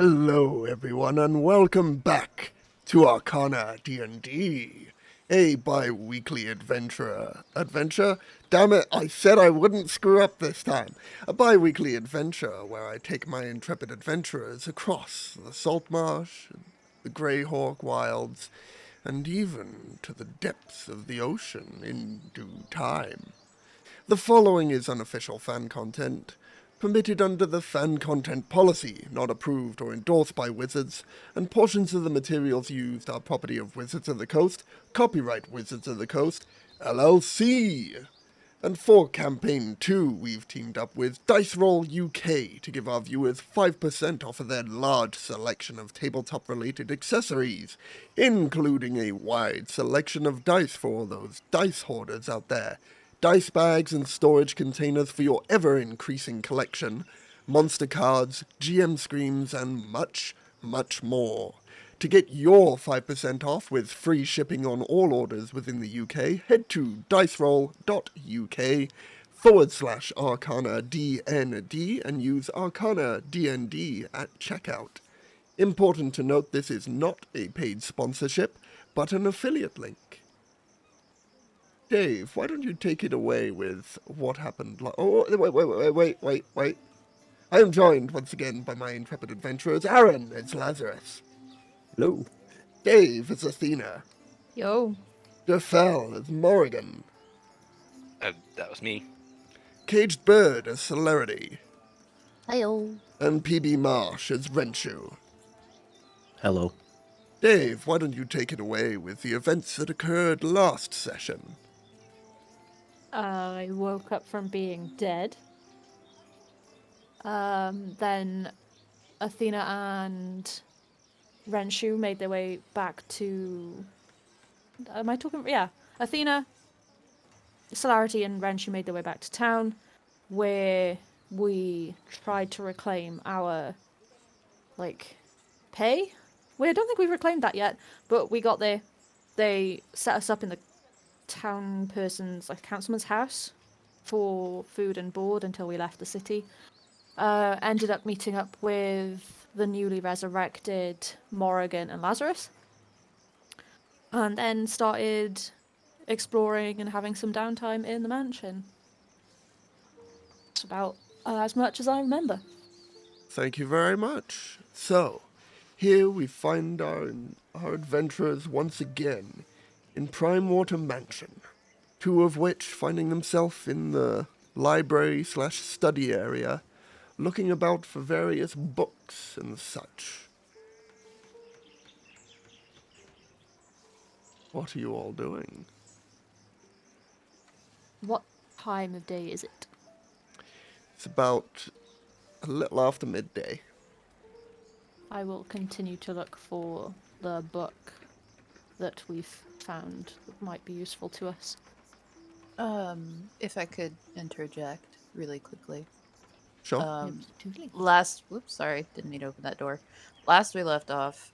Hello, everyone, and welcome back to Arcana D&D, a bi-weekly adventure. Damn it, I said I wouldn't screw up this time. A bi-weekly adventure where I take my intrepid adventurers across the salt marsh, the Greyhawk wilds, and even to the depths of the ocean in due time. The following is unofficial fan content, permitted under the fan content policy, not approved or endorsed by Wizards, and portions of the materials used are property of Wizards of the Coast, copyright Wizards of the Coast, LLC. And for Campaign 2, we've teamed up with Dice Roll UK to give our viewers 5% off of their large selection of tabletop-related accessories, including a wide selection of dice for all those dice hoarders out there, dice bags and storage containers for your ever-increasing collection, monster cards, GM screams, and much, much more. To get your 5% off with free shipping on all orders within the UK, head to diceroll.uk/ArcanaDND and use ArcanaDND at checkout. Important to note, this is not a paid sponsorship, but an affiliate link. Dave, why don't you take it away with what happened? Wait. I am joined once again by my intrepid adventurers. Aaron, it's Lazarus. Hello. Dave, it's Athena. Yo. Defel is Morrigan. That was me. Caged Bird is Celerity. Hi-yo. And PB Marsh is Renshu. Hello. Dave, why don't you take it away with the events that occurred last session? I woke up from being dead. Then Athena and Renshu made their way back to... Am I talking... Yeah. Athena, Celerity, and Renshu made their way back to town, where we tried to reclaim our, pay? I don't think we've reclaimed that yet, but we got there. They set us up in the town person's, councilman's house for food and board until we left the city. Ended up meeting up with the newly resurrected Morrigan and Lazarus. And then started exploring and having some downtime in the mansion. It's about as much as I remember. Thank you very much. So, here we find our adventurers once again in Primewater Mansion, two of which finding themselves in the library/study area, looking about for various books and such. What are you all doing? What time of day is it? It's about a little after midday. I will continue to look for the book that we've found that might be useful to us. If I could interject really quickly. Sure. Whoops, sorry, didn't mean to open that door. Last we left off,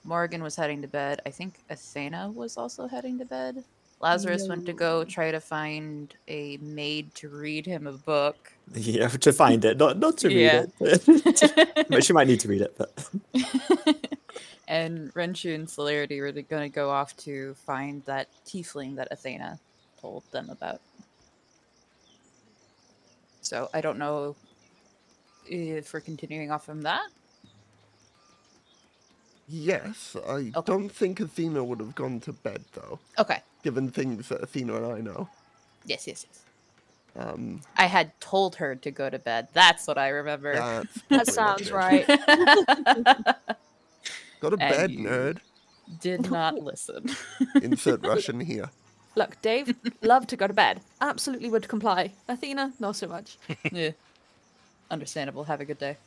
Morgan was heading to bed. I think Athena was also heading to bed. Lazarus went to go try to find a maid to read him a book. Yeah, to find it, not to read it. But she might need to read it, but... And Renshu and Celerity were going to go off to find that tiefling that Athena told them about. So I don't know if we're continuing off from that. Yes, I don't think Athena would have gone to bed, though. Okay. Given things that Athena and I know. Yes. I had told her to go to bed. That's what I remember. That sounds right. Go to bed, nerd. Did not listen. Insert Russian here. Look, Dave, love to go to bed. Absolutely would comply. Athena, not so much. Yeah. Understandable. Have a good day.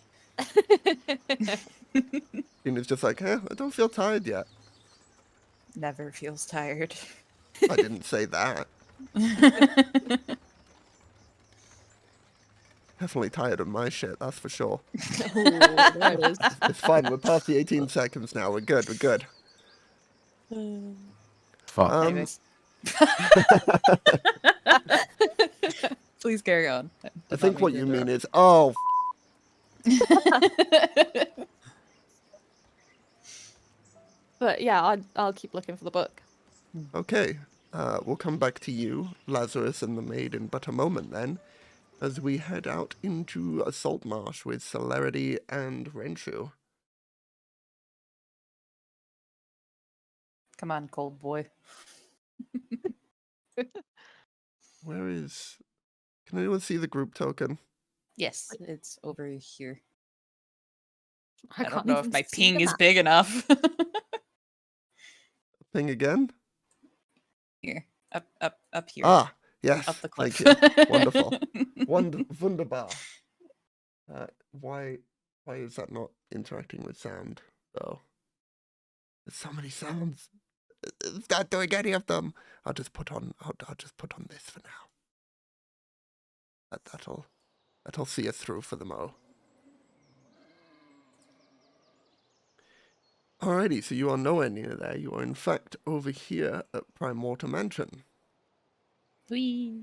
Athena's just like, I don't feel tired yet. Never feels tired. I didn't say that. Definitely tired of my shit, that's for sure. Ooh, there it is. It's fine, we're past the 18 seconds now. We're good. Fuck. Anyways. Please carry on. I think what you mean is, But yeah, I'll keep looking for the book. Okay, we'll come back to you, Lazarus and the maid, in but a moment then, as we head out into a salt marsh with Celerity and Renshu. Come on, cold boy. Where is... Can anyone see the group token? Yes, it's over here. I I can't don't know if even my see ping the is map. big enough. Thing again? Here, up here. Ah, yes, Up the thank cliff. you. Wonderful. Wunderbar. Why is that not interacting with sound, though? There's so many sounds. It's not doing any of them. I'll just put on this for now. That'll see us through for the mo. Alrighty, so you are nowhere near there. You are in fact over here at Primorta Mansion. Whee.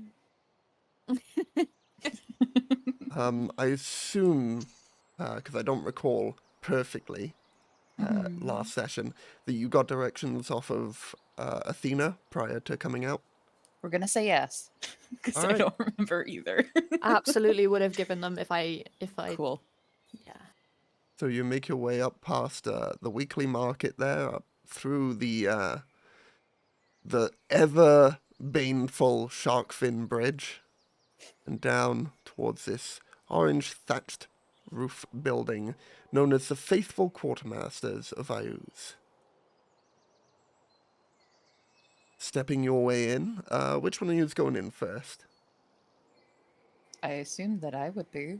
I assume, because I don't recall perfectly last session, that you got directions off of Athena prior to coming out. We're gonna say yes, because I Alright. don't remember either. Absolutely would have given them if I Cool. yeah. So you make your way up past the weekly market there, up through the ever baneful shark fin bridge, and down towards this orange thatched roof building known as the Faithful Quartermasters of Ayuz. Stepping your way in, which one of you is going in first? I assumed that I would be.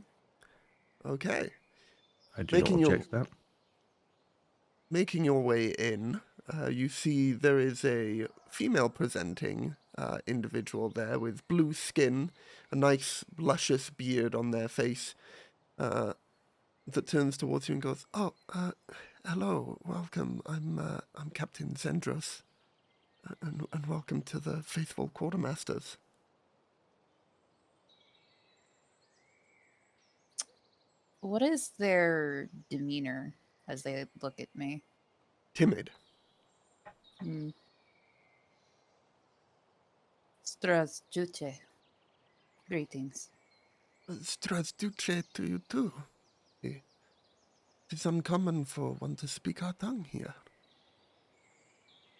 Okay. I do not object to that. Making your way in, you see there is a female presenting individual there with blue skin, a nice luscious beard on their face, that turns towards you and goes, "Oh, hello, welcome. I'm Captain Zendros, and welcome to the Faithful Quartermasters." What is their demeanor as they look at me? Timid. Здравствуйте. Greetings. Strasduce to you too. It's uncommon for one to speak our tongue here,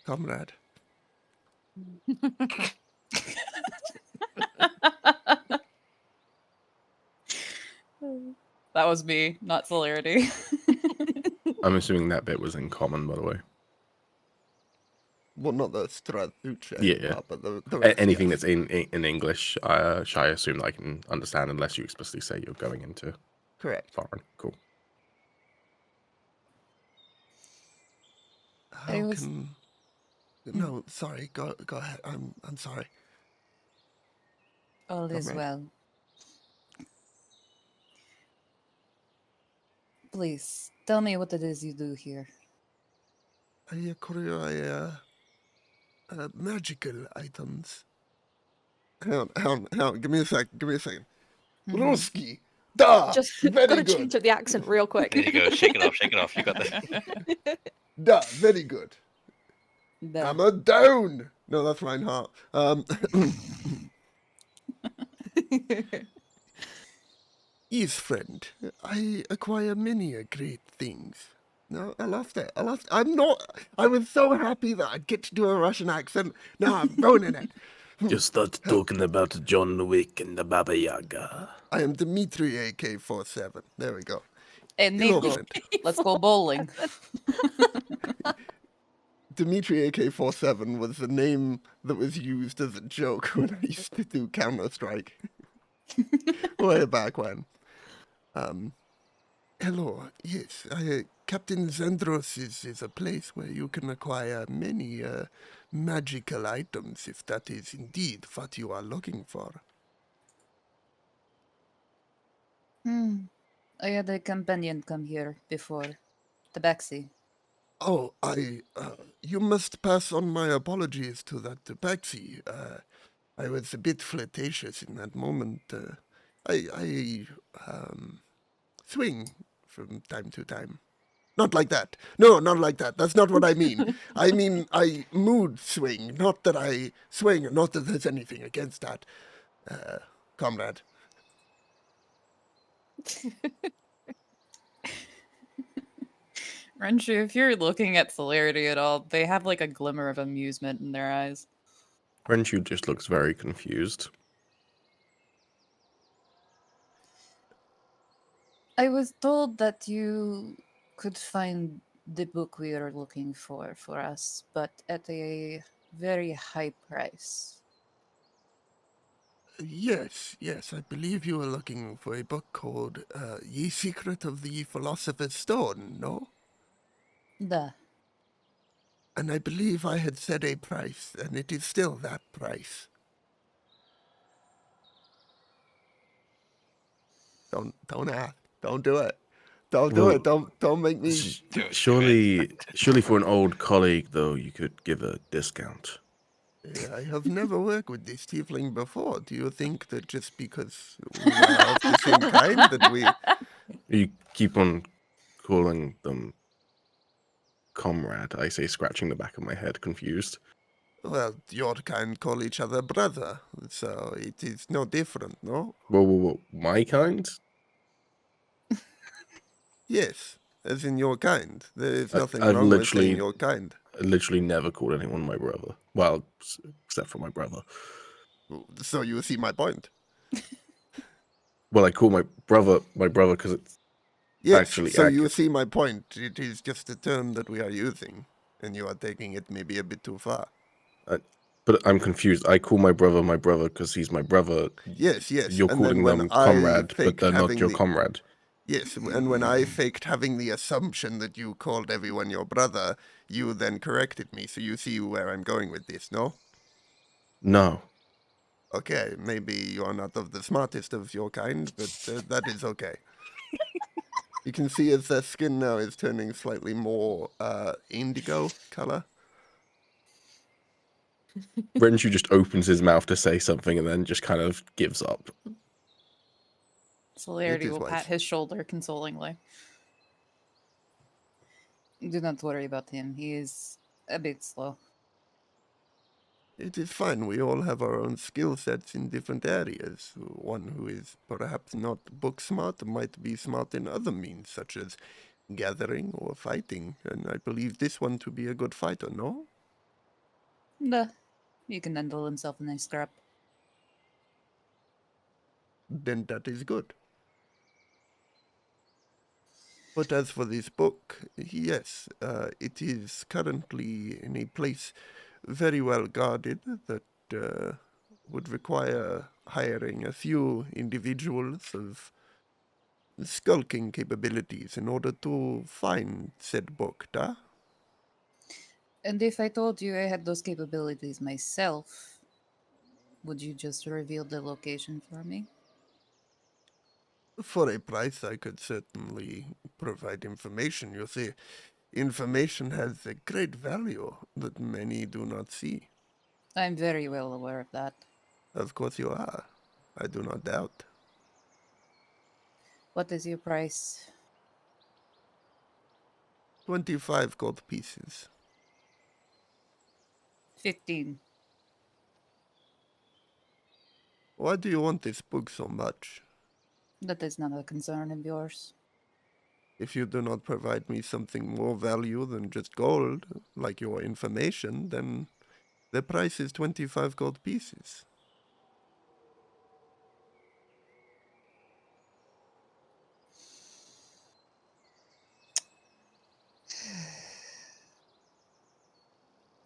comrade. That was me, not Celerity. I'm assuming that bit was in common, by the way. Well, not the Strasduce Yeah. part, but the rest, Anything yes. that's in English, I assume that I can understand unless you explicitly say you're going into Correct. foreign. Cool. How can... No, sorry, go ahead. I'm sorry. All is Comrade. well. Please, tell me what it is you do here. I acquire magical items. Hang on. Give me a second. Ruski. Da! Just Very gotta good. change up the accent real quick. There you go. Shake it off. You got that. Da! Very good. The- Hammer down! No, that's Reinhardt. Yes, friend. I acquire many great things. No, I loved it. I was so happy that I'd get to do a Russian accent. Now I'm ruining it. You start talking about John Wick and the Baba Yaga. I am Dmitry AK-47. There we go. Hey, Hello, Nico, friend. let's go bowling. Dmitry AK-47 was the name that was used as a joke when I used to do Counter-Strike. Way back when. Hello, yes, Captain Zendros is a place where you can acquire many magical items, if that is indeed what you are looking for. I had a companion come here before. Tabaxi. Oh, you must pass on my apologies to that tabaxi. I was a bit flirtatious in that moment. I swing from time to time. Not like that. No, not like that. That's not what I mean. I mean, I mood swing. Not that I swing. Not that there's anything against that, comrade. Renshu, if you're looking at Celerity at all, they have like a glimmer of amusement in their eyes. Renshu just looks very confused. I was told that you could find the book we are looking for us, but at a very high price. Yes, I believe you were looking for a book called Ye Secret of the Philosopher's Stone, no? Duh. And I believe I had said a price, and it is still that price. Don't ask. Don't do it. Don't do it. Don't make me. Surely for an old colleague, though, you could give a discount. I have never worked with this tiefling before. Do you think that just because we are of the same kind that we... You keep on calling them comrade, I say, scratching the back of my head, confused. Well, your kind call each other brother, so it is no different, no? Whoa, my kind? Yes, as in your kind. There is nothing I've wrong with saying your kind. I literally never called anyone my brother. Well, except for my brother. So you see my point. Well, I call my brother because it's Yes, actually so you accurate. see my point. It is just a term that we are using, and you are taking it maybe a bit too far. But I'm confused. I call my brother because he's my brother. Yes. You're And calling then when them I comrade, but faked they're not having your the- comrade. Yes, and when I faked having the assumption that you called everyone your brother, you then corrected me. So you see where I'm going with this, no? No. Okay, maybe you are not of the smartest of your kind, but that is okay. You can see as their skin now is turning slightly more indigo color. Renshu just opens his mouth to say something and then just kind of gives up. Celerity is will wise. pat his shoulder consolingly. Do not worry about him. He is a bit slow. It is fine. We all have our own skill sets in different areas. One who is perhaps not book smart might be smart in other means, such as gathering or fighting. And I believe this one to be a good fighter, no? Duh. He can handle himself in a scrap. Then that is good. But as for this book, yes, it is currently in a place very well guarded that would require hiring a few individuals of skulking capabilities in order to find said book, da? And if I told you I had those capabilities myself, would you just reveal the location for me? For a price, I could certainly provide information. You see, information has a great value that many do not see. I'm very well aware of that. Of course you are. I do not doubt. What is your price? 25 gold pieces. 15. Why do you want this book so much? That is not a concern of yours. If you do not provide me something more value than just gold, like your information, then the price is 25 gold pieces.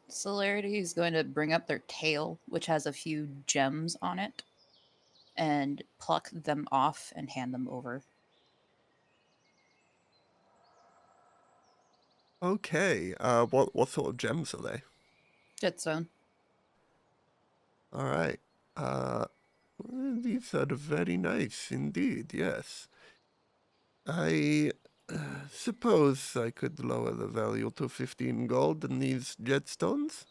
Celerity is going to bring up their tail, which has a few gems on it, and pluck them off and hand them over. Okay, what sort of gems are they? Jetstone. All right. Well, these are very nice indeed, yes. I suppose I could lower the value to 15 gold in these jetstones.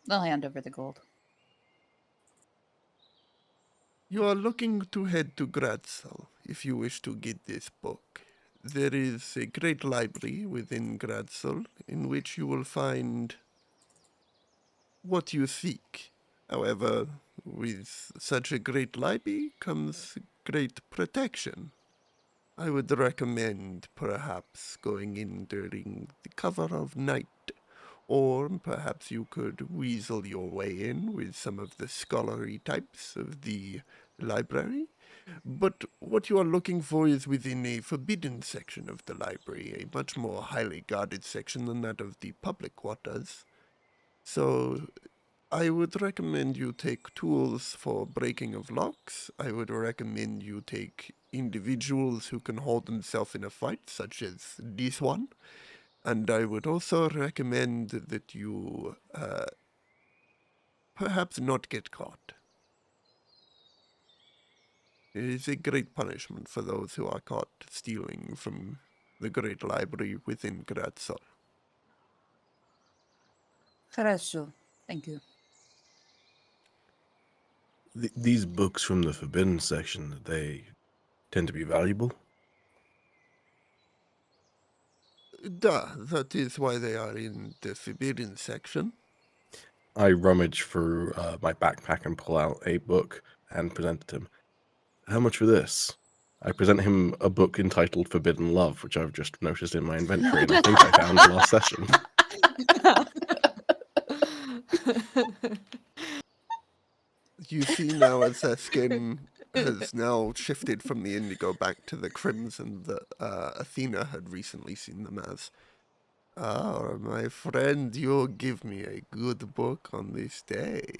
I'll hand over the gold. You are looking to head to Gradsal if you wish to get this book. There is a great library within Gradsal in which you will find what you seek. However, with such a great library comes great protection. I would recommend perhaps going in during the cover of night, or perhaps you could weasel your way in with some of the scholarly types of the library. But what you are looking for is within a forbidden section of the library, a much more highly guarded section than that of the public quarters. So I would recommend you take tools for breaking of locks. I would recommend you take individuals who can hold themselves in a fight, such as this one. And I would also recommend that you perhaps not get caught. It is a great punishment for those who are caught stealing from the great library within Gradsal. Хорошо. Thank you. These books from the forbidden section, they tend to be valuable. That is why they are in the forbidden section. I rummage through my backpack and pull out a book and present it to him. How much for this? I present him a book entitled Forbidden Love, which I've just noticed in my inventory, and I think I found last session. You see now as their skin has now shifted from the indigo back to the crimson that Athena had recently seen them as. Ah, my friend, you give me a good book on this day.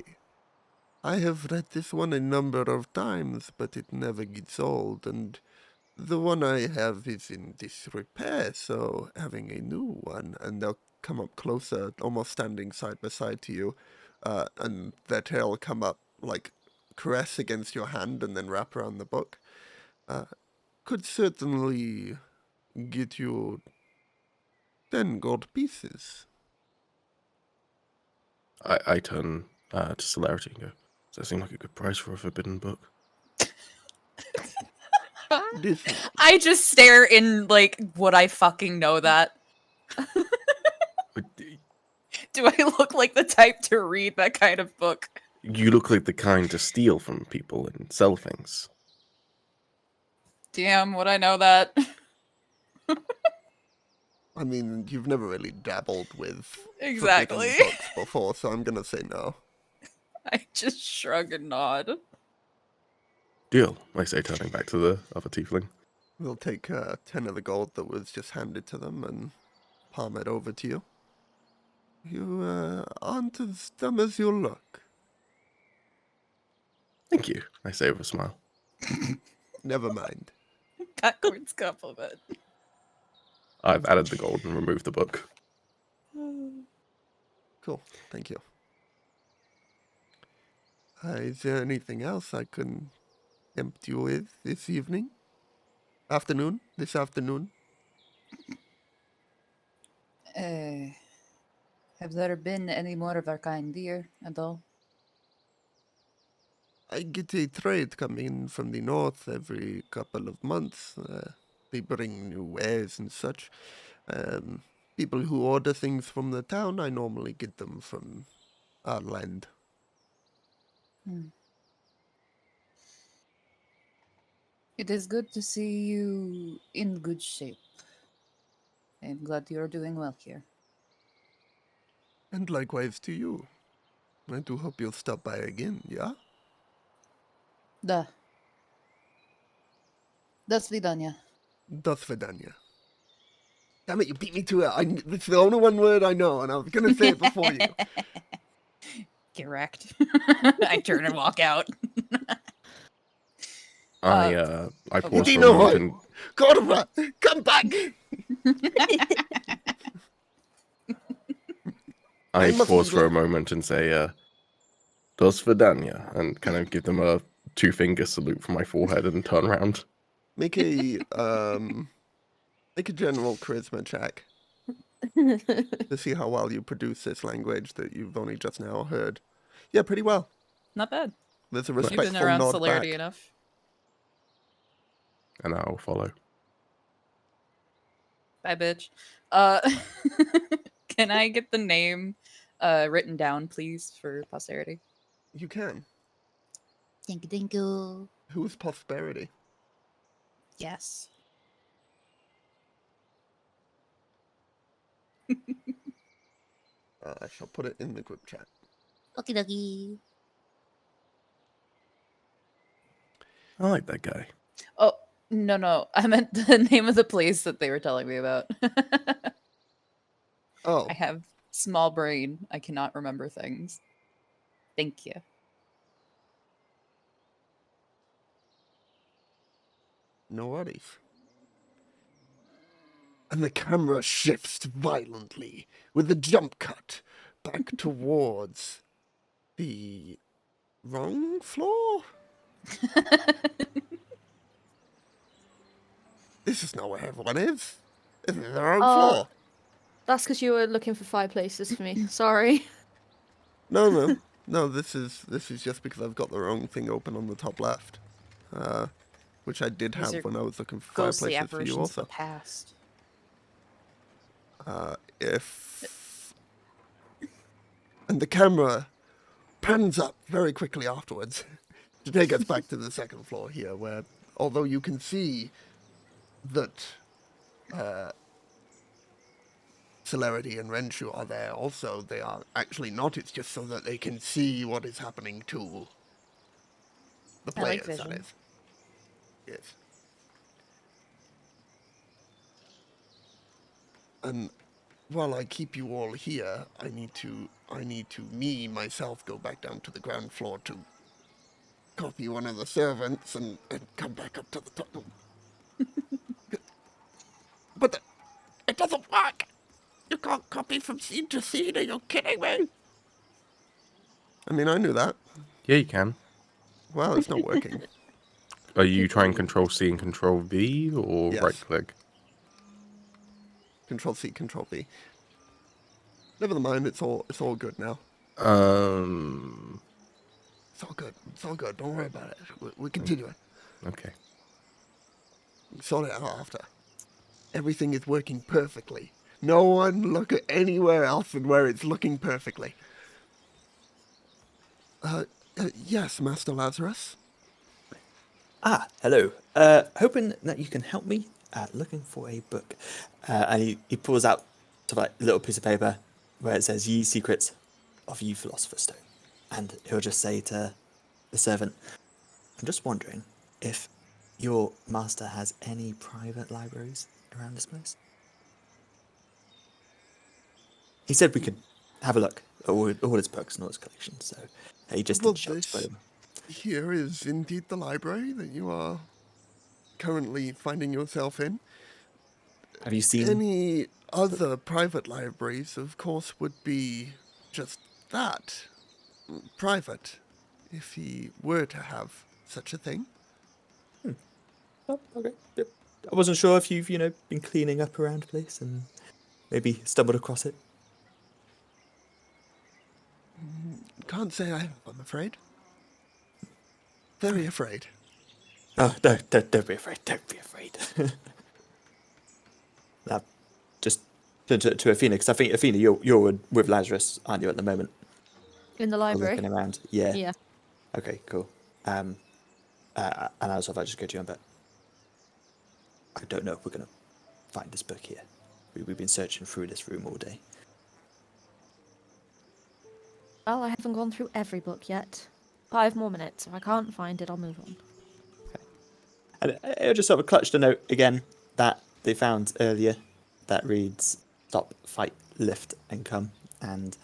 I have read this one a number of times, but it never gets old, and the one I have is in disrepair, so having a new one, and they'll come up closer, almost standing side by side to you, and their tail will come up, like, caress against your hand and then wrap around the book, could certainly get you 10 gold pieces. I turn to Celerity and go, does that seem like a good price for a forbidden book? I just stare in, like, would I fucking know that? Do I look like the type to read that kind of book? You look like the kind to steal from people and sell things. Damn, would I know that? I mean, you've never really dabbled with Exactly. forbidden books before, so I'm gonna say no. I just shrug and nod. Deal, I say, turning back to the other tiefling. We'll take 10 of the gold that was just handed to them and palm it over to you. You aren't as dumb as you look. Thank you, I say with a smile. Never mind. Backwards compliment. I've added the gold and removed the book. Cool, thank you. Is there anything else I can tempt you with this evening? Afternoon? This afternoon? Have there been any more of our kind here at all? I get a trade coming in from the north every couple of months. They bring new wares and such. People who order things from the town, I normally get them from our land. It is good to see you in good shape. I am glad you are doing well here. And likewise to you. I do hope you'll stop by again, yeah? Da. До свидания. До свидания. Damn it, you beat me to it. It's the only one word I know, and I was going to say it before you. Get wrecked. I turn and walk out. I pause for a Dino, moment and Corva, come back! I must pause be for a moment and say, "Do svidania," and kind of give them a 2-finger salute from my forehead and turn around. Make a general charisma check to see how well you produce this language that you've only just now heard. Yeah, pretty well. Not bad. There's a You've respectful been around nod celerity back. enough. And I'll follow. Bye, bitch. Can I get the name written down, please, for posterity? You can. Thank you. Who is Prosperity? Yes. I shall put it in the group chat. Okie dokie. I like that guy. Oh, no. I meant the name of the place that they were telling me about. Oh, I have small brain. I cannot remember things. Thank you. no worries. And the camera shifts violently with a jump cut back towards the wrong floor? This is not where everyone is. This is the wrong floor. That's because you were looking for fireplaces for me. Sorry. No. This is just because I've got the wrong thing open on the top left, which I did These have are when I was looking for Ghostly fireplaces for you apparitions of the also. past. And the camera pans up very quickly afterwards to take us back to the second floor here, where although you can see that Celerity and Renshu are there also, they are actually not. It's just so that they can see what is happening to the I like players, that vision. is. Yes. And while I keep you all here, I need to myself go back down to the ground floor to copy one of the servants and come back up to the top. But it doesn't work! You can't copy from scene to scene, are you kidding me? I mean, I knew that. Yeah, you can. Well, it's not working. Are you trying Control C and Control V or Yes. right click? Control C, Control V. Never mind, it's all good now. It's all good. It's all good. Don't worry about it. We're continuing. Okay. Sort it out after. Everything is working perfectly. No one look at anywhere else than where it's looking perfectly. Yes, Master Lazarus. Ah, hello. Hoping that you can help me. Looking for a book. And he pulls out sort of like a little piece of paper where it says "Ye Secrets of Ye Philosopher's Stone," and he'll just say to the servant, "I'm just wondering if your master has any private libraries around this place." He said we could have a look at all his books and all his collections, so he just Well, did show us this them. here is indeed the library that you are currently finding yourself in. Have you seen? Any other private libraries, of course, would be just that. Private, if he were to have such a thing. Oh, okay. Yep. I wasn't sure if you've been cleaning up around the place and maybe stumbled across it. Can't say I have, I'm afraid. Very afraid. Oh, no, don't be afraid. Don't be afraid. Now, just to Athena, because I think Athena, you're with Lazarus, aren't you, at the moment? In the Or library. looking around. Yeah. Yeah. Okay, cool. And I was if I just go to you, but I don't know if we're gonna find this book here. We've been searching through this room all day. Well, I haven't gone through every book yet. 5 more minutes. If I can't find it, I'll move on. And I just sort of clutched a note again that they found earlier that reads "Stop, fight, lift, and come," and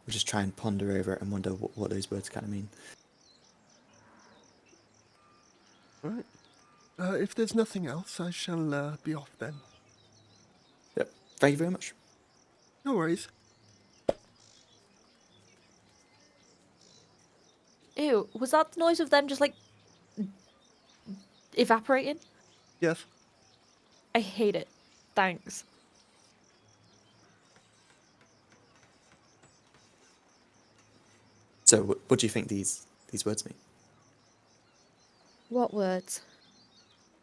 we'll just try and ponder over it and wonder what those words kind of mean. Right. If there's nothing else, I shall be off then. Yep. Thank you very much. No worries. Ew, was that the noise of them just like evaporating? Yes. I hate it. Thanks. So, what do you think these these words mean. What words?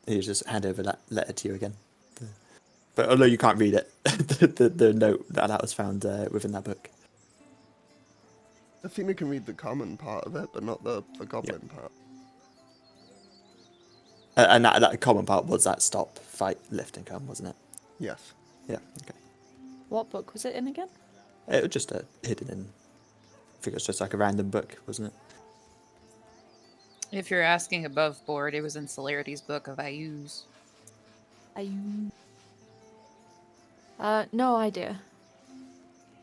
You just hand over that letter to you again. But although you can't read it, the note that was found within that book. Athena can read the common part of it, but not the goblin part. And that common part was that stop, fight, lift, and come, wasn't it? Yes. Yeah, okay. What book was it in again? It was just hidden in... I think it was just like a random book, wasn't it? If you're asking above board, it was in Celerity's book of IUs. No idea.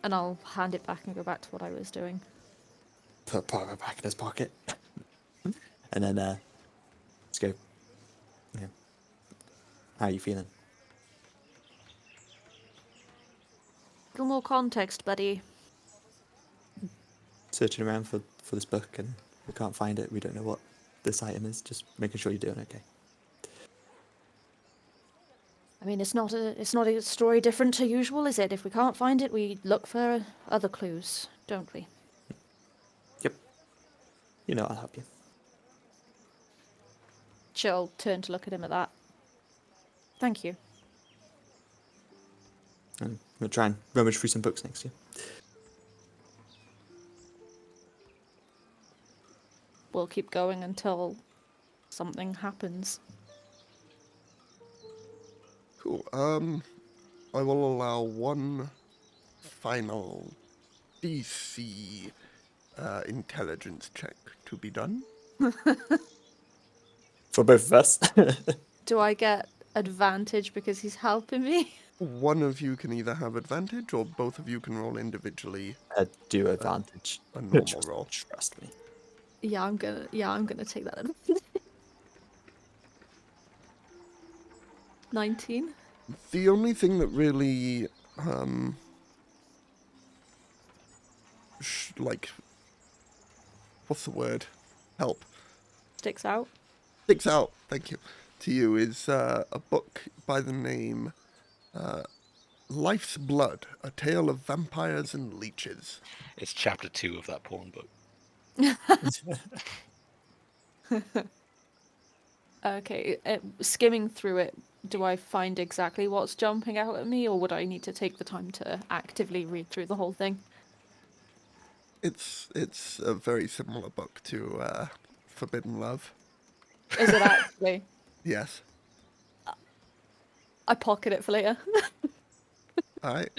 And I'll hand it back and go back to what I was doing. Put part of it back in his pocket. And then, let's go. Yeah. How are you feeling? A little more context, buddy. Searching around for this book and we can't find it. We don't know what this item is. Just making sure you're doing okay. I mean, it's not a story different to usual, is it? If we can't find it, we look for other clues, don't we? Yep. You know, I'll help you. She'll turn to look at him at that. Thank you. And we'll try and rummage through some books next year. We'll keep going until something happens. Cool. I will allow one final DC intelligence check to be done. For both of us. Do I get advantage because he's helping me? One of you can either have advantage, or both of you can roll individually Do advantage. a normal roll. Trust me. Yeah, I'm gonna take that advantage. 19. The only thing that really, what's the word? Help. Sticks out. Sticks out, thank you, to you is a book by the name Life's Blood, A Tale of Vampires and Leeches. It's chapter 2 of that porn book. Okay, skimming through it, do I find exactly what's jumping out at me, or would I need to take the time to actively read through the whole thing? It's a very similar book to Forbidden Love. Is it actually? Yes. I pocket it for later. Alright.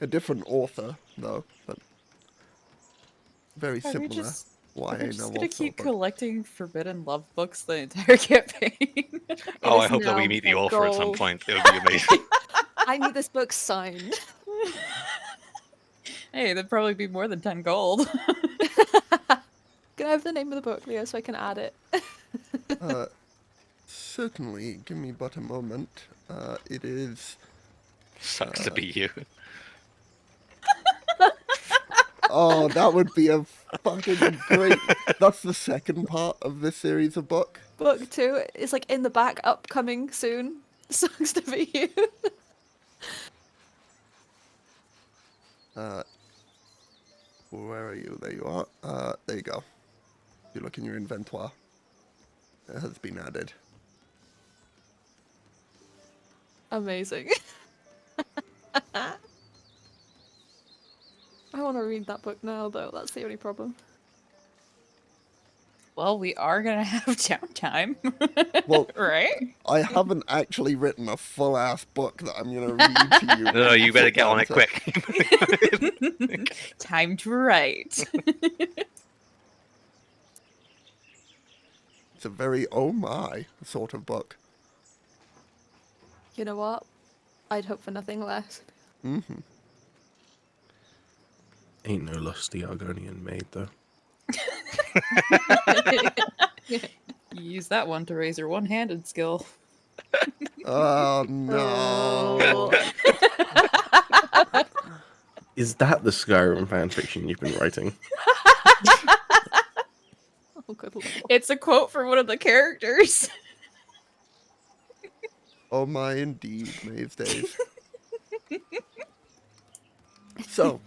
A different author, though, but very Are we similar. just YA We're just novel gonna keep book. collecting Forbidden Love books the entire campaign. Oh, I is hope that we now meet the a author at some goal. point. It would be amazing. I need this book signed. Hey, that'd probably be more than 10 gold. Can I have the name of the book, Leo, so I can add it? Certainly, give me but a moment. It is... Sucks to be you. Oh, that would be a fucking great... That's the second part of this series of book. Book 2 is like in the back, upcoming soon. Sucks to be you. Where are you? There you are. There you go. You look in your inventory. It has been added. Amazing. I want to read that book now, though. That's the only problem. Well, we are gonna have downtime. Well, right? I haven't actually written a full-ass book that I'm going to read to you. No, you better get on it So- quick. Time to write. It's a very oh my sort of book. You know what? I'd hope for nothing less. Mm-hmm. Ain't no lusty Argonian maid, though. You use that one to raise your one-handed skill. Oh no. Is that the Skyrim fanfiction you've been writing? Oh, good lord. It's a quote from one of the characters. Oh my indeed, Maze Days. So,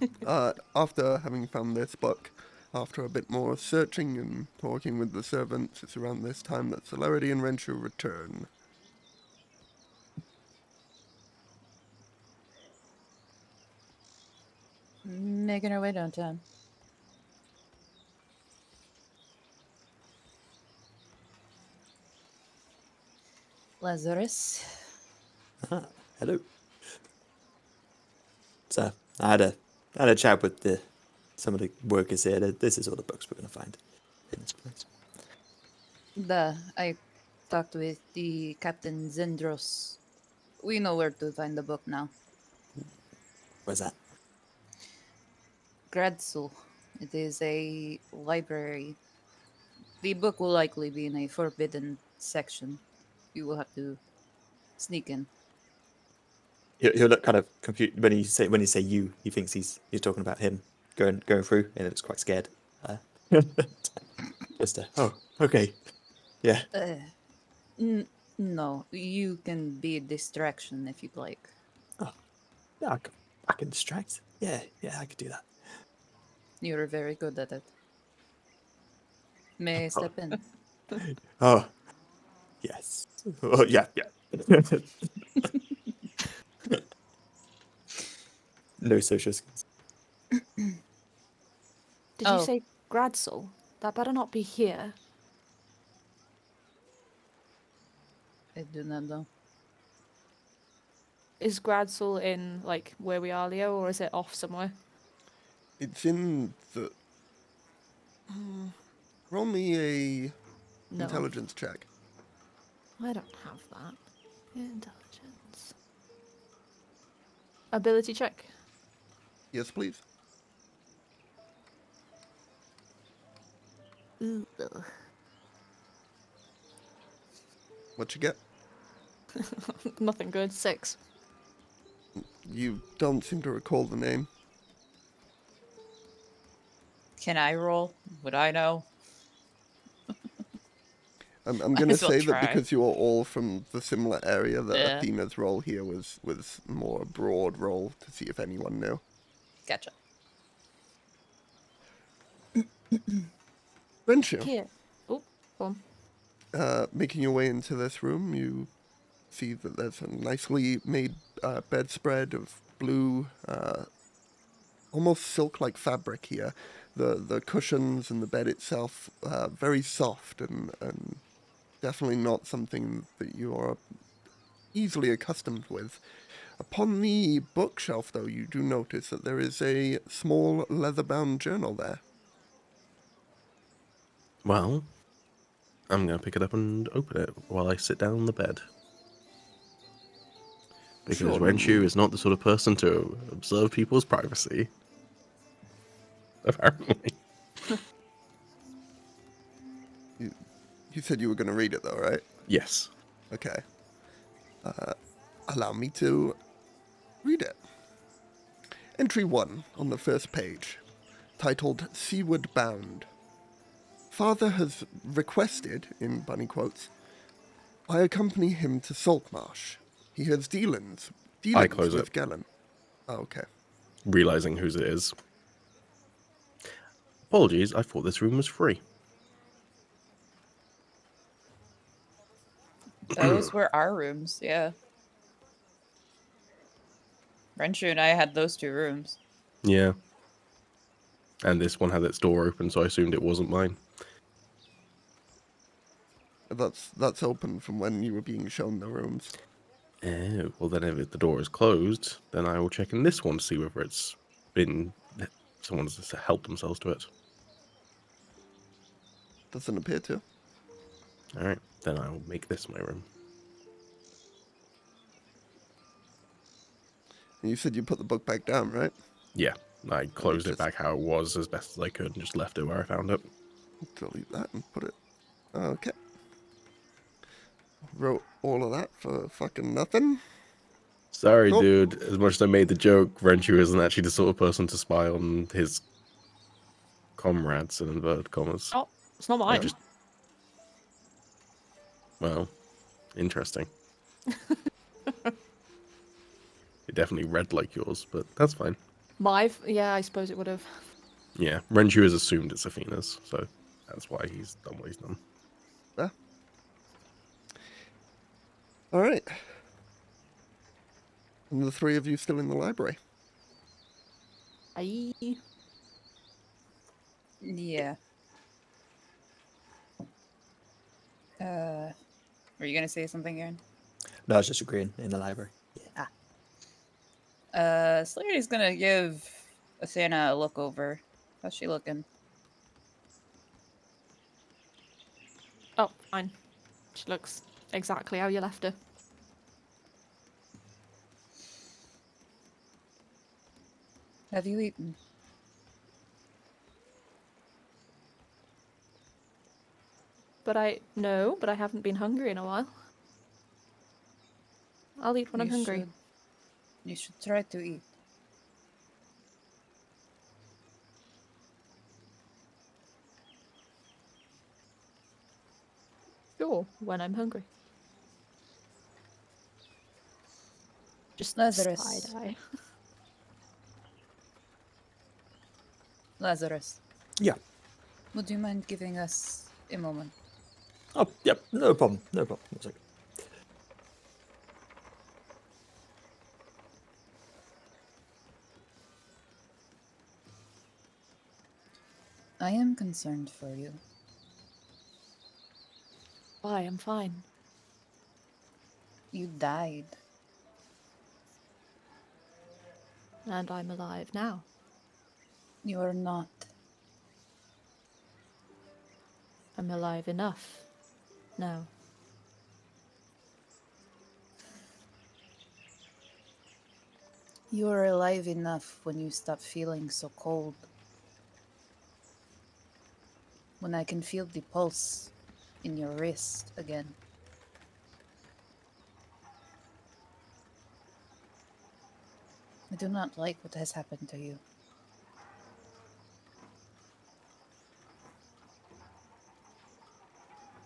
after having found this book, after a bit more searching and talking with the servants, it's around this time that Celerity and Renshu return. Making our way downtown. Lazarus. Ah, hello. So I had a chat with some of the workers here. This is all the books we're going to find in this place. I talked with the Captain Zendros. We know where to find the book now. Where's that? Gradsul. It is a library. The book will likely be in a forbidden section. You will have to sneak in. He'll look kind of confused when you say you. He thinks he's talking about him going through, and it's quite scared. Just oh, okay, yeah. No, you can be a distraction if you'd like. Oh, yeah, I can distract. Yeah, I could do that. You're very good at it. May I step in? Oh, yes. Oh, yeah. No social skills. Did you say Gradsel? That better not be here. I do not know. Is Gradsel in, like, where we are, Leo, or is it off somewhere? It's in the... roll me a No. intelligence check. I don't have that. Intelligence. Ability check. Yes, please. Ooh. What you get? Nothing good. 6. You don't seem to recall the name. Can I roll? Would I know? I'm Might going to as well say that try. because you are all from the similar area, that Yeah. Athena's role here was more a broad role to see if anyone knew. Gotcha. Renshu, Here. Oh, go on. making your way into this room, you see that there's a nicely made bedspread of blue, almost silk-like fabric here. The cushions and the bed itself, very soft and definitely not something that you are easily accustomed with. Upon the bookshelf, though, you do notice that there is a small leather-bound journal there. Well, I'm going to pick it up and open it while I sit down on the bed. Because Sure. Renshu is not the sort of person to observe people's privacy. Apparently. You said you were going to read it, though, right? Yes. Okay. Allow me to read it. Entry 1 on the first page, titled Seaward Bound. Father has requested, in bunny quotes, I accompany him to Saltmarsh. He has dealings I close with it. Gellin. Oh, okay. Realizing whose it is. Apologies, I thought this room was free. Those were our rooms, yeah. Renshu and I had those 2 rooms. Yeah. And this one had its door open, so I assumed it wasn't mine. That's open from when you were being shown the rooms. Oh, well then if the door is closed, then I will check in this one to see whether it's been... someone's helped themselves to it. Doesn't appear to. Alright, then I will make this my room. And you said you put the book back down, right? Yeah, I closed it just- back how it was as best as I could and just left it where I found it. Delete that and put it... Okay. Wrote all of that for fucking nothing. Sorry, Nope. dude. As much as I made the joke, Renshu isn't actually the sort of person to spy on his comrades, in inverted commas. Oh, it's not mine. just- Well, interesting. It definitely read like yours, but that's fine. Yeah, I suppose it would have. Yeah, Renju has assumed it's Athena's, so that's why he's done what he's done. Yeah. All right. And the three of you still in the library. Aye. Yeah. Were you gonna say something, Aaron? No, I was just agreeing in the library. Slarity's gonna give Athena a look over. How's she looking? Oh, fine. She looks exactly how you left her. Have you eaten? But I haven't been hungry in a while. I'll eat when I'm hungry. You should try to eat. Sure, when I'm hungry. Just Lazarus. side eye. Lazarus, Yeah. would you mind giving us a moment? Oh, yep. No problem. No problem. One second. I am concerned for you. Why? I'm fine. You died. And I'm alive now. You are not. I'm alive enough. Now. You are alive enough when you stop feeling so cold. When I can feel the pulse in your wrist again. I do not like what has happened to you.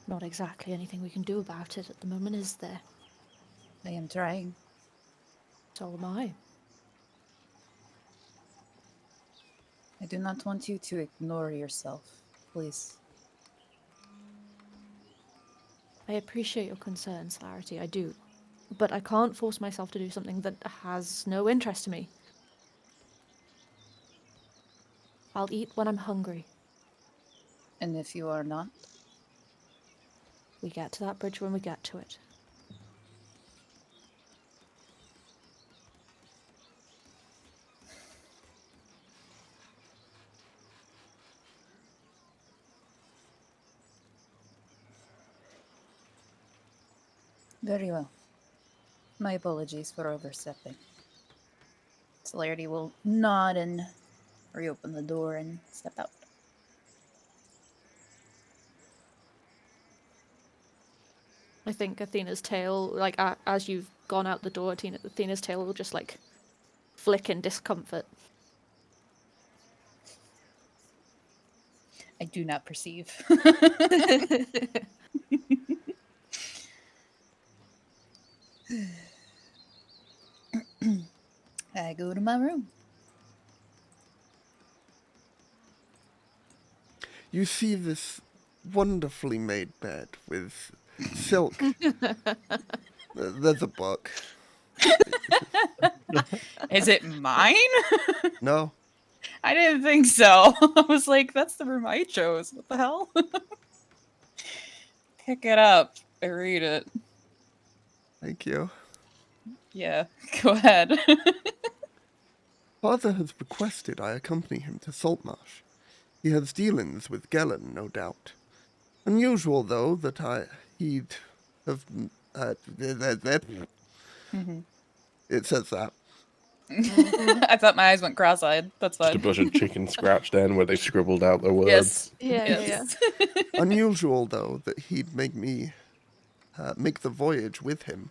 Not exactly anything we can do about it at the moment, is there? I am trying. So am I. I do not want you to ignore yourself, please. I appreciate your concern, Slarity, I do. But I can't force myself to do something that has no interest to me. I'll eat when I'm hungry. And if you are not, We get to that bridge when we get to it. very well. My apologies for overstepping. Celerity will nod and reopen the door and step out. I think Athena's tail, like, as you've gone out the door, Athena's tail will just, like, flick in discomfort. I do not perceive. I go to my room. You see this wonderfully made bed with silk. There's a book. Is it mine? No? I didn't think so. I was like, that's the room I chose. What the hell? Pick it up. I read it. Thank you. Yeah, go ahead. Father has requested I accompany him to Saltmarsh. He has dealings with Gellin, no doubt. Unusual, though, that he'd have... It says that. I thought my eyes went cross-eyed. That's Just a fine. bunch of chicken scratched in where they scribbled out the words. Yes. Yeah. Unusual, though, that he'd make me make the voyage with him.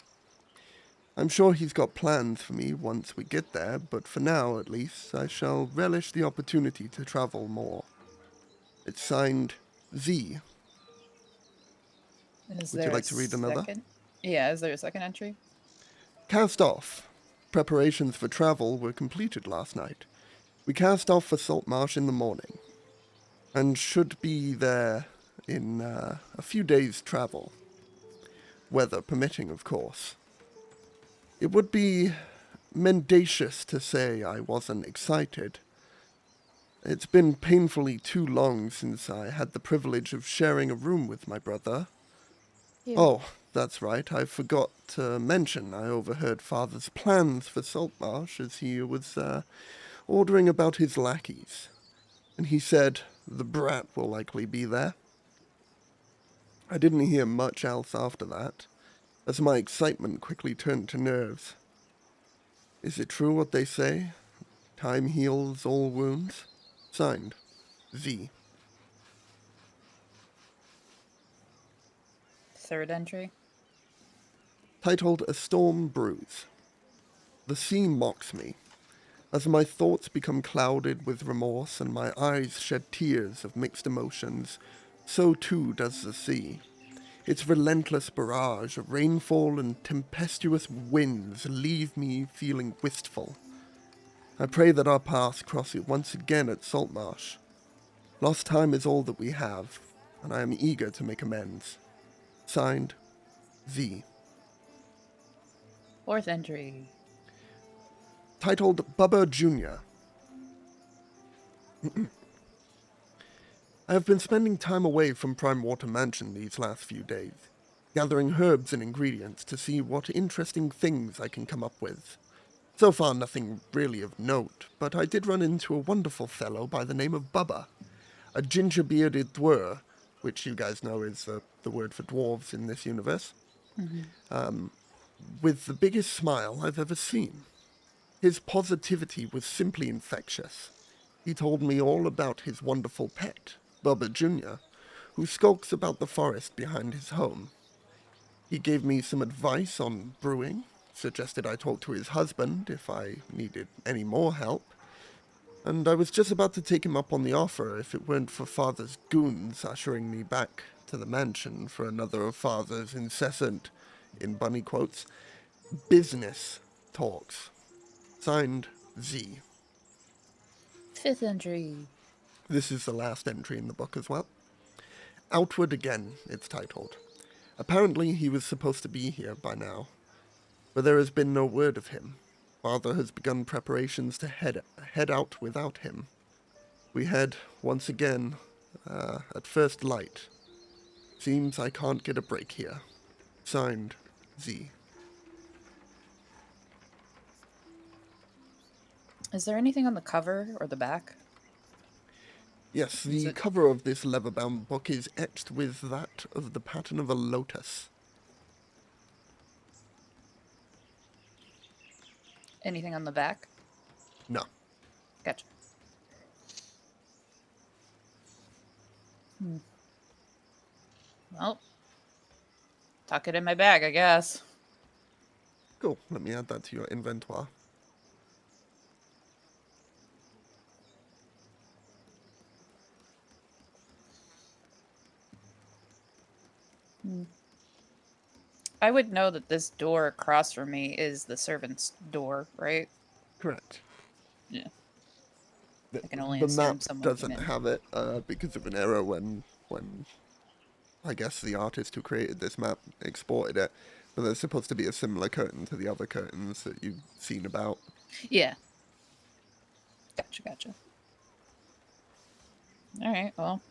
I'm sure he's got plans for me once we get there, but for now, at least, I shall relish the opportunity to travel more. It's signed Z. Would you like to read another? Yeah, is there a second entry? Cast off. Preparations for travel were completed last night. We cast off for Saltmarsh in the morning, and should be there in a few days' travel. Weather permitting, of course. It would be mendacious to say I wasn't excited. It's been painfully too long since I had the privilege of sharing a room with my brother. You. Oh, that's right, I forgot to mention I overheard Father's plans for Saltmarsh as he was ordering about his lackeys. And he said the brat will likely be there. I didn't hear much else after that, as my excitement quickly turned to nerves. Is it true what they say? Time heals all wounds? Signed, V. Third entry. Titled A Storm Brews. The sea mocks me. As my thoughts become clouded with remorse and my eyes shed tears of mixed emotions, so too does the sea. Its relentless barrage of rainfall and tempestuous winds leave me feeling wistful. I pray that our paths cross it once again at Saltmarsh. Lost time is all that we have, and I am eager to make amends. Signed, V. Fourth entry. Titled Bubba Jr. I have been spending time away from Prime Water Mansion these last few days, gathering herbs and ingredients to see what interesting things I can come up with. So far nothing really of note, but I did run into a wonderful fellow by the name of Bubba, a ginger-bearded dwarf, which you guys know is the word for dwarves in this universe, with the biggest smile I've ever seen. His positivity was simply infectious. He told me all about his wonderful pet, Bubba Jr., who skulks about the forest behind his home. He gave me some advice on brewing, suggested I talk to his husband if I needed any more help, and I was just about to take him up on the offer if it weren't for Father's goons ushering me back to the mansion for another of Father's incessant, in bunny quotes, business talks. Signed, Z. Fifth entry. This is the last entry in the book as well. Outward Again, it's titled. Apparently he was supposed to be here by now, but there has been no word of him. Father has begun preparations to head out without him. We head, once again, at first light. Seems I can't get a break here. Signed, Z. Is there anything on the cover or the back? Yes, the cover of this leather-bound book is etched with that of the pattern of a lotus. Anything on the back? No. Gotcha. Well, tuck it in my bag, I guess. Cool, let me add that to your inventory. I would know that this door across from me is the servant's door, right? Correct. Yeah. The, I can only the assume map someone doesn't came in. have it because of an error when I guess the artist who created this map exported it. But there's supposed to be a similar curtain to the other curtains that you've seen about. Yeah. Gotcha. Alright, well.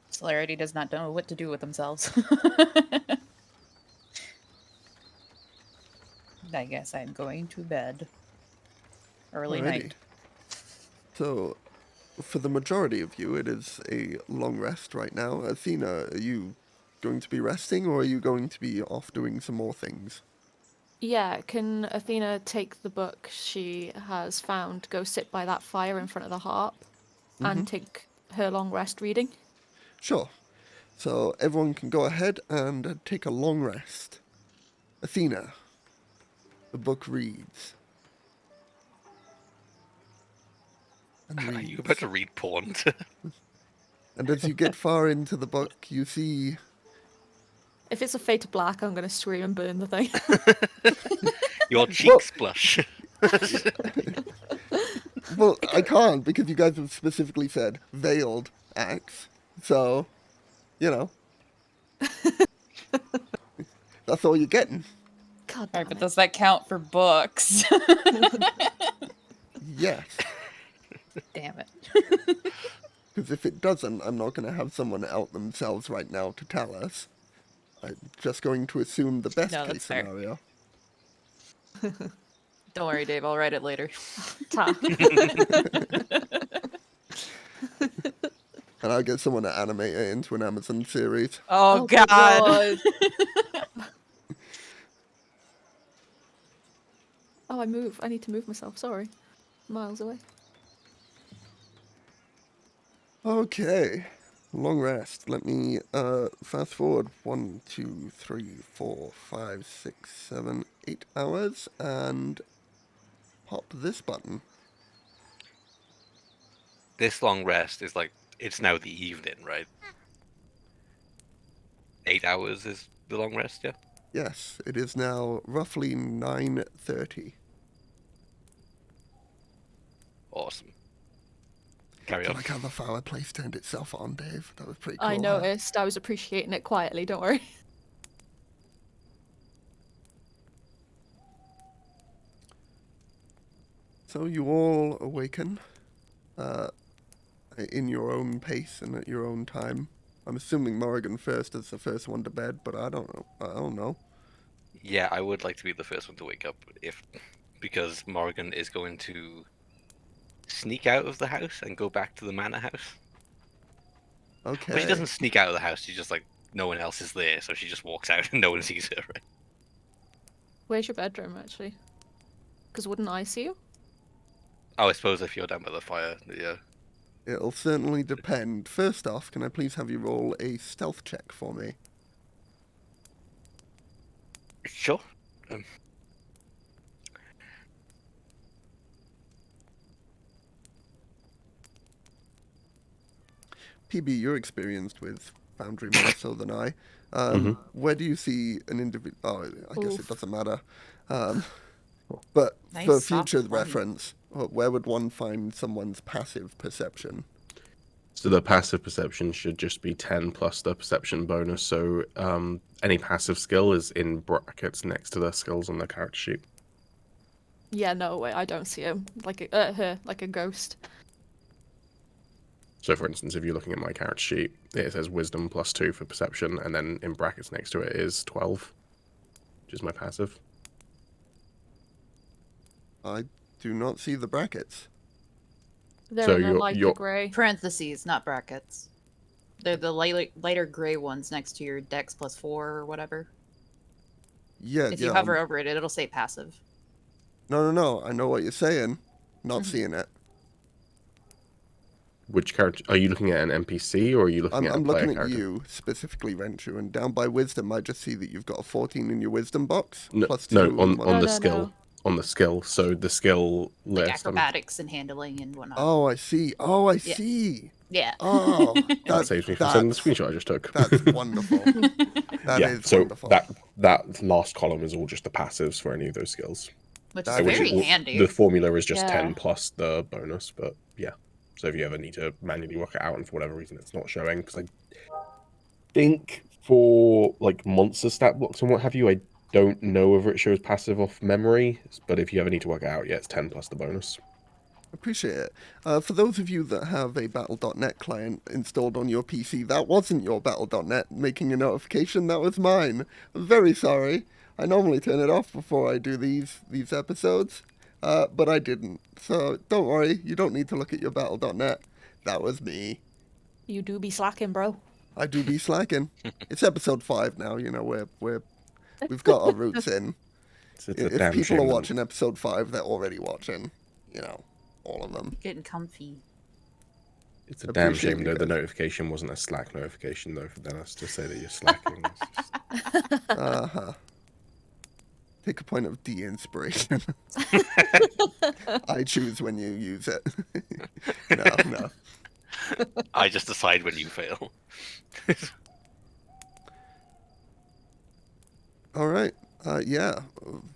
Celerity does not know what to do with themselves. I guess I'm going to bed. Early Alrighty. night. So, for the majority of you, it is a long rest right now. Athena, are you going to be resting, or are you going to be off doing some more things? Yeah, can Athena take the book she has found, go sit by that fire in front of the harp, and take her long rest reading? Sure. So everyone can go ahead and take a long rest. Athena, the book reads. And Are reads. you about to read porn? And as you get far into the book, you see... If it's a Fate of Black, I'm going to scream and burn the thing. Your cheeks blush. Well, I can't because you guys have specifically said veiled axe. So, you know. That's all you're getting. God Right, damn but it. does that count for books? Yes. Damn it. Because if it doesn't, I'm not going to have someone out themselves right now to tell us. I'm just going to assume the best No, case that's fair. scenario. Don't worry, Dave. I'll write it later. Ta. And I'll get someone to animate it into an Amazon series. Oh, God. Oh, I move. I need to move myself. Sorry. Miles away. Okay. Long rest. Let me fast forward 1, 2, 3, 4, 5, 6, 7, 8 hours and pop this button. This long rest is like, it's now the evening, right? 8 hours is the long rest, yeah? Yes, it is now roughly 9:30. Awesome. Carry I on. like how the fireplace turned itself on, Dave. That was pretty cool. I huh? noticed. I was appreciating it quietly. Don't worry. So you all awaken in your own pace and at your own time. I'm assuming Morrigan first is the first one to bed, but I don't know. I don't know. Yeah, I would like to be the first one to wake up because Morgan is going to sneak out of the house and go back to the manor house. Okay. But she doesn't sneak out of the house. She just like no one else is there, so she just walks out and no one sees her. Right? Where's your bedroom, actually? Because wouldn't I see you? Oh, I suppose if you're down by the fire, yeah. It'll certainly depend. First off, can I please have you roll a stealth check for me? Sure. PB, you're experienced with Foundry more so than I. Where do you see an individual? Oh, I guess it Oof. doesn't matter. But Nice for soft future one. reference, where would one find someone's passive perception? So the passive perception should just be 10 plus the perception bonus. So any passive skill is in brackets next to the skills on the character sheet. Yeah, no, wait, I don't see him. Her, like a ghost. So for instance, if you're looking at my character sheet, it says wisdom plus 2 for perception, and then in brackets next to it is 12, which is my passive. I do not see the brackets. They're So in a you're- lighter you're- grey. Parentheses, not brackets. They're the lighter gray ones next to your dex plus 4 or whatever. Yeah, If yeah. you hover over it, it'll say passive. No. I know what you're saying. Not Mm-hmm. seeing it. Which character are you looking at? An NPC or are you looking at I'm a player looking at character? you specifically, Renchu, and down by wisdom, I just see that you've got a 14 in your wisdom box. No, plus no, 2 on whatever. the No, skill. no. On the skill. So the skill Like list. acrobatics and handling and whatnot. Oh, I see. Oh, I Yeah. see. Yeah. Oh, That saves me from sending the screenshot I just took. That's wonderful. That yeah, is so wonderful. that last column is all just the passives for any of those skills. Which is That Which very is- handy. The formula is just Yeah. 10 plus the bonus, but yeah. So if you ever need to manually work it out and for whatever reason it's not showing, because I think for like monster stat blocks and what have you, I don't know whether it shows passive off memory, but if you ever need to work it out, yeah, it's 10 plus the bonus. Appreciate it. For those of you that have a Battle.net client installed on your PC, that wasn't your Battle.net making a notification, that was mine. I'm very sorry. I normally turn it off before I do these episodes, but I didn't. So don't worry, you don't need to look at your Battle.net. That was me. You do be slacking, bro. I do be slacking. It's episode 5 now, you know, we've got our roots in. It's a If damn people shame are that- watching episode 5, they're already watching, you know, all of them. Getting comfy. It's a damn Appreciate shame you though. The guys. notification wasn't a Slack notification though for Dennis to say that you're slacking. It's just- Uh-huh. Take a point of de-inspiration. I choose when you use it. No. I just decide when you fail. All right. Yeah,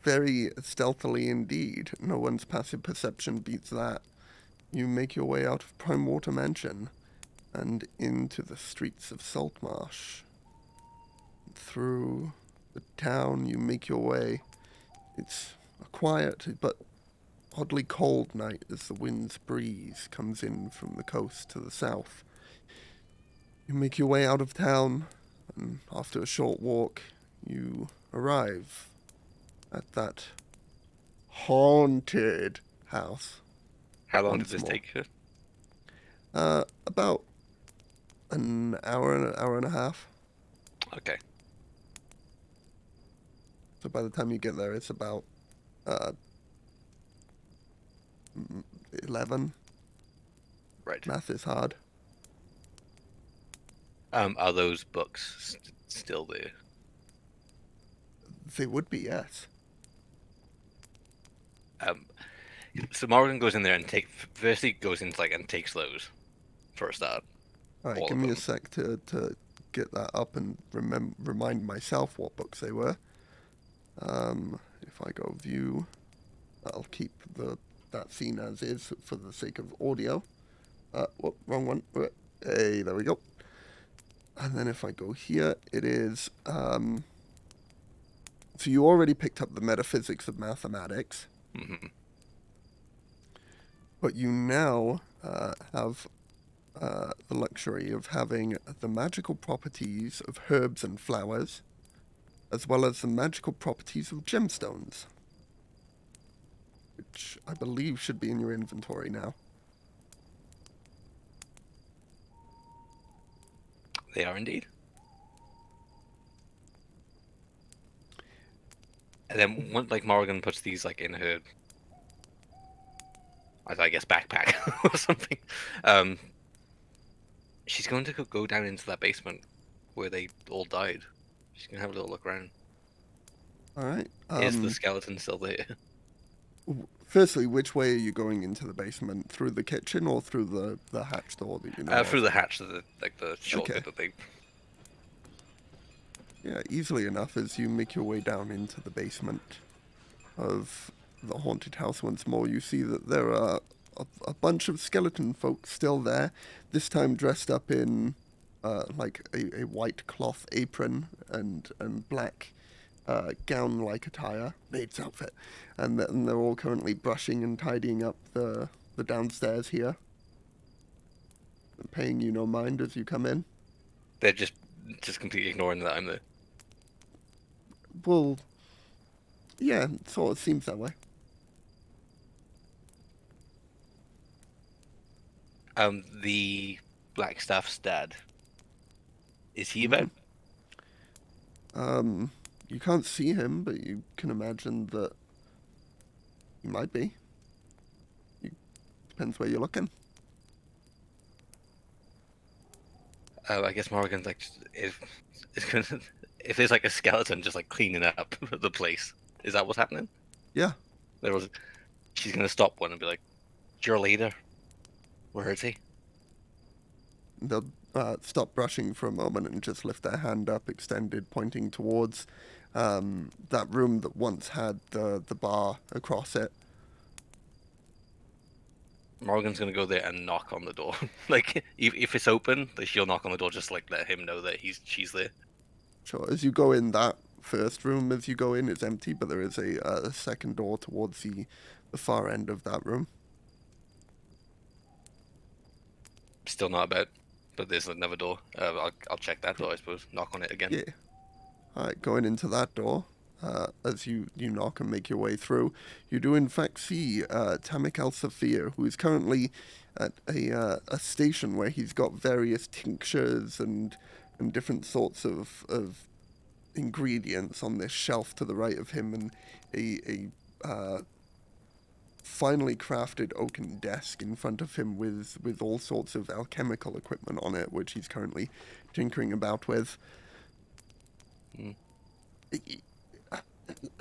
very stealthily indeed. No one's passive perception beats that. You make your way out of Primewater Mansion and into the streets of Saltmarsh. Through the town, you make your way. It's a quiet but oddly cold night as the wind's breeze comes in from the coast to the south. You make your way out of town, and after a short walk, you arrive at that haunted house. How long did Once this more. take you? About an hour and a half. Okay. So by the time you get there, it's about 11. Right. Math is hard. Are those books still there? They would be, yes. So Morgan goes in there and firstly goes into and takes those for a start. All right, All give of me a them. sec to get that up and remind myself what books they were. If I go view, I'll keep that scene as is for the sake of audio. Wrong one. Hey, there we go. And then if I go here, it is... so you already picked up the metaphysics of mathematics, Hmm. but you now have the luxury of having the magical properties of herbs and flowers, as well as the magical properties of gemstones, which I believe should be in your inventory now. They are indeed. And then when Morgan puts these in her, I guess backpack or something, she's going to go down into that basement where they all died. She's gonna have a little look around. All right. Is the skeleton still there? Firstly, which way are you going into the basement? Through the kitchen or through the hatch door that you know? Through of? the hatch, the shortcut Okay. that they. Yeah, easily enough as you make your way down into the basement of the haunted house once more. You see that there are a bunch of skeleton folk still there, this time dressed up in a white cloth apron and black gown-like attire, maid's outfit, and they're all currently brushing and tidying up the downstairs here, paying you no mind as you come in. They're just completely ignoring that I'm there. Well, yeah, it sort of seems that way. The Blackstaff's dad. Is he about? You can't see him, but you can imagine that he might be. Depends where you're looking. I guess Morgan's if there's a skeleton just cleaning up the place, is that what's happening? Yeah. She's gonna stop one and be like, "Your leader, where is he?" They'll stop brushing for a moment and just lift their hand up, extended, pointing towards that room that once had the bar across it. Morgan's gonna go there and knock on the door. If it's open, she'll knock on the door, just let him know that she's there. Sure. As you go in, that first room, as you go in, is empty, but there is a second door towards the far end of that room. Still not about, but there's another door. I'll check that door, I suppose. Knock on it again. Yeah. All right, going into that door, as you knock and make your way through, you do in fact see Tamik Al-Safir, who is currently at a station where he's got various tinctures and different sorts of ingredients on this shelf to the right of him, and a finely crafted oaken desk in front of him with all sorts of alchemical equipment on it, which he's currently tinkering about with.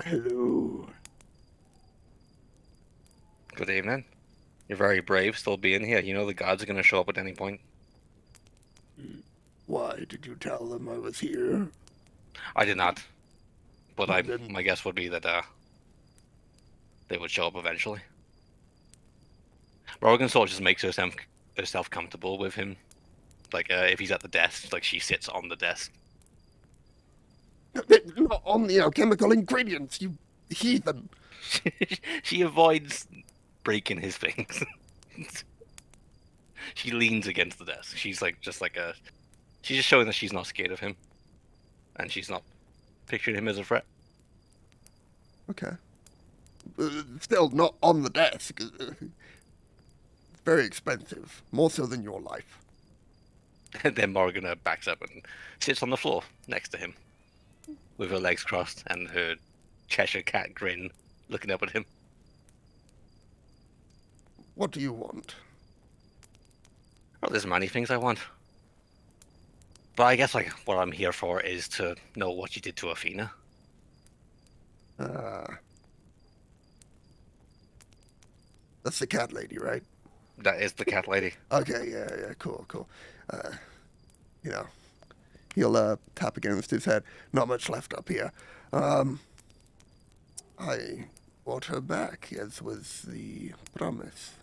Hello. Good evening. You're very brave still being here. You know the gods are going to show up at any point. Why did you tell them I was here? I did not. But Then- my guess would be that they would show up eventually. Morgan sort of just makes herself comfortable with him. Like, if he's at the desk, like, she sits on the desk. They're not on the alchemical ingredients, you heathen. She avoids breaking his things. She leans against the desk. She's she's just showing that she's not scared of him. And she's not picturing him as a threat. Okay. Still not on the desk. Very expensive. More so than your life. And then Morgana backs up and sits on the floor next to him. With her legs crossed and her Cheshire cat grin looking up at him. What do you want? Well, there's many things I want. But I guess, like, what I'm here for is to know what you did to Athena. That's the cat lady, right? That is the cat lady. Okay, yeah, cool. You know, he'll tap against his head. Not much left up here. I brought her back, as was the promise.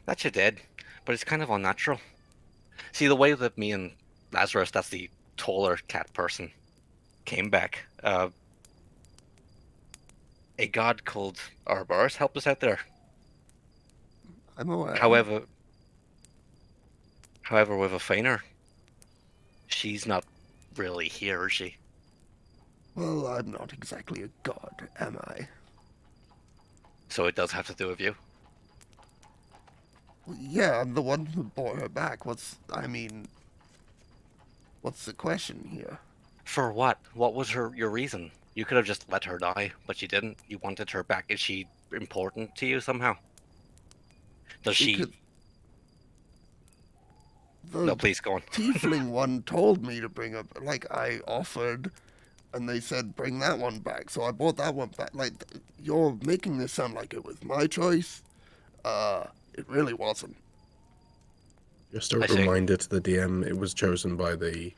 That you did, but it's kind of unnatural. See, the way that me and Lazarus, that's the taller cat person, came back, a god called Ouroboros helped us out there. I'm aware. However, with Athena, she's not really here, is she? Well, I'm not exactly a god, am I? So it does have to do with you. Well, yeah, I'm the one who brought her back. What's the question here? For what? What was your reason? You could have just let her die, but you didn't. You wanted her back. Is she important to you somehow? Does she... Because the No, please go on. tiefling one told me to bring up, like, I offered, and they said bring that one back, so I brought that one back. Like, you're making this sound like it was my choice. It really wasn't. Just a I see. reminder to the DM, it was chosen by the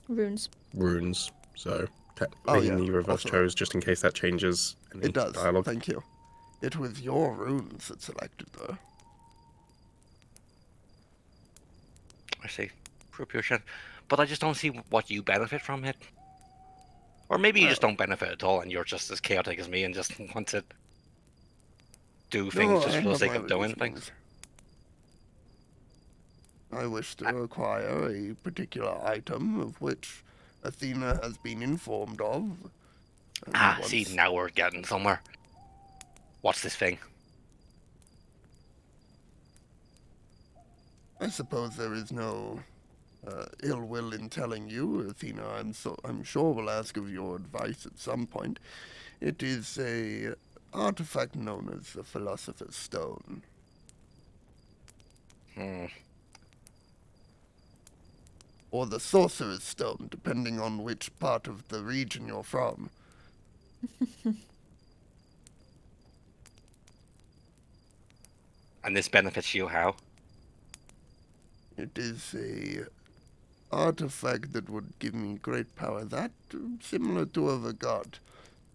Runes. runes, so technically Oh, yeah, neither of us also- chose, just in case that changes any It does. dialogue. Thank you. It was your runes that selected her. I see. Pure shit. But I just don't see what you benefit from it. Or maybe you just don't benefit at all and you're just as chaotic as me and just want to do things just I for the have sake my of doing reasons. things. I wish to acquire a particular item of which Athena has been informed of. and See, once- now we're getting somewhere. What's this thing? I suppose there is no ill will in telling you, Athena. I'm sure will ask of your advice at some point. It is a artifact known as the Philosopher's Stone. Or the Sorcerer's Stone, depending on which part of the region you're from. And this benefits you how? It is a artifact that would give me great power, that similar to of a god.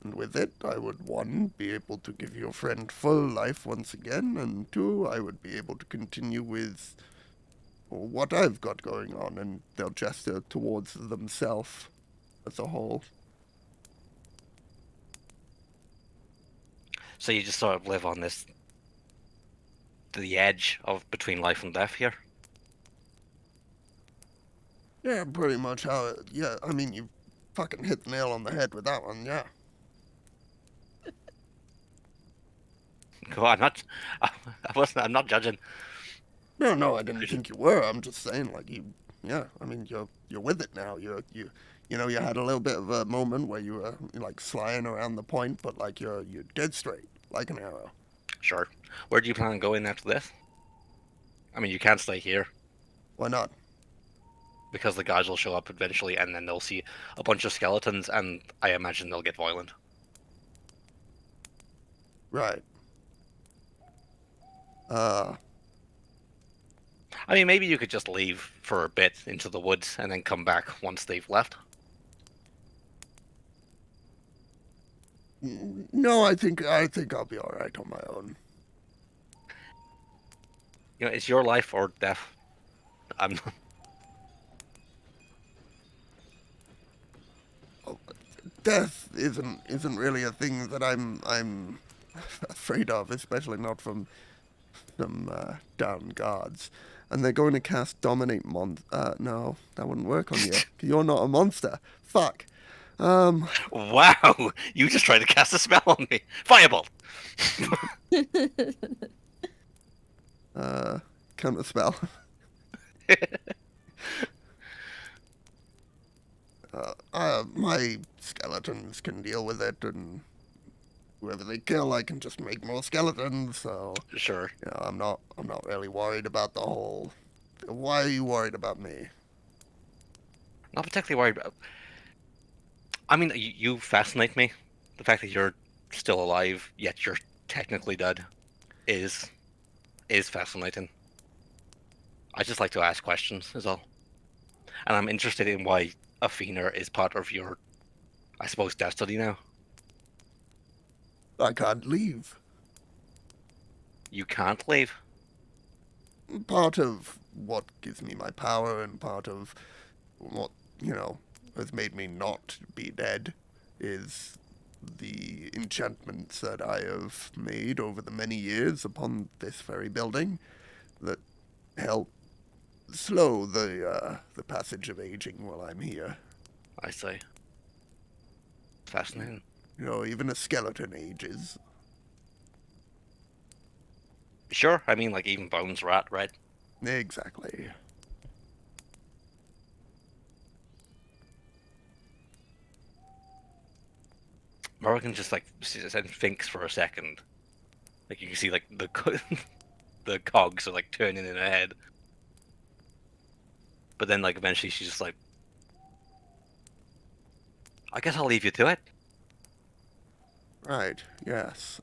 And with it, I would, one, be able to give your friend full life once again, and two, I would be able to continue with what I've got going on, and they'll gesture towards themselves as a whole. So you just sort of live on the edge of between life and death here? Yeah, pretty much how it, yeah, I mean, you fucking hit the nail on the head with that one, yeah. Go on, I'm not judging. No, I didn't think you were. I'm just saying, like, yeah. I mean, you're with it now. You had a little bit of a moment where you were like sliding around the point, but like you're dead straight, like an arrow. Sure. Where do you plan on going after this? I mean, you can't stay here Why not? because the guys will show up eventually, and then they'll see a bunch of skeletons, and I imagine they'll get violent. Right. I mean, maybe you could just leave for a bit into the woods and then come back once they've left. No, I think I'll be all right on my own. You know, it's your life or death. I'm not. Death isn't really a thing that I'm afraid of, especially not from some down guards. And they're going to cast Dominate no, that wouldn't work on you. You're not a monster. Fuck. Wow! You just tried to cast a spell on me. Fireball. Counter spell. My skeletons can deal with it, and whoever they kill, I can just make more skeletons. So Sure. you know, I'm not really worried about the whole. Why are you worried about me? Not particularly worried about. I mean, you fascinate me. The fact that you're still alive, yet you're technically dead, is fascinating. I just like to ask questions, is all. And I'm interested in why Athena is part of your, I suppose, destiny now. I can't leave. You can't leave. Part of what gives me my power and part of what, has made me not be dead is the enchantments that I have made over the many years upon this very building that help slow the passage of aging while I'm here. I say. Fascinating. Even a skeleton ages. Sure, I mean, like, even bones rot, right? Exactly. Morgan just, like, sits and thinks for a second. Like, you can see, like, the cogs are, like, turning in her head. But then, like, eventually she's just like, I guess I'll leave you to it. Right, yes.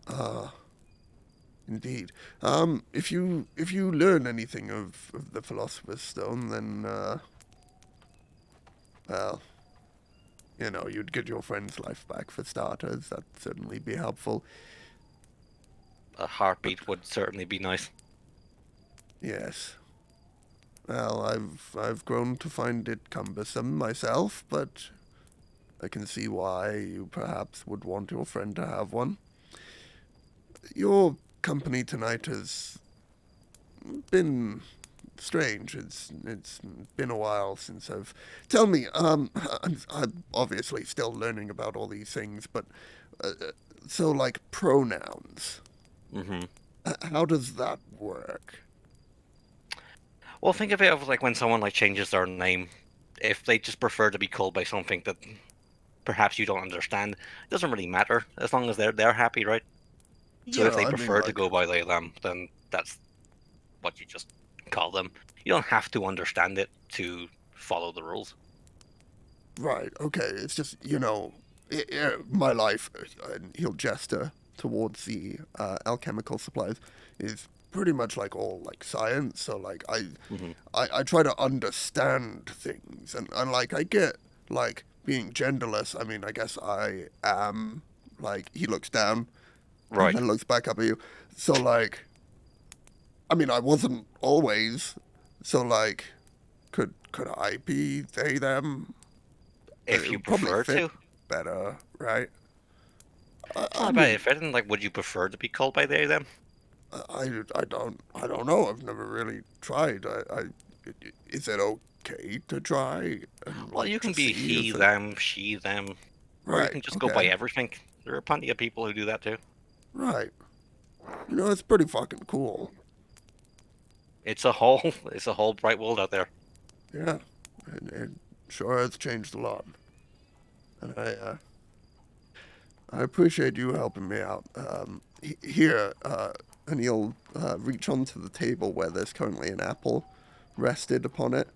Indeed. If you learn anything of the Philosopher's Stone, then, well, you'd get your friend's life back for starters. That'd certainly be helpful. A heartbeat would certainly be nice. Yes. Well, I've grown to find it cumbersome myself, but I can see why you perhaps would want your friend to have one. Your company tonight has been strange. It's been a while since I've. Tell me, I'm obviously still learning about all these things, but so like pronouns. Mm-hmm. How does that work? Well, think of it of like when someone like changes their name. If they just prefer to be called by something that perhaps you don't understand, it doesn't really matter as long as they're happy, right? So if they prefer to go by they them, then that's what you just call them. You don't have to understand it to follow the rules. Right. Okay. It's just my life. And he'll gesture towards the alchemical supplies is pretty much like all like science. So like I try to understand things, and like I get like being genderless. I mean, I guess I am like he looks down, Right. and looks back up at you. So like, I mean, I wasn't always. So like, could I be they them? If It you would probably prefer fit to. better, right? Not about if anything, like, would you prefer to be called by they them? I don't know. I've never really tried. Is it okay to try? And, Well, like, you can to be see he, if it- them, she, them. Or you Right. can just go by okay, everything. There are plenty of people who do that too. Right. It's pretty fucking cool. It's a whole bright world out there. Yeah. It sure has changed a lot. And I appreciate you helping me out. Here, and he'll reach onto the table where there's currently an apple rested upon it.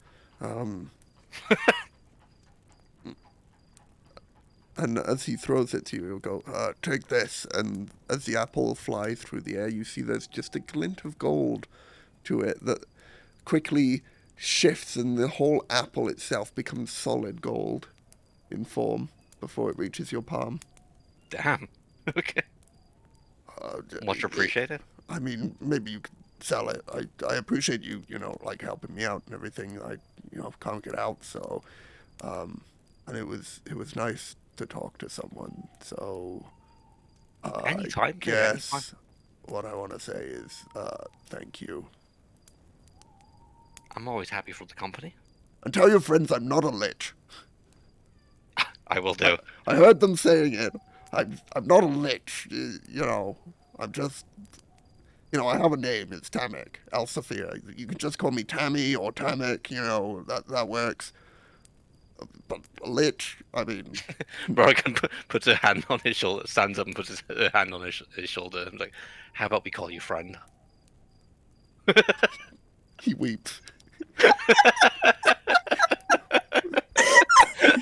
And as he throws it to you, he'll go, take this. And as the apple flies through the air, you see there's just a glint of gold to it that quickly shifts, and the whole apple itself becomes solid gold in form before it reaches your palm. Damn. Okay. Much appreciated. I mean, maybe you could sell it. I appreciate you, like helping me out and everything. I, can't get out, so, and it was nice to talk to someone. So, Anytime, I mate, guess anytime. what I want to say is, thank you. I'm always happy for the company. And tell your friends I'm not a lich. I will do. I heard them saying it. I'm not a lich. I'm just. I have a name. It's Tamek, Alsafir. You can just call me Tammy or Tamek. That works. But a lich, I mean, Morgan puts a hand on his shoulder, stands up and puts his hand on his shoulder, and like, how about we call you friend? he weeps.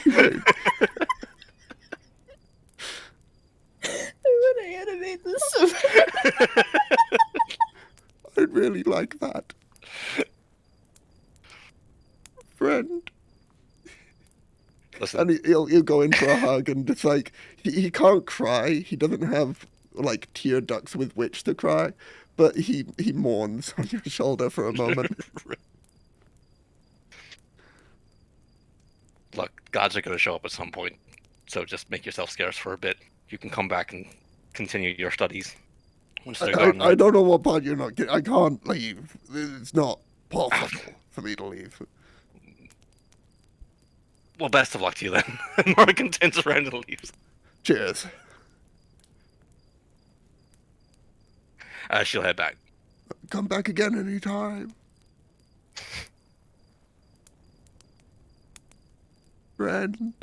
He weeps. I want to animate this. I'd really like that. Friend. Listen, And he'll go in for a hug, and it's like, he can't cry. He doesn't have, like, tear ducts with which to cry, but he mourns on your shoulder for a moment. look, gods are going to show up at some point, so just make yourself scarce for a bit. You can come back and continue your studies once they're gone. I don't know what part you're not getting. I can't leave. It's not possible for me to leave. Well, best of luck to you then. Morgan turns around and leaves. Cheers. She'll head back. Come back again anytime. Friend.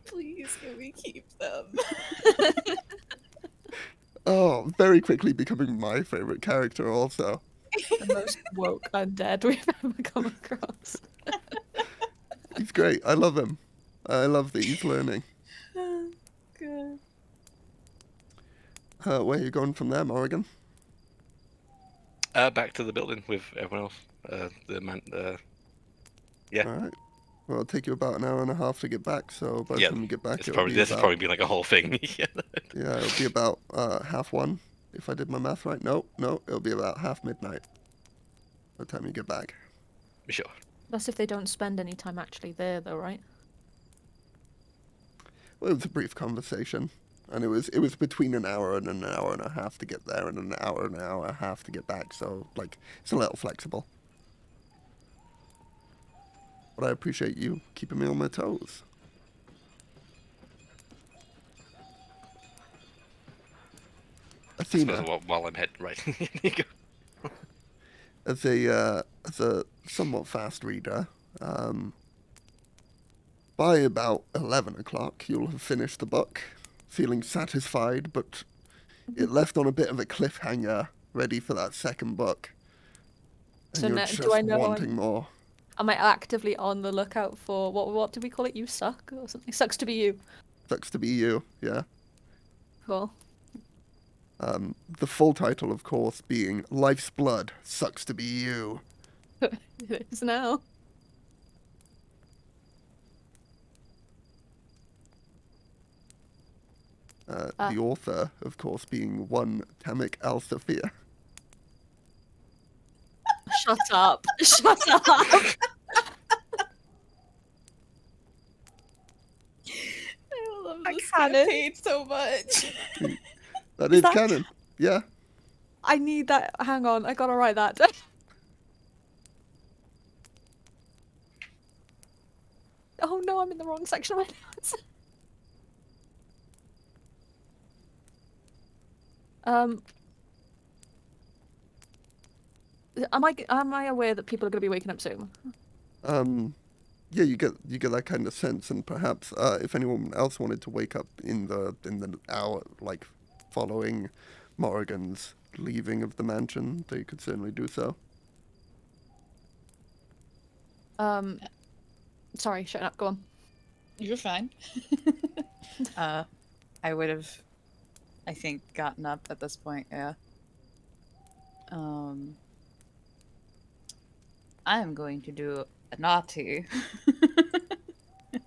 Please, can we keep them? Oh, very quickly becoming my favorite character also. The most woke undead we've ever come across. He's great. I love him. I love that he's learning. Good. Where are you going from there, Morrigan? Back to the building with everyone else. Yeah. All right. Well, it'll take you about an hour and a half to get back, so by the Yeah, time you get back, This it'll be has about, probably been like a whole thing. Yeah. yeah, it'll be about 1:30, if I did my math right. No, it'll be about midnight by the time you get back. Sure. That's if they don't spend any time actually there, though, right? Well, it was a brief conversation, and it was between an hour and an hour and a half to get there, and an hour and a half to get back. So, like, it's a little flexible. But I appreciate you keeping me on my toes. I suppose Athena, while I'm heading right. You go. as a somewhat fast reader, by about 11 o'clock, you'll have finished the book, feeling satisfied, but it left on a bit of a cliffhanger, ready for that second book. And So you're now, just do I know? wanting more. Am I actively on the lookout for what do we call it? You suck or something? Sucks to be you. Sucks to be you, yeah. Cool. The full title, of course, being Life's Blood, Sucks to Be You. It is now. The author, of course, being one Tamek Al-Safir. Shut up. Shut up. I love this campaign so much. That is that- canon, yeah. I need that. Hang on. I gotta write that down. Oh no, I'm in the wrong section of my notes. Am I aware that people are going to be waking up soon? Yeah, you get that kind of sense, and perhaps if anyone else wanted to wake up in the hour like following Morrigan's leaving of the mansion, they could certainly do so. Sorry, shut up. Go on. You're fine. I would have, I think, gotten up at this point, yeah. I'm going to do a naughty.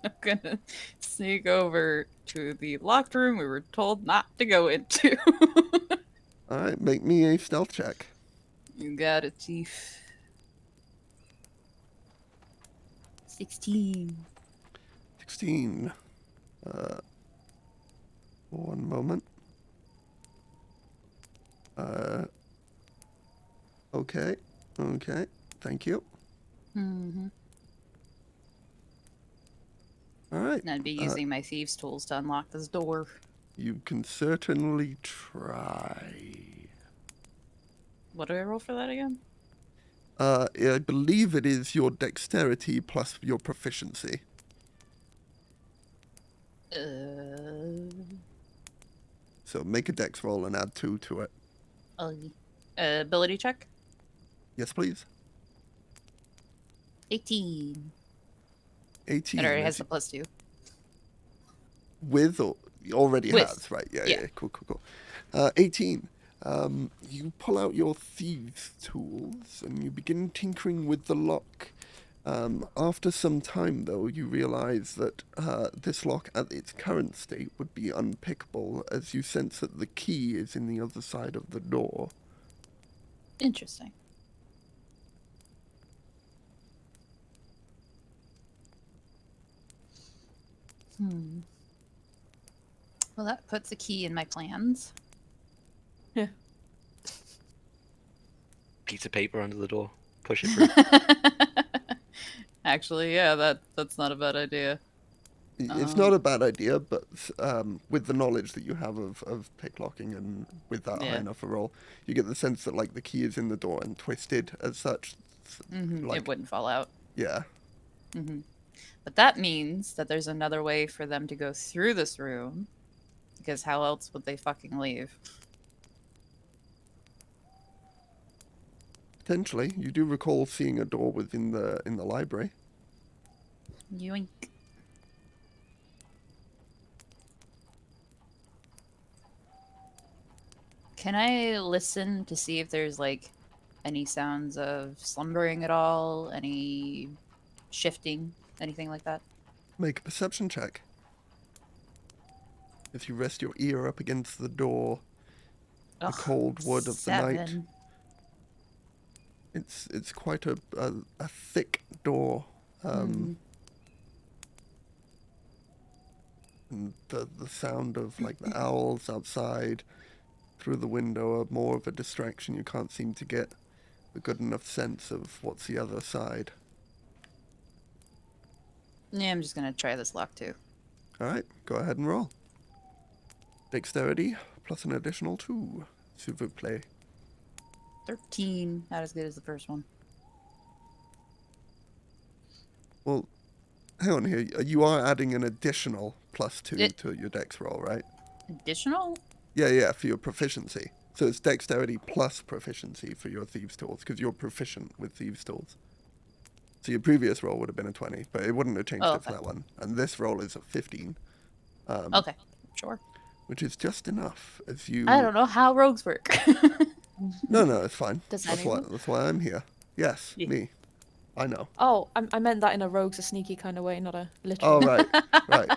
I'm gonna sneak over to the locked room we were told not to go into. All right, make me a stealth check. You got it, Chief. 16. 16. One moment. Okay. Thank you. Mm-hmm. All right. And I'd be using my thieves' tools to unlock this door. You can certainly try. What do I roll for that again? I believe it is your dexterity plus your proficiency. So make a dex roll and add 2 to it. Ability check? Yes, please. 18. 18. It already is has the +2. With or already With. has, right? Yeah. Yeah. Cool. 18. You pull out your thieves' tools and you begin tinkering with the lock. After some time, though, you realize that this lock at its current state would be unpickable, as you sense that the key is in the other side of the door. Interesting. Well, that puts a key in my plans. Yeah. Piece of paper under the door. Push it through. Actually, yeah, that's not a bad idea. It's not a bad idea, but with the knowledge that you have of picklocking and with that high Yeah. enough a roll, you get the sense that like the key is in the door and twisted as such. Like, It wouldn't fall out. yeah. But that means that there's another way for them to go through this room. Because how else would they fucking leave? Potentially, you do recall seeing a door within in the library. Yoink. Can I listen to see if there's like any sounds of slumbering at all? Any shifting? Anything like that? Make a perception check. As you rest your ear up against the door, the cold wood of the night. 7. It's quite a thick door. And the sound of like the owls outside through the window are more of a distraction. You can't seem to get a good enough sense of what's the other side. Yeah, I'm just gonna try this lock too. All right, go ahead and roll. Dexterity plus an additional 2. S'il vous plaît. 13. Not as good as the first one. Well, hang on here. You are adding an additional +2 It- to your dex roll, right? Additional? Yeah, for your proficiency. So it's dexterity plus proficiency for your thieves' tools, because you're proficient with thieves' tools. So your previous roll would have been a 20, but it wouldn't have changed it for okay. that one. And this roll is a 15, Okay, sure. which is just enough as you... I don't know how rogues work. No, it's fine. Does That's anyone? why I'm here. Yes, Yeah. me. I know. Oh, I meant that in a rogues a sneaky kind of way, not a literal. Oh, right.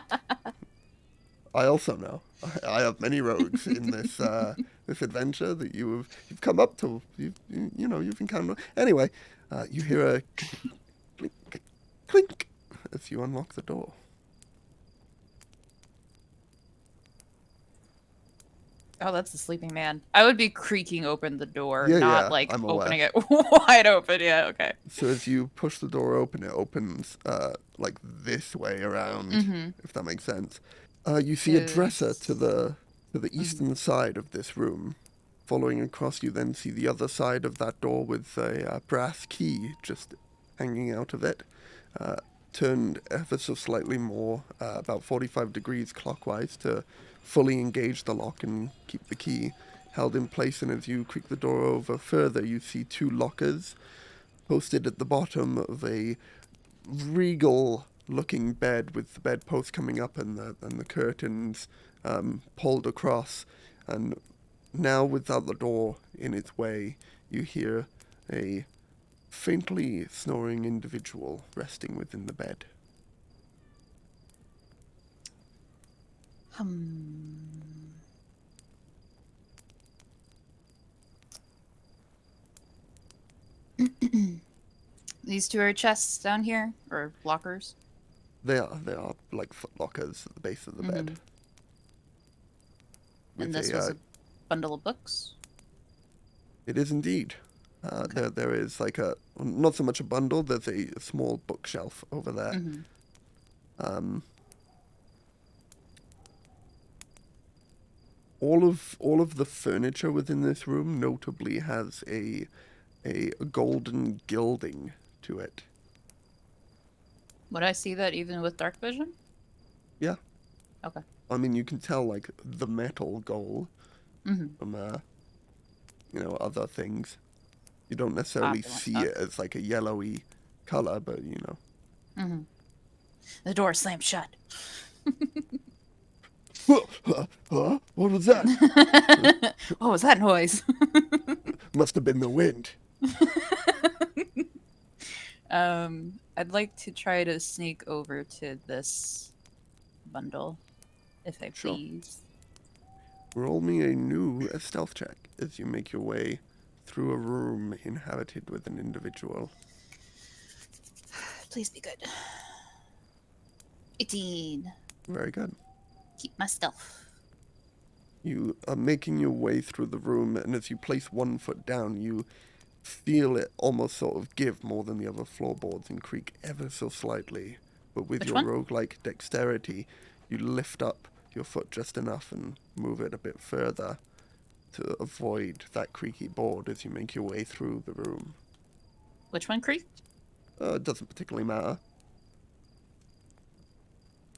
I also know. I have many rogues in this this adventure that you've come up to. You've encountered. Anyway, you hear a clink, clink as you unlock the door. Oh, that's the sleeping man. I would be creaking open the door, Yeah, not like I'm aware. opening it wide open. Yeah, okay. So as you push the door open, it opens like this way around, if that makes sense. You see a dresser to the eastern side of this room. Following across, you then see the other side of that door with a brass key just hanging out of it, turned ever so slightly more, about 45 degrees clockwise to fully engage the lock and keep the key held in place. And as you creak the door over further, you see 2 lockers posted at the bottom of a regal-looking bed with the bedpost coming up and the curtains pulled across. And now, without the door in its way, you hear a faintly snoring individual resting within the bed. These two are chests down here, or lockers. They are like foot lockers at the base of the bed. And With this was a bundle of books. It is indeed. There is like not so much a bundle. There's a small bookshelf over there. All of the furniture within this room notably has a golden gilding to it. Would I see that even with dark vision? Yeah. Okay. I mean, you can tell like the metal gold from other things. You don't necessarily see it as like a yellowy color, but you know. The door slammed shut. Huh? What was that? What was that noise? Must have been the wind. I'd like to try to sneak over to this bundle, if I Sure. please. Roll me a stealth check as you make your way through a room inhabited with an individual. Please be good. 18. Very good. Keep my stealth. You are making your way through the room, and as you place one foot down, you feel it almost sort of give more than the other floorboards and creak ever so slightly. But with Which your one? roguelike dexterity, you lift up your foot just enough and move it a bit further to avoid that creaky board as you make your way through the room. Which one creaked? It doesn't particularly matter.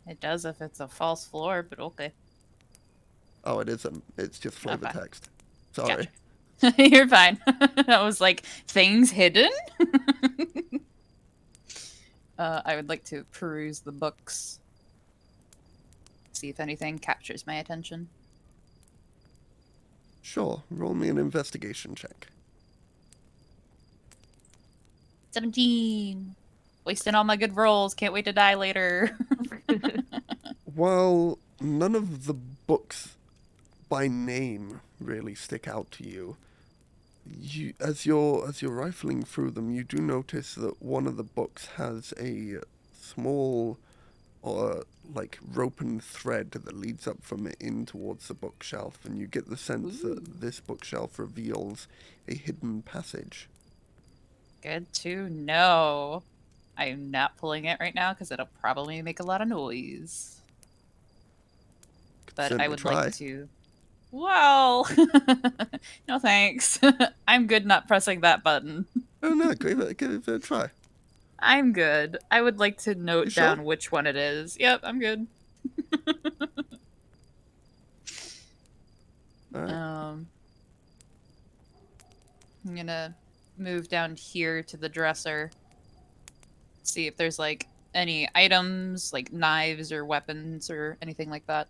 It does if it's a false floor, but okay. Oh, it isn't. It's just flavor Okay. text. Sorry. Gotcha. You're fine. I was like, things hidden? I would like to peruse the books. See if anything captures my attention. Sure. Roll me an investigation check. 17. Wasting all my good rolls. Can't wait to die later. While none of the books by name really stick out to you, as you're rifling through them, you do notice that one of the books has a small like rope and thread that leads up from it in towards the bookshelf, and you get the sense that this bookshelf reveals a hidden passage. Good to know. I'm not pulling it right now because it'll probably make a lot of noise. But I Certainly would try. like to. Well, no thanks. I'm good not pressing that button. Oh no, give it a try. I'm good. I would like to note You sure? down which one it is. Yep, I'm good. All right. I'm gonna move down here to the dresser. See if there's like any items, like knives or weapons or anything like that,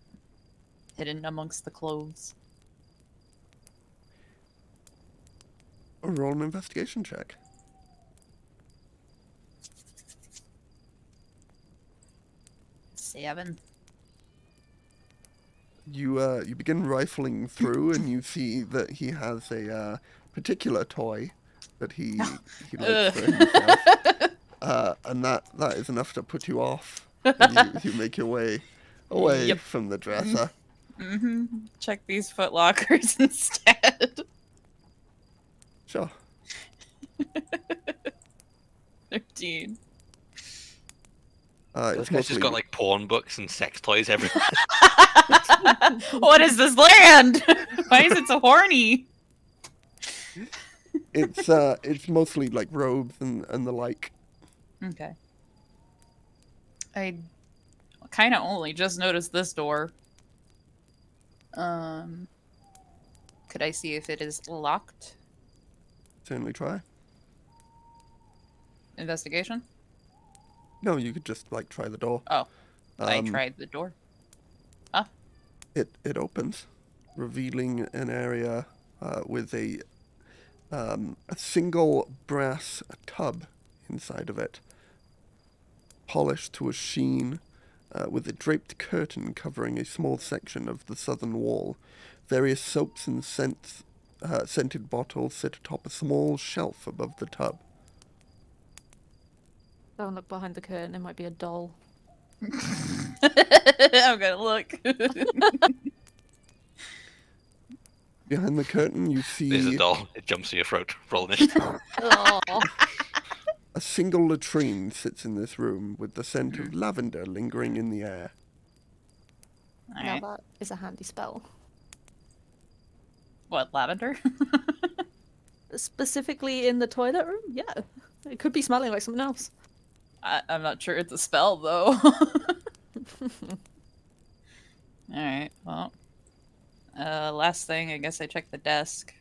hidden amongst the clothes. Roll an investigation check. 7. You begin rifling through, and you see that he has a particular toy that he likes for himself, and that is enough to put you off. And you make your way away Yep. from the dresser. Check these footlockers instead. Sure. 13. This It's guy's just mostly got like porn books and sex toys everywhere. What is this land? Why is it so horny? it's mostly like robes and the like. Okay. I kind of only just noticed this door. Could I see if it is locked? Certainly try. Investigation? No, you could just like try the door. Oh, I Um, tried the door. It opens, revealing an area with a single brass tub inside of it, polished to a sheen, with a draped curtain covering a small section of the southern wall. Various soaps and scented bottles sit atop a small shelf above the tub. Don't look behind the curtain. It might be a doll. I'm gonna look. Behind the curtain, you There's a see doll. It jumps to your throat. Roll initiative. Oh. a single latrine sits in this room with the scent of lavender lingering in the air. Now Alright. that is a handy spell. What, lavender? Specifically in the toilet room? Yeah. It could be smelling like something else. I'm not sure it's a spell, though. Alright, well. Last thing, I guess I checked the desk.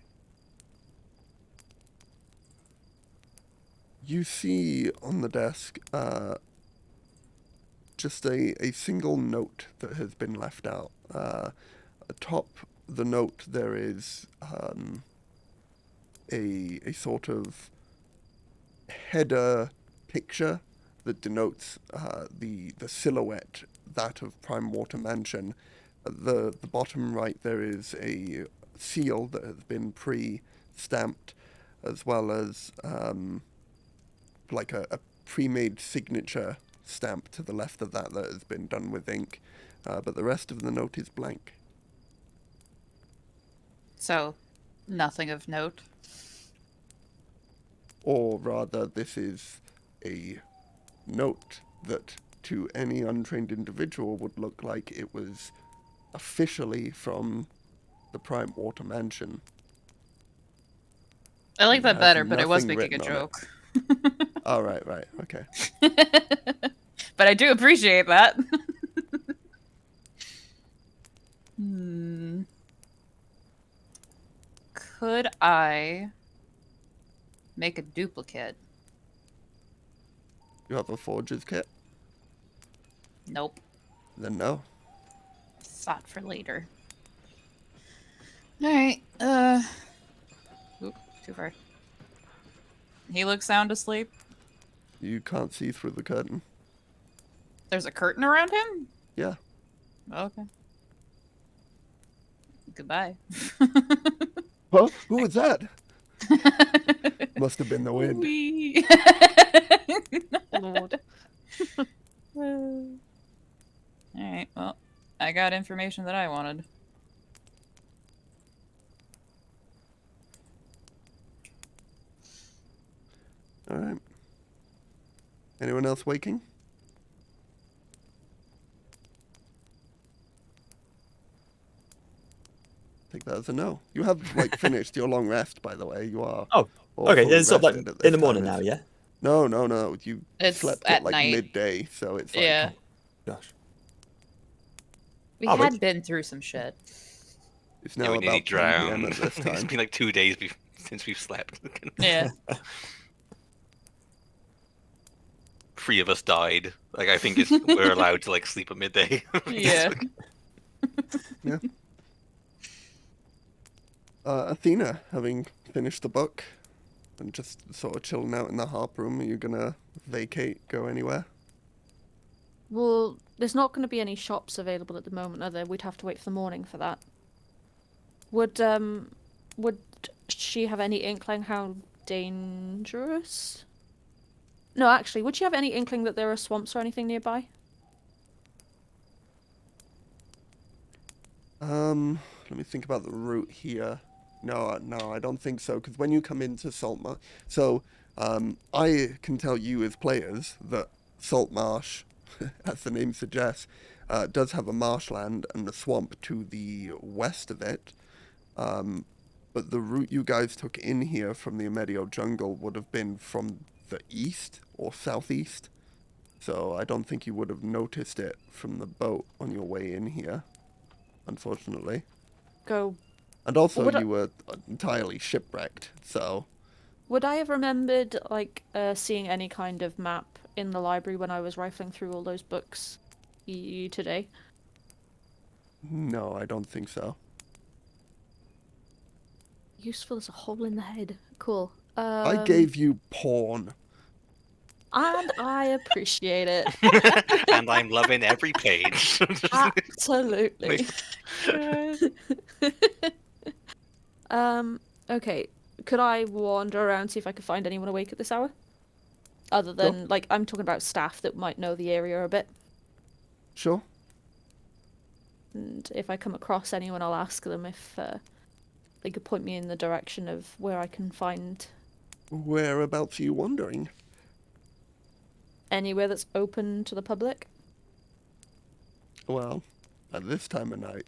You see on the desk just a single note that has been left out. Atop the note there is a sort of header picture that denotes the silhouette, that of Prime Water Mansion. At the bottom right there is a seal that has been pre-stamped, as well as like a pre-made signature stamp to the left of that has been done with ink, but the rest of the note is blank. So, nothing of note. Or rather, this is a note that to any untrained individual would look like it was officially from the Prime Water Mansion. I like It that has better, but I was nothing making a written on it. joke. Oh, right, okay. But I do appreciate that. Could I make a duplicate? You have a forger's kit? Nope. Then no. Thought for later. Alright, Oop, too far. He looks sound asleep. You can't see through the curtain. There's a curtain around him? Yeah. Okay. Goodbye. Huh? Who was that? Must have been the wind. Wee. Lord. Alright, well, I got information that I wanted. Alright. Anyone else waking? Take that as a no. You have, like, finished your long rest, by the way. You are. Oh, all okay. fully It's sort of like rested at in the this morning time. now, yeah? No. You It's slept at at, like, night. midday, so it's like. Yeah. Gosh. We Oh, had wait. been through some shit. It's Yeah, now we nearly about 10 p.m. drowned. at this It's time. been like 2 days since we've slept. Yeah. 3 of us died. Like, I think we're allowed to like sleep at midday. Yeah. Yeah. Athena, having finished the book and just sort of chilling out in the harp room, are you gonna vacate, go anywhere? Well, there's not going to be any shops available at the moment, are there? We'd have to wait for the morning for that. Would she have any inkling how dangerous? No, actually, would she have any inkling that there are swamps or anything nearby? Let me think about the route here. No, I don't think so, because when you come into Saltmarsh... So, I can tell you as players that Saltmarsh, as the name suggests, does have a marshland and a swamp to the west of it. But the route you guys took in here from the Amedio jungle would have been from the east or southeast. So I don't think you would have noticed it from the boat on your way in here, unfortunately. Go. And also, Would I- you were entirely shipwrecked, so... Would I have remembered, like, seeing any kind of map in the library when I was rifling through all those books today? No, I don't think so. Useful as a hole in the head. Cool. I gave you porn. And I appreciate it. And I'm loving every page. Absolutely. Okay. Could I wander around, see if I could find anyone awake at this hour? Other than, like, I'm talking about staff that might know the area a bit. Sure. And if I come across anyone, I'll ask them if they could point me in the direction of where I can find Whereabouts are you wandering? anywhere that's open to the public. Well, at this time of night,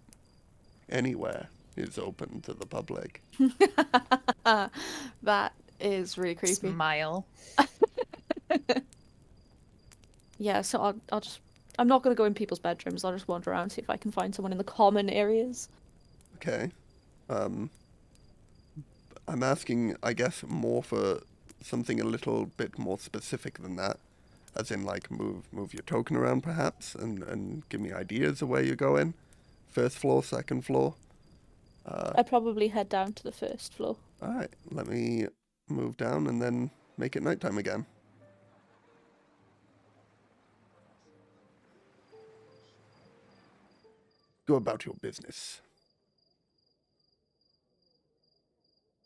anywhere is open to the public. That is really creepy. Smile. Yeah, so I'll just... I'm not going to go in people's bedrooms. I'll just wander around, see if I can find someone in the common areas. Okay. I'm asking, I guess, more for something a little bit more specific than that. As in, like, move your token around, perhaps, and give me ideas of where you're going. First floor, second floor. I'd probably head down to the first floor. Alright, let me move down and then make it nighttime again. Go about your business.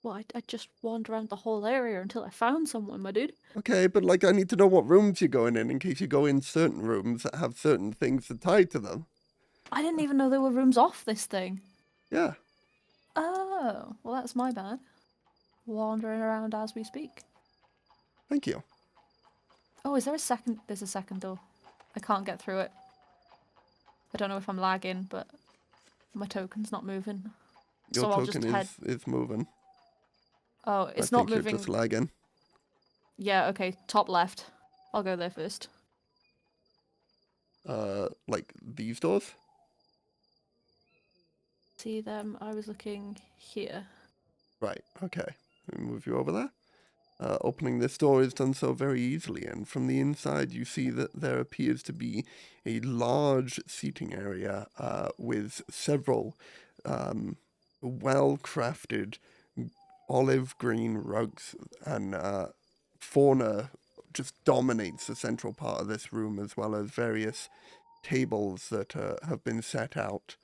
Well, I'd just wander around the whole area until I found someone, my dude. Okay, but, like, I need to know what rooms you're going in case you go in certain rooms that have certain things that tie to them. I didn't even know there were rooms off this thing. Yeah. Oh, well, that's my bad. Wandering around as we speak. Thank you. Oh, is there a second? There's a second door. I can't get through it. I don't know if I'm lagging, but my token's not moving. Your So I'll just token head... is moving. Oh, I it's not think moving. You're just lagging. Yeah, okay, top left. I'll go there first. Like these doors? See them? I was looking here. Right, okay. Let me move you over there. Opening this door is done so very easily, and from the inside you see that there appears to be a large seating area with several well-crafted olive green rugs, and fauna just dominates the central part of this room, as well as various tables that have been set out.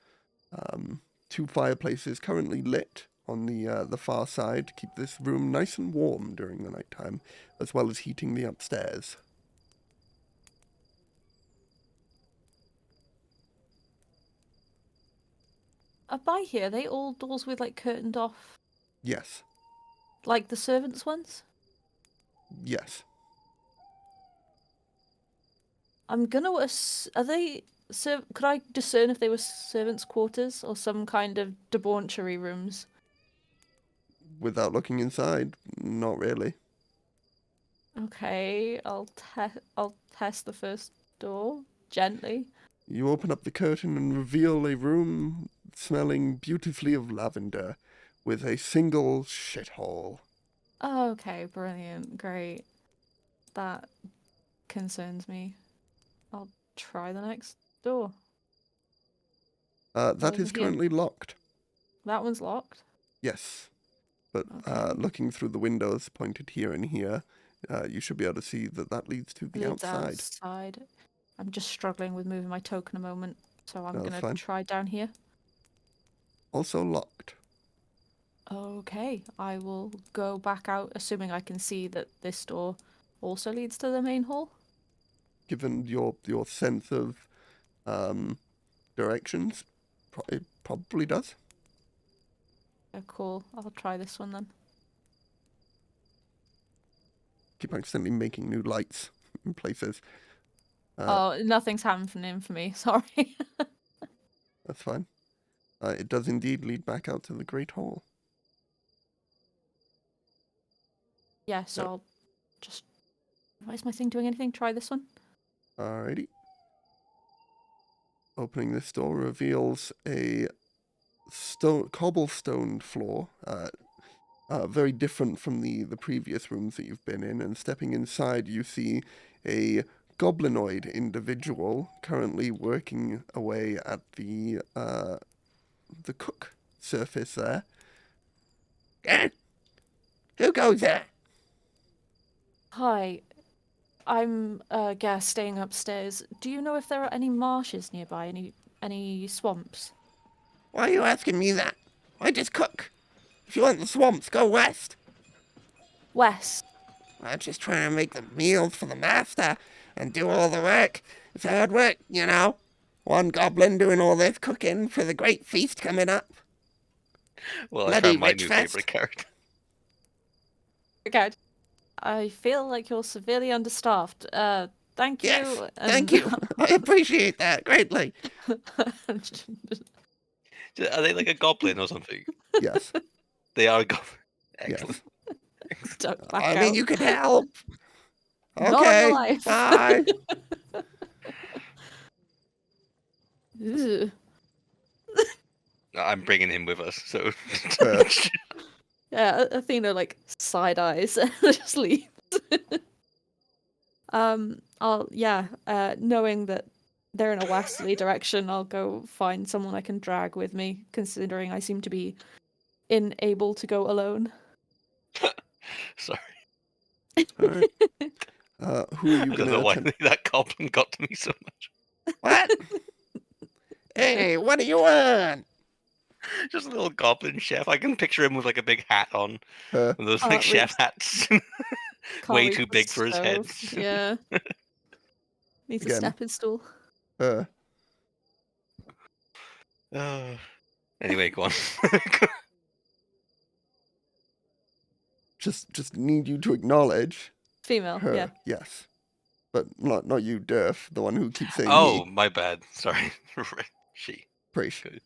2 fireplaces currently lit on the far side to keep this room nice and warm during the nighttime, as well as heating the upstairs. By here, they all doors with like curtained off, Yes, like the servants' ones? yes. I'm gonna are they could I discern if they were servants' quarters or some kind of debauchery rooms? Without looking inside, not really. Okay, I'll test the first door gently. You open up the curtain and reveal a room smelling beautifully of lavender, with a single shithole. Oh, okay, brilliant, great. That concerns me. I'll try the next door. That Over is here. currently locked. That one's locked. Yes, but Okay. looking through the windows pointed here and here, you should be able to see that that leads to the Leads outside. outside. I'm just struggling with moving my token a moment, so I'm No, that's gonna fine. try down here. Also locked. Okay, I will go back out, assuming I can see that this door also leads to the main hall. Given your sense of directions, it probably does. Oh, cool. I'll try this one then. Keep accidentally making new lights in places. Oh, nothing's happening for me. Sorry. That's fine. It does indeed lead back out to the Great Hall. Yeah, so Yep. I'll just... Why is my thing doing anything? Try this one. Alrighty. Opening this door reveals a cobblestone floor, very different from the previous rooms that you've been in. And stepping inside, you see a goblinoid individual currently working away at the cook surface there. Who goes there? Hi. I'm a guest staying upstairs. Do you know if there are any marshes nearby? Any swamps? Why are you asking me that? I just cook. If you want the swamps, go west. West. I'm just trying to make the meals for the master and do all the work. It's hard work, you know. One goblin doing all this cooking for the great feast coming up. Well, I Bloody found my rich new fest. favorite character. Okay. I feel like you're severely understaffed. Thank you. Yes, thank you. I appreciate that greatly. Are they like a goblin or something? Yes, They are a goblin. yes. Excellent. Don't back I mean, out. you could help. Not on Okay, your life. bye. Ugh. I'm bringing him with us, so. Uh, Yeah, Athena like side eyes and just leaves. Knowing that they're in a westerly direction, I'll go find someone I can drag with me, considering I seem to be unable to go alone. Sorry. all right. Who are I you don't gonna know why attempt? that goblin got to me so much. What? Hey, what do you want? Just a little goblin chef. I can picture him with like a big hat on. Uh, One of those like chef reach- hats. Can't Way reach too the big for his head. stove. Yeah. Needs a Again. stepping stool. Anyway, go on. just need you to acknowledge Female, her. yeah. Yes, but not you, Durf, the one who keeps saying Oh, he. my bad. Sorry. She. Preach. Good.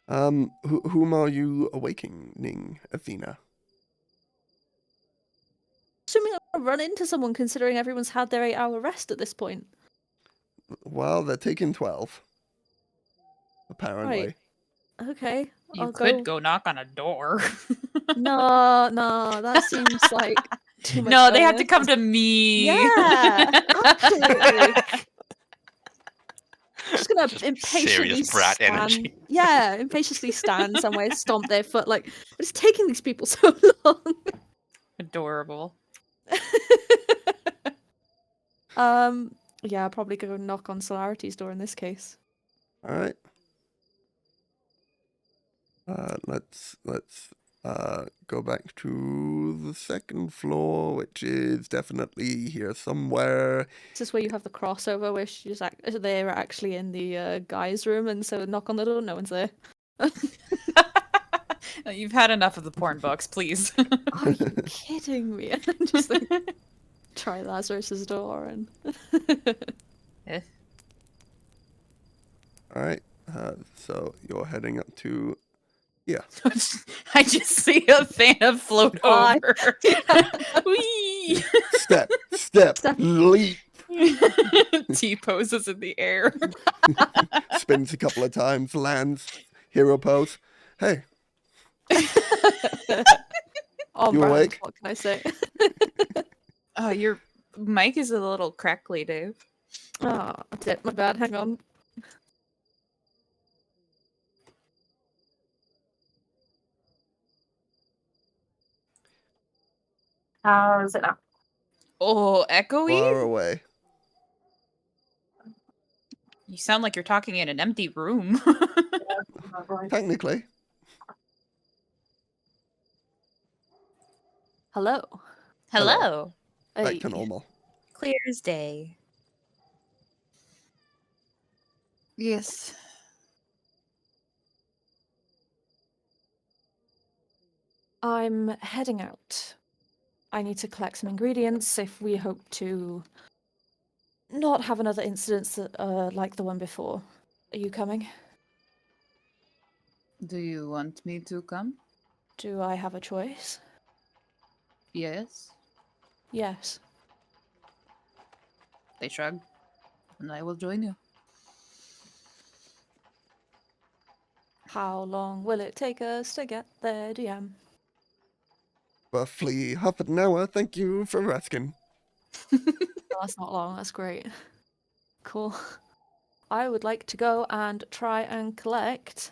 Whom are you awakening, Athena? Assuming I'm gonna run into someone, considering everyone's had their 8-hour rest at this point. Well, they're taking 12. Apparently. Right. Okay. You I'll could go knock on a door. No, that seems like too much. No, they have to onus. come to me. Yeah, absolutely. Just gonna Just impatiently serious brat stand. energy. Yeah, impatiently stand somewhere, stomp their foot. Like, it's taking these people so long. Adorable. Yeah, I'll probably go knock on Solarity's door in this case. All right. Let's go back to the second floor, which is definitely here somewhere. This is where you have the crossover where they're actually in the guy's room, and so knock on the door, no one's there. You've had enough of the porn books, please. Are you kidding me? And then just like try Lazarus's door and All right. So you're heading up to. Yeah. I just see a fan float Bye. over. Whee! Step, Step. leap. T poses in the air. Spins a couple of times, lands, hero pose. Hey, oh, You brand, awake? what can I say? Oh, your mic is a little crackly, Dave. Oh, that's it. My bad. Hang on. How's it now? Oh, echoey? far away. You sound like you're talking in an empty room. Technically. Hello. Hello. Back to Hey. normal. Clear as day. Yes. I'm heading out. I need to collect some ingredients if we hope to not have another incident like the one before. Are you coming? Do you want me to come? Do I have a choice? Yes. Yes. They shrug. And I will join you. How long will it take us to get there, DM? Roughly half an hour. Thank you for asking. Oh, that's not long. That's great. Cool. I would like to go and try and collect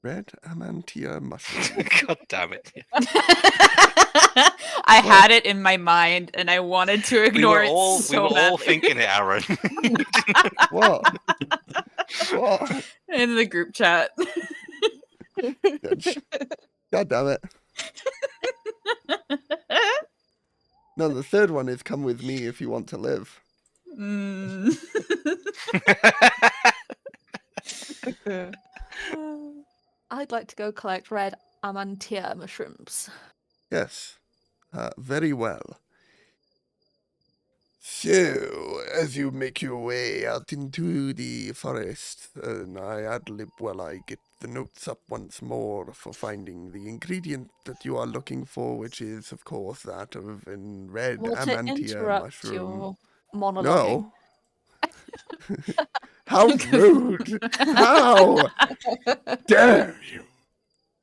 Red Amantia mushroom. God damn it. I had it in my mind and I wanted to ignore it so we were all badly. thinking it, Aaron. What? What? In the group chat. God damn it. No, the third one is come with me if you want to live. Mm. I'd like to go collect red Amantia mushrooms. Yes. Very well. So, as you make your way out into the forest, and I ad-lib while I get the notes up once more for finding the ingredient that you are looking for, which is, of course, that of a red Well, to Amantia interrupt mushroom. your monologuing. No. How rude! How dare you!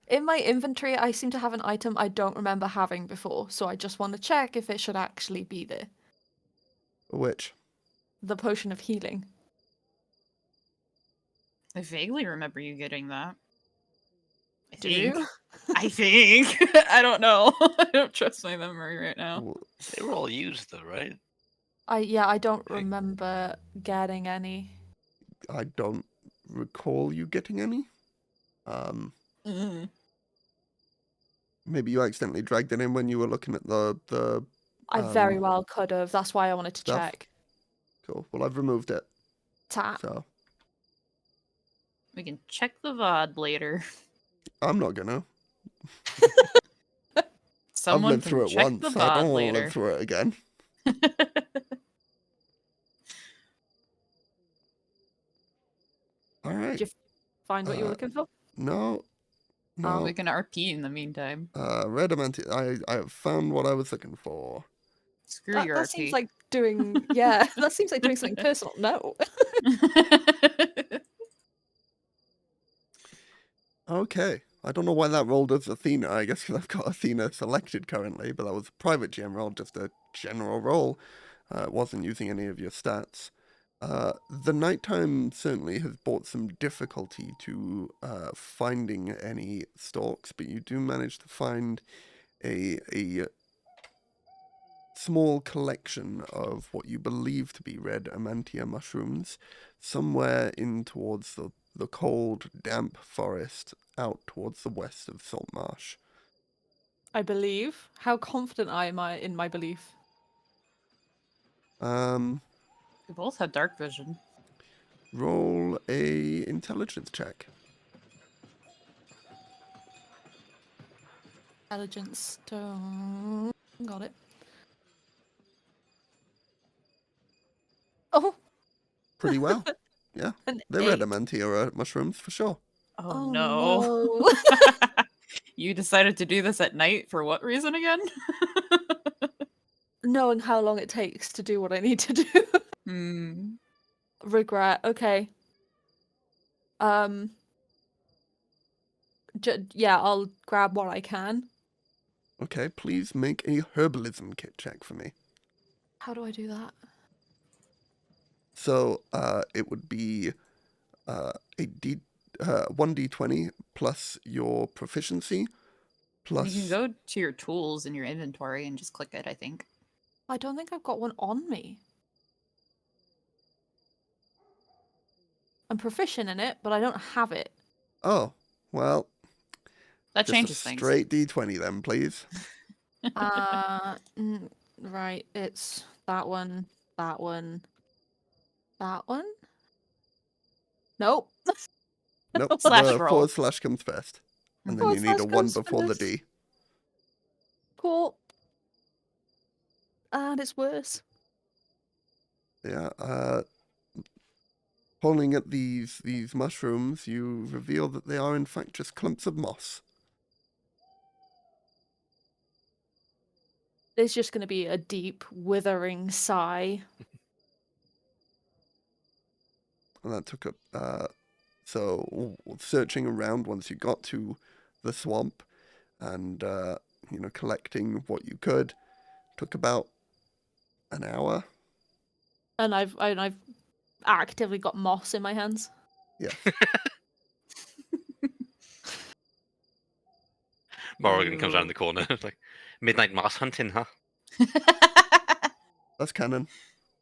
In my inventory, I seem to have an item I don't remember having before, so I just want to check if it should actually be there. Which? The potion of healing. I vaguely remember you getting that. I Do think. you? I think. I don't know. I don't trust my memory right now. They were all used, though, right? I don't remember getting any. I don't recall you getting any. Mm. Maybe you accidentally dragged it in when you were looking at the I very well could have. That's why I wanted to stuff. check. Cool. Well, I've removed it. Tap. So We can check the VOD later. I'm not gonna. Someone I've lived can through it check once. the I don't VOD want to later. live through it again. All right. Did you find what you were looking for? No. No. We can RP in the meantime. Red Amantia. I have found what I was looking for. Screw That, your that RP. seems like doing. Yeah, that seems like doing something personal. No. Okay. I don't know why that rolled as Athena. I guess because I've got Athena selected currently, but that was a private GM roll, just a general roll. It wasn't using any of your stats. The nighttime certainly has brought some difficulty to finding any stalks, but you do manage to find a small collection of what you believe to be red Amantia mushrooms somewhere in towards the cold, damp forest out towards the west of Saltmarsh. I believe. How confident am I in my belief? We both had dark vision. Roll a intelligence check. Intelligence. Got it. Oh, Pretty well. Yeah. an They're red 8. Amantia mushrooms for sure. Oh, Oh no. no. You decided to do this at night for what reason again? Knowing how long it takes to do what I need to do. Hmm. Regret. Okay. Yeah, I'll grab what I can. Okay, please make a herbalism kit check for me. How do I do that? So, it would be a 1d20 plus your proficiency, plus... You can go to your tools in your inventory and just click it, I think. I don't think I've got one on me. I'm proficient in it, but I don't have it. Oh, well, That just changes a things. straight d20 then, please. Right, it's that one, that one, that one. Nope. Nope, Slash the roll. / comes first. And then Forward you need a slash 1 comes before the first. D. Cool. And it's worse. Yeah, pulling at these mushrooms, you reveal that they are in fact just clumps of moss. There's just going to be a deep, withering sigh. And that took so searching around once you got to the swamp and, collecting what you could, took about an hour. And I've actively got moss in my hands. Yeah. Morgan comes around the corner. Like, midnight moss hunting, huh? That's canon.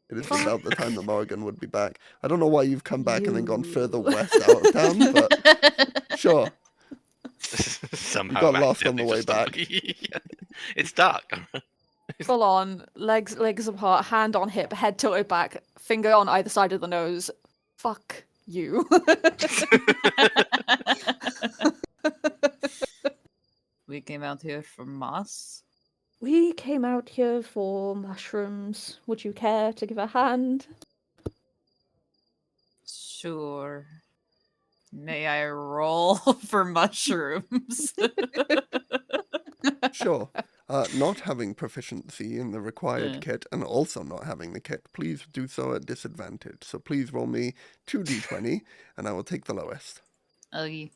It is about the time that Morgan would be back. I don't know why you've come back and then gone further west out of town, but sure. Somehow You got lost on the accidentally way just back. Yeah. It's dark. Full on, legs apart, hand on hip, head tilted back, finger on either side of the nose. Fuck you. We came out here for moss. We came out here for mushrooms. Would you care to give a hand? Sure. May I roll for mushrooms? Sure. Not having proficiency in the required kit and also not having the kit, please do so at disadvantage. So please roll me 2d20 and I will take the lowest. Okay.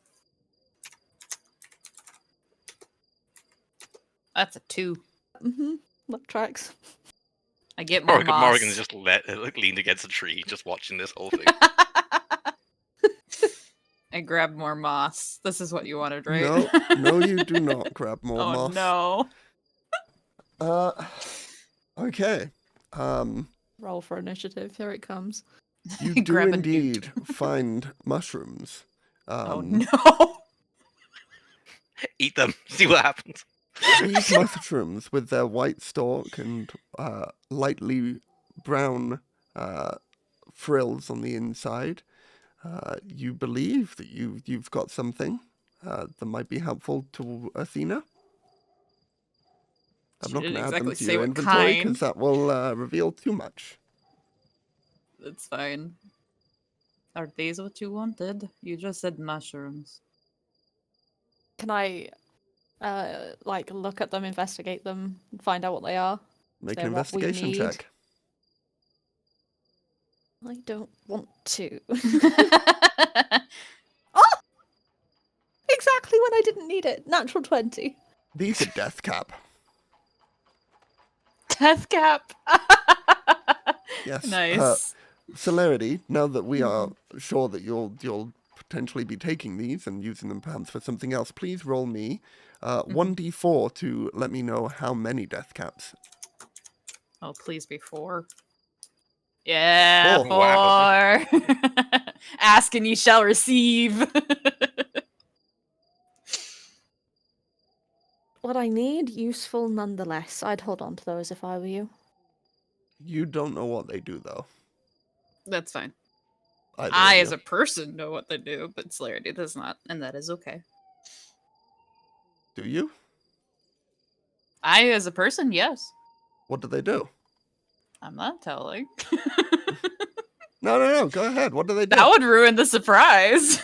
That's a 2. That tracks. I get more moss. Morgan's just leaned against a tree, just watching this whole thing. I grab more moss. This is what you wanted, right? No, you do not grab more Oh moss. no. Okay. Roll for initiative. Here it comes. You do Grab a indeed find mushrooms. Oh no. Eat them. See what happens. These mushrooms, with their white stalk and lightly brown frills on the inside, you believe that you've got something that might be helpful to Athena. I'm not going to add them to your inventory because that will reveal too much. That's fine. Are these what you wanted? You just said mushrooms. Can I, look at them, investigate them, find out what they are? Make They're an what we investigation need. check. I don't want to. Exactly when I didn't need it. Natural 20. These are death cap. Death cap. Yes. Nice. Celerity, now that we are sure that you'll potentially be taking these and using them perhaps for something else, please roll me 1d4 to let me know how many death caps. Oh, please be 4. Yeah, 4. 4. Wow. Ask and ye shall receive. What I need, useful nonetheless. I'd hold on to those if I were you. You don't know what they do, though. That's fine. Either I, of as you. a person, know what they do, but Celerity does not, and that is okay. Do you? I, as a person, yes. What do they do? I'm not telling. No. Go ahead. What do they do? That would ruin the surprise.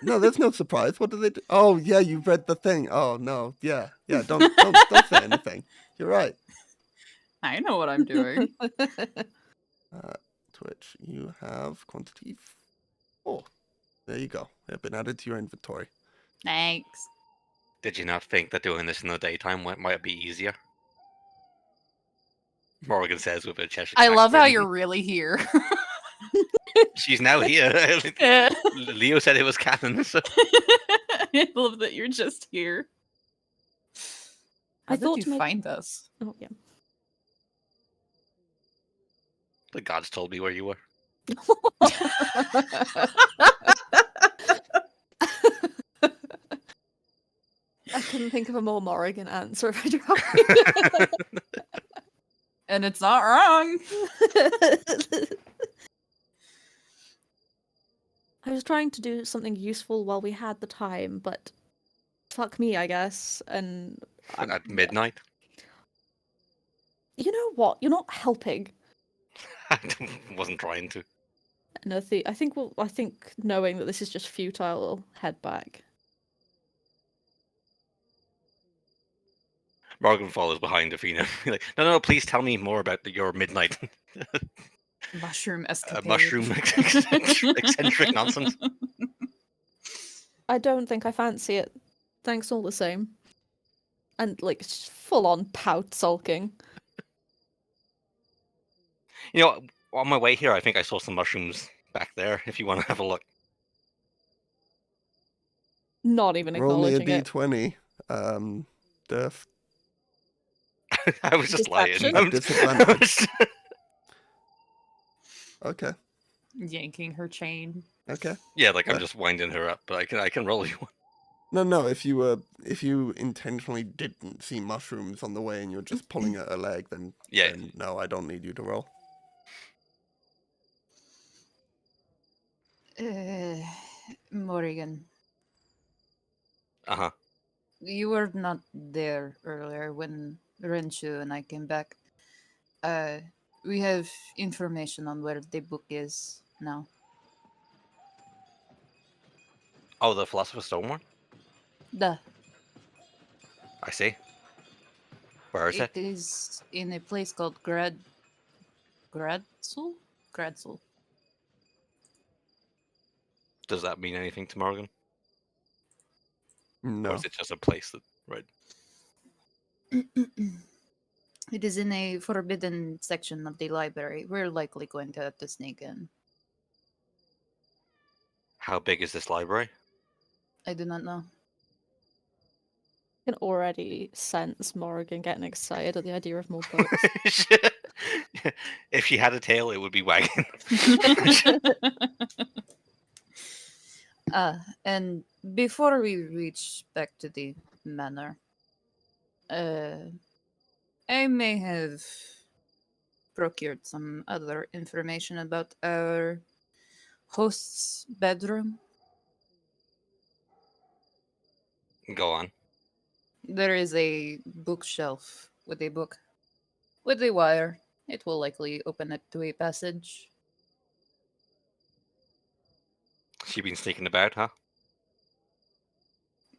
No, there's no surprise. What do they do? Oh, yeah, you read the thing. Oh, no. Yeah. Don't say anything. You're right. I know what I'm doing. Twitch, you have quantity 4. There you go. They've been added to your inventory. Thanks. Did you not think that doing this in the daytime might be easier? Morgan says with a Cheshire I Cat love how grin. you're really here. She's now here. Yeah. Leo said it was canon, so I love that you're just here. How I did thought you to make- find us? Oh, yeah. the gods told me where you were. I couldn't think of a more Morrigan answer if I tried. And it's not wrong. I was trying to do something useful while we had the time, but fuck me, I guess. And At midnight. you know what? You're not helping. I wasn't trying to. And I think knowing that this is just futile, we'll head back. Morgan follows behind Athena. Like, no, please tell me more about your midnight Mushroom escapade. mushroom eccentric nonsense. I don't think I fancy it. Thanks all the same. And full on pout sulking. You know, on my way here, I think I saw some mushrooms back there. If you want to have a look. Not even Roll me a acknowledging it. d20. Def. I was just lying. Deception? I'm Disadvantage. Okay. Yanking her chain. Okay. yeah, like I'm just winding her up, but I can roll you one. No. If you intentionally didn't see mushrooms on the way and you're just pulling at her leg, then Yeah. then no, I don't need you to roll. Morrigan, Uh-huh. you were not there earlier when Renshu and I came back. We have information on where the book is now. Oh, the Philosopher's Stone one? Duh. I see. Where is it? It is in a place called Gradsul? Gradsul. Does that mean anything to Morgan? Or No. is it just a place that right? It is in a forbidden section of the library. We're likely going to have to sneak in. How big is this library? I do not know. I can already sense Morrigan getting excited at the idea of more books. If she had a tail, it would be wagging. And before we reach back to the manor, I may have procured some other information about our host's bedroom. Go on. There is a bookshelf with a book with a wire. It will likely open it to a passage. She been sneaking about, huh?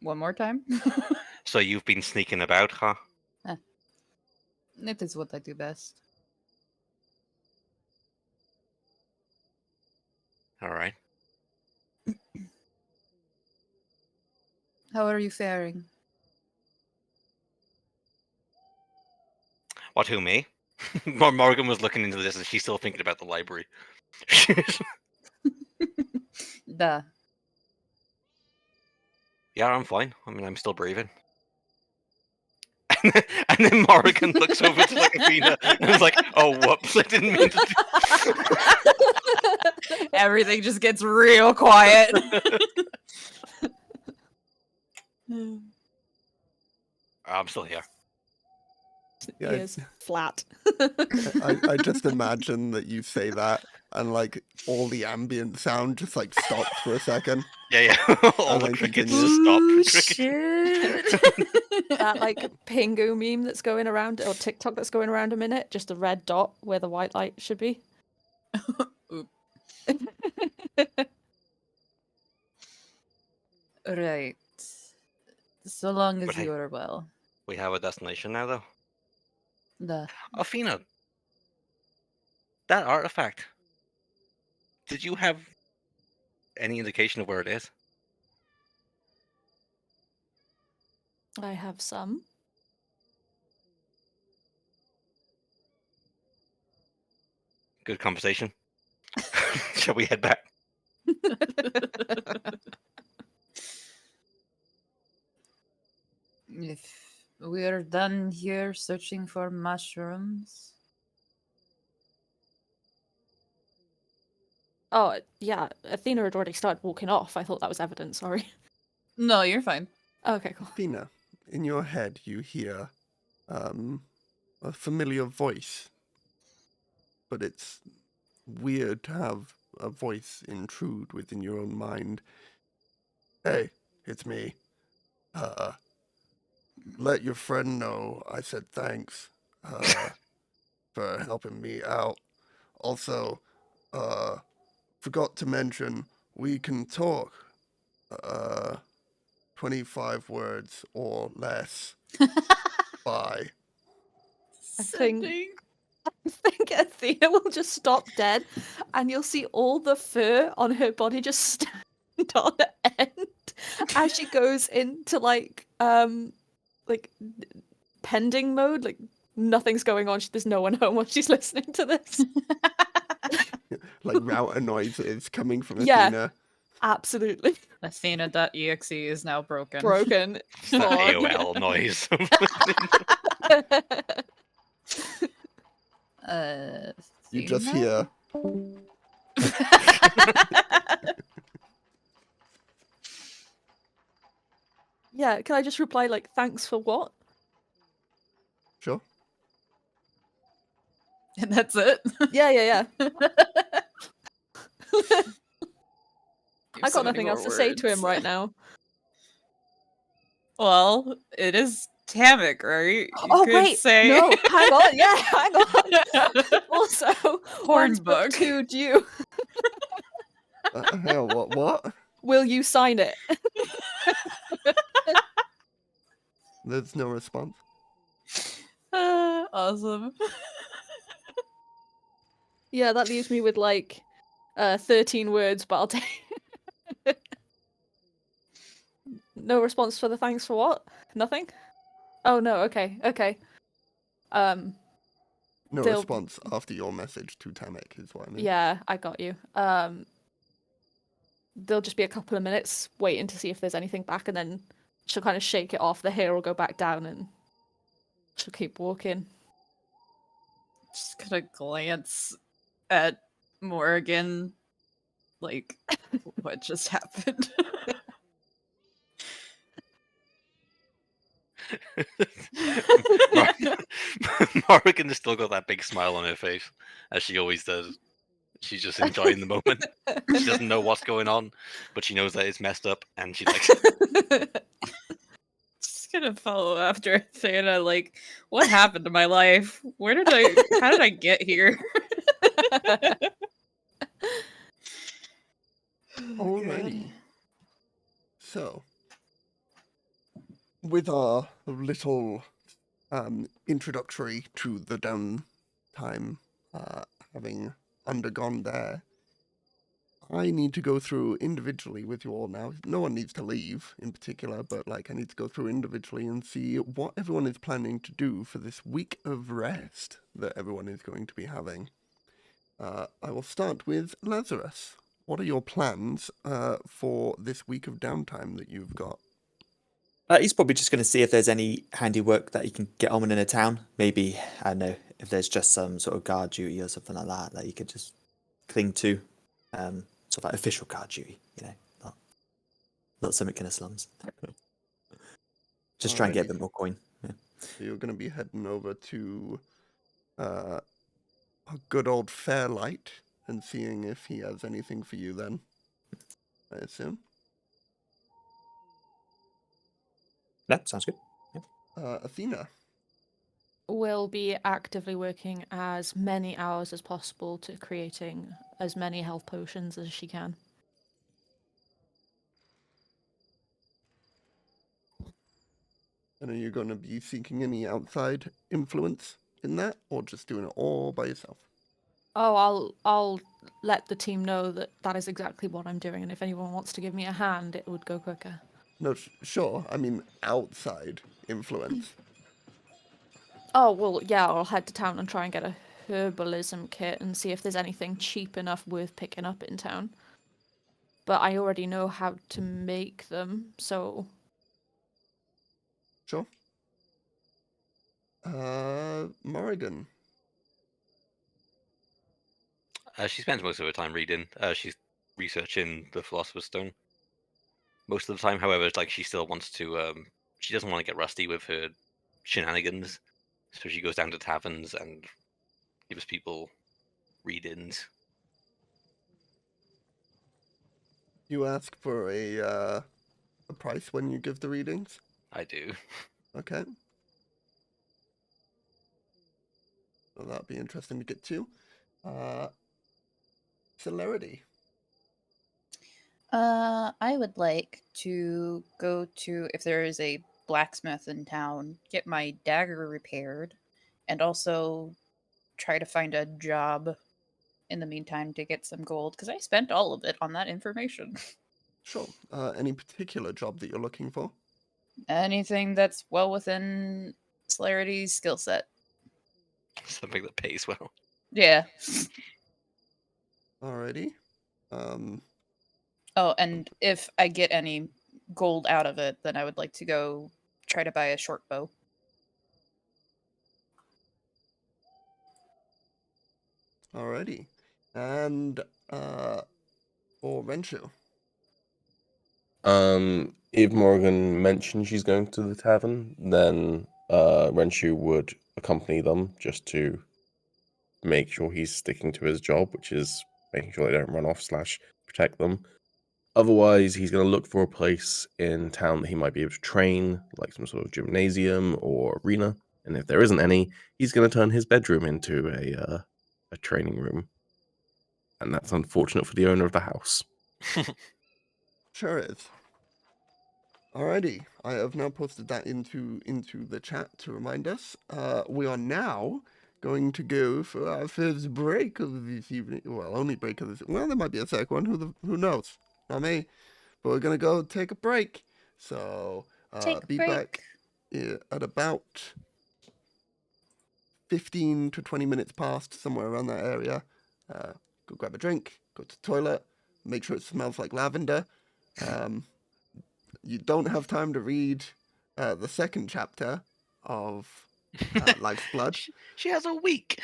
One more time. So you've been sneaking about, huh? It is what I do best. All right. How are you faring? What, who, me? Morgan was looking into this and she's still thinking about the library. Duh. Yeah, I'm fine. I mean, I'm still breathing. And then Morgan looks over to like Athena and is like, oh, whoops, I didn't mean to do Everything just gets real quiet. I'm still here. Yeah, He is flat. I just imagine that you say that and like all the ambient sound just like stops for a second. Yeah. All And the then crickets continue. just stop. Crickets. That like Pingu meme that's going around, or TikTok that's going around a minute, just a red dot where the white light should be. Right. So long as But hey- you are well. We have a destination now, though. Duh. Athena, that artifact. Did you have any indication of where it is? I have some. Good conversation. Shall we head back? If we are done here searching for mushrooms, Oh, yeah, Athena had already started walking off. I thought that was evidence, sorry. no, you're fine. Okay, cool. Athena, in your head you hear a familiar voice, but it's weird to have a voice intrude within your own mind. Hey, it's me. Let your friend know I said thanks for helping me out. Also, forgot to mention we can talk 25 words or less. Bye. I think Athena will just stop dead, and you'll see all the fur on her body just stand on end as she goes into pending mode. Like nothing's going on. There's no one home while she's listening to this. Like router noises coming from Yeah. Athena. Absolutely Athena.exe is now broken. broken. It's that Gone. AOL noise. You just Athena? hear. Yeah, can I just reply like, thanks for what? Sure. And that's it. Yeah. Do I so got many nothing more else to say to him words. right now. Well, it is Tamik, right? You Oh could wait, say no, hang on, yeah, hang on. Also, when's book Hornbook. 2 due? Hang on, what? Will you sign it? There's no response. Awesome. Yeah, that leaves me with like 13 words, but I'll take. No response for the thanks for what? Nothing? Oh no, okay. No They'll- response after your message to Tamek is what I mean. Yeah, I got you. There'll just be a couple of minutes waiting to see if there's anything back, and then she'll kind of shake it off. The hair will go back down, and she'll keep walking. Just gonna glance at Morgan, like, what just happened? Morrigan has still got that big smile on her face, as she always does. She's just enjoying the moment. She doesn't know what's going on, but she knows that it's messed up, and she likes it. Just gonna follow after Athena, like, what happened to my life? How did I get here? Alrighty. So, with our little introductory to the downtime having undergone there, I need to go through individually with you all now. No one needs to leave in particular, but like I need to go through individually and see what everyone is planning to do for this week of rest that everyone is going to be having. I will start with Lazarus. What are your plans for this week of downtime that you've got? He's probably just going to see if there's any handiwork that he can get on in a town. Maybe, I don't know, if there's just some sort of guard duty or something like that he could just cling to. Sort of like official guard duty, not something in the slums. Just try and get a Alrighty. bit more coin. Yeah. So you're going to be heading over to a good old Fairlight and seeing if he has anything for you then, I assume. That sounds good. Athena. Will be actively working as many hours as possible to creating as many health potions as she can. And are you going to be seeking any outside influence in that, or just doing it all by yourself? Oh, I'll let the team know that that is exactly what I'm doing, and if anyone wants to give me a hand, it would go quicker. No, sure. I mean outside influence. Oh, well, yeah, I'll head to town and try and get a herbalism kit and see if there's anything cheap enough worth picking up in town. But I already know how to make them, so... Sure. Morrigan. She spends most of her time reading. She's researching the Philosopher's Stone. Most of the time, however, it's like she still wants to. She doesn't want to get rusty with her shenanigans, so she goes down to taverns and gives people read-ins. You ask for a price when you give the readings? I do. Okay. Well, that'd be interesting to get to. Celerity. I would like to go to, if there is a blacksmith in town, get my dagger repaired, and also try to find a job in the meantime to get some gold, because I spent all of it on that information. Sure. Any particular job that you're looking for? Anything that's well within Celerity's skill set. Something that pays well. Yeah. Alrighty. Oh, and if I get any gold out of it, then I would like to go try to buy a short bow. Alrighty. And for Renshu. If Morgan mentions she's going to the tavern, then Renshu would accompany them just to make sure he's sticking to his job, which is making sure they don't run off / protect them. Otherwise, he's going to look for a place in town that he might be able to train, like some sort of gymnasium or arena. And if there isn't any, he's going to turn his bedroom into a training room. And that's unfortunate for the owner of the house. Sure is. Alrighty, I have now posted that into the chat to remind us. We are now going to go for our first break of this evening. Well, only break of this. Well, there might be a second one. Who knows? Not me. But we're gonna go take a break. So be back at about 15 to 20 minutes past, somewhere around that area. Go grab a drink, go to the toilet, make sure it smells like lavender. You don't have time to read the second chapter of Life's Blood. She has a week.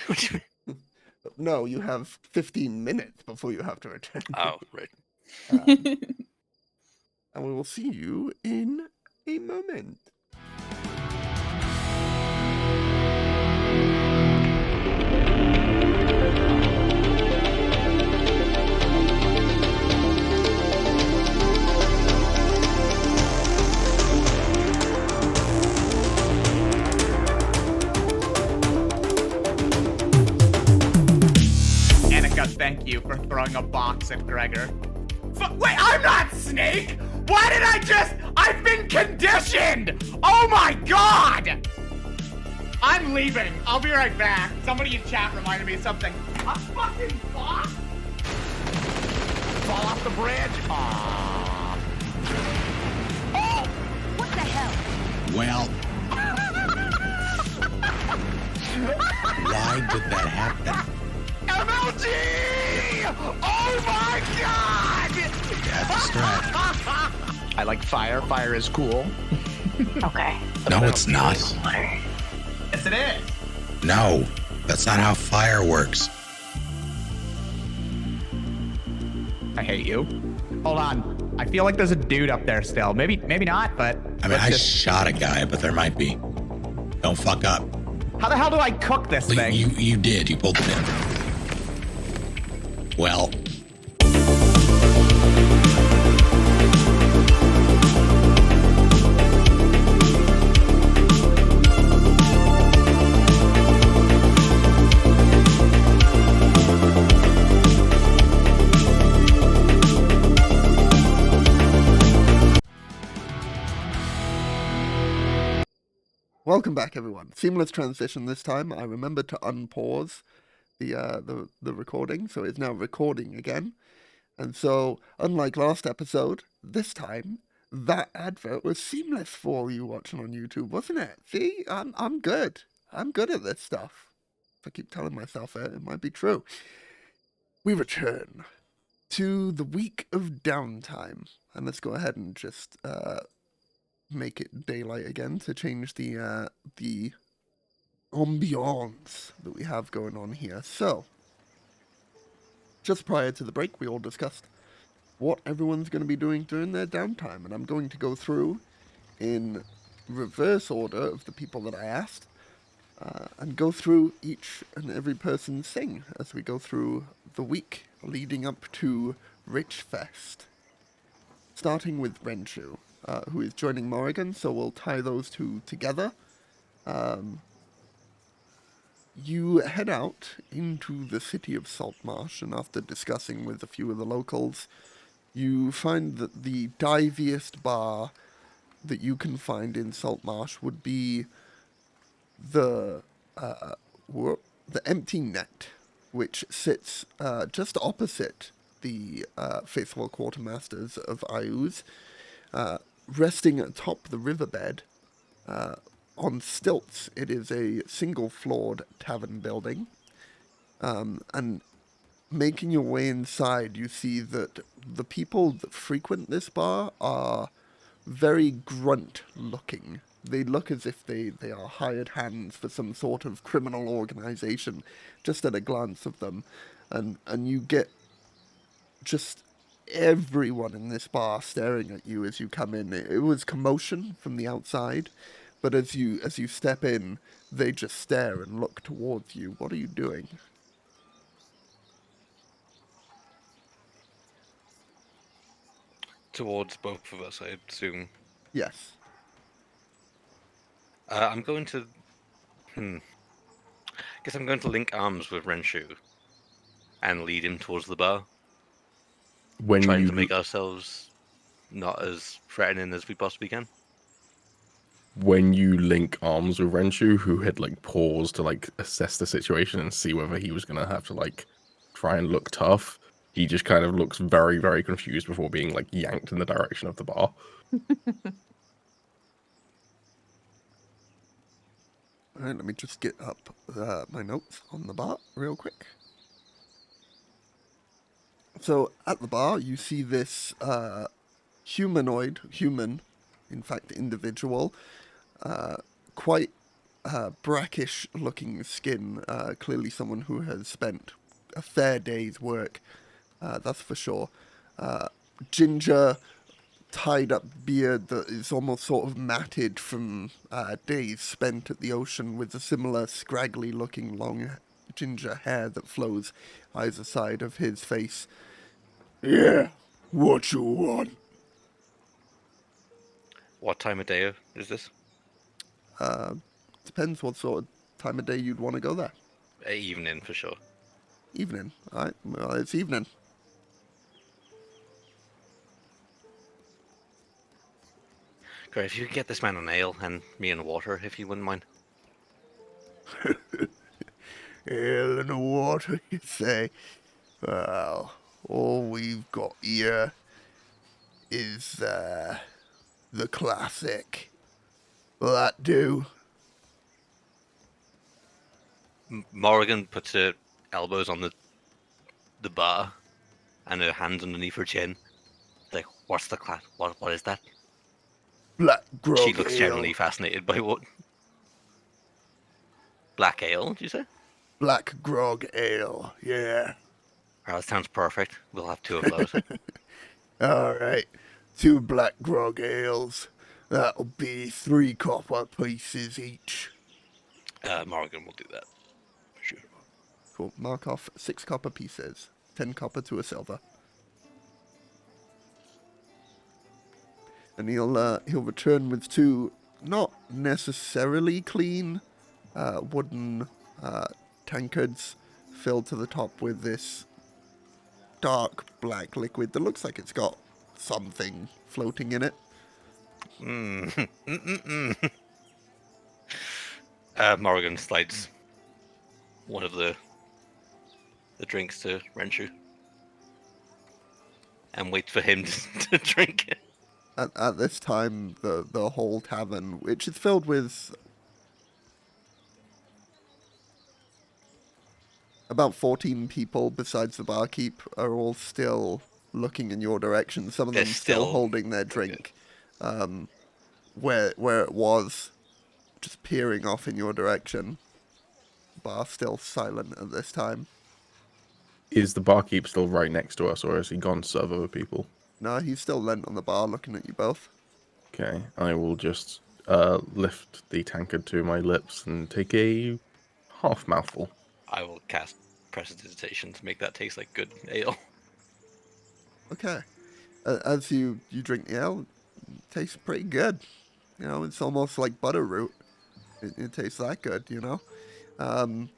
No, you have 15 minutes before you have to return. Oh, right. And we will see you in a moment. Thank you for throwing a box at Gregor. Wait, I'm not Snake! Why did I just... I've been conditioned! Oh my god! I'm leaving. I'll be right back. Somebody in chat reminded me of something. A fucking box? Fall off the bridge? Aww. Oh! What the hell? Well... why did that happen? MLG! Oh my god! That's right. I like fire. Fire is cool. Okay. No, it's not. Yes, it is. No, that's not how fire works. I hate you. Hold on. I feel like there's a dude up there still. Maybe not, but... I mean, I shot a guy, but there might be. Don't fuck up. How the hell do I cook this thing? You did. You pulled it in. Well... Welcome back, everyone. Seamless transition this time. I remembered to unpause the recording, so it's now recording again. And so, unlike last episode, this time that advert was seamless for all you watching on YouTube, wasn't it? See, I'm good. I'm good at this stuff. If I keep telling myself it, it might be true. We return to the week of downtime, and let's go ahead and just make it daylight again to change the ambiance that we have going on here. So, just prior to the break, we all discussed what everyone's going to be doing during their downtime, and I'm going to go through in reverse order of the people that I asked, and go through each and every person's thing as we go through the week leading up to Richfest. Starting with Renshu, who is joining Morrigan, so we'll tie those two together. You head out into the city of Saltmarsh, and after discussing with a few of the locals, you find that the diviest bar that you can find in Saltmarsh would be the Empty Net, which sits just opposite the faithful quartermasters of Ayuz, resting atop the riverbed on stilts. It is a single-floored tavern building, and making your way inside, you see that the people that frequent this bar are very grunt-looking. They look as if they are hired hands for some sort of criminal organization, just at a glance of them. And you get just everyone in this bar staring at you as you come in. It was commotion from the outside, but as you step in, they just stare and look towards you. What are you doing? Towards both of us, I assume. Yes. I'm going to... Guess I'm going to link arms with Renshu and lead him towards the bar. When Trying you to make ourselves not as threatening as we possibly can. when you link arms with Renshu, who had like paused to like assess the situation and see whether he was gonna have to like try and look tough, he just kind of looks very, very confused before being like yanked in the direction of the bar. All right, let me just get up my notes on the bar real quick. So at the bar, you see this human, in fact, individual, quite brackish-looking skin, clearly someone who has spent a fair day's work, that's for sure. Ginger, tied-up beard that is almost sort of matted from days spent at the ocean, with a similar scraggly-looking long ginger hair that flows either side of his face. Yeah, what you want? What time of day is this? Depends what sort of time of day you'd want to go there. Evening, for sure. Evening. Alright, well, it's evening. Great, if you could get this man an ale and me in water, if you wouldn't mind. Ale and water, you say? Well, all we've got here is the classic. Will that do? Morrigan puts her elbows on the bar and her hands underneath her chin. Like, what's the class? What is that? Black grog She looks ale. generally fascinated by what. Black ale, did you say? Black grog ale, yeah. Oh, that sounds perfect. We'll have 2 of those. Alright, 2 black grog ales. That'll be 3 copper pieces each. Morrigan will do that. Sure. Cool, mark off 6 copper pieces. 10 copper to a silver. And he'll return with 2 not necessarily clean wooden tankards filled to the top with this dark black liquid that looks like it's got something floating in it. Morrigan slides one of the drinks to Renshu and waits for him to drink it. At this time, the whole tavern, which is filled with about 14 people besides the barkeep, are all still looking in your direction. Some of them still holding their drink. Where it was, just peering off in your direction. Bar still silent at this time. Is the barkeep still right next to us, or has he gone to serve other people? No, he's still leant on the bar looking at you both. Okay, I will just lift the tankard to my lips and take a half mouthful. I will cast Prestidigitation to make that taste like good ale. Okay. As you drink the ale, it tastes pretty good. You know, it's almost like butter root. It tastes that good, you know? And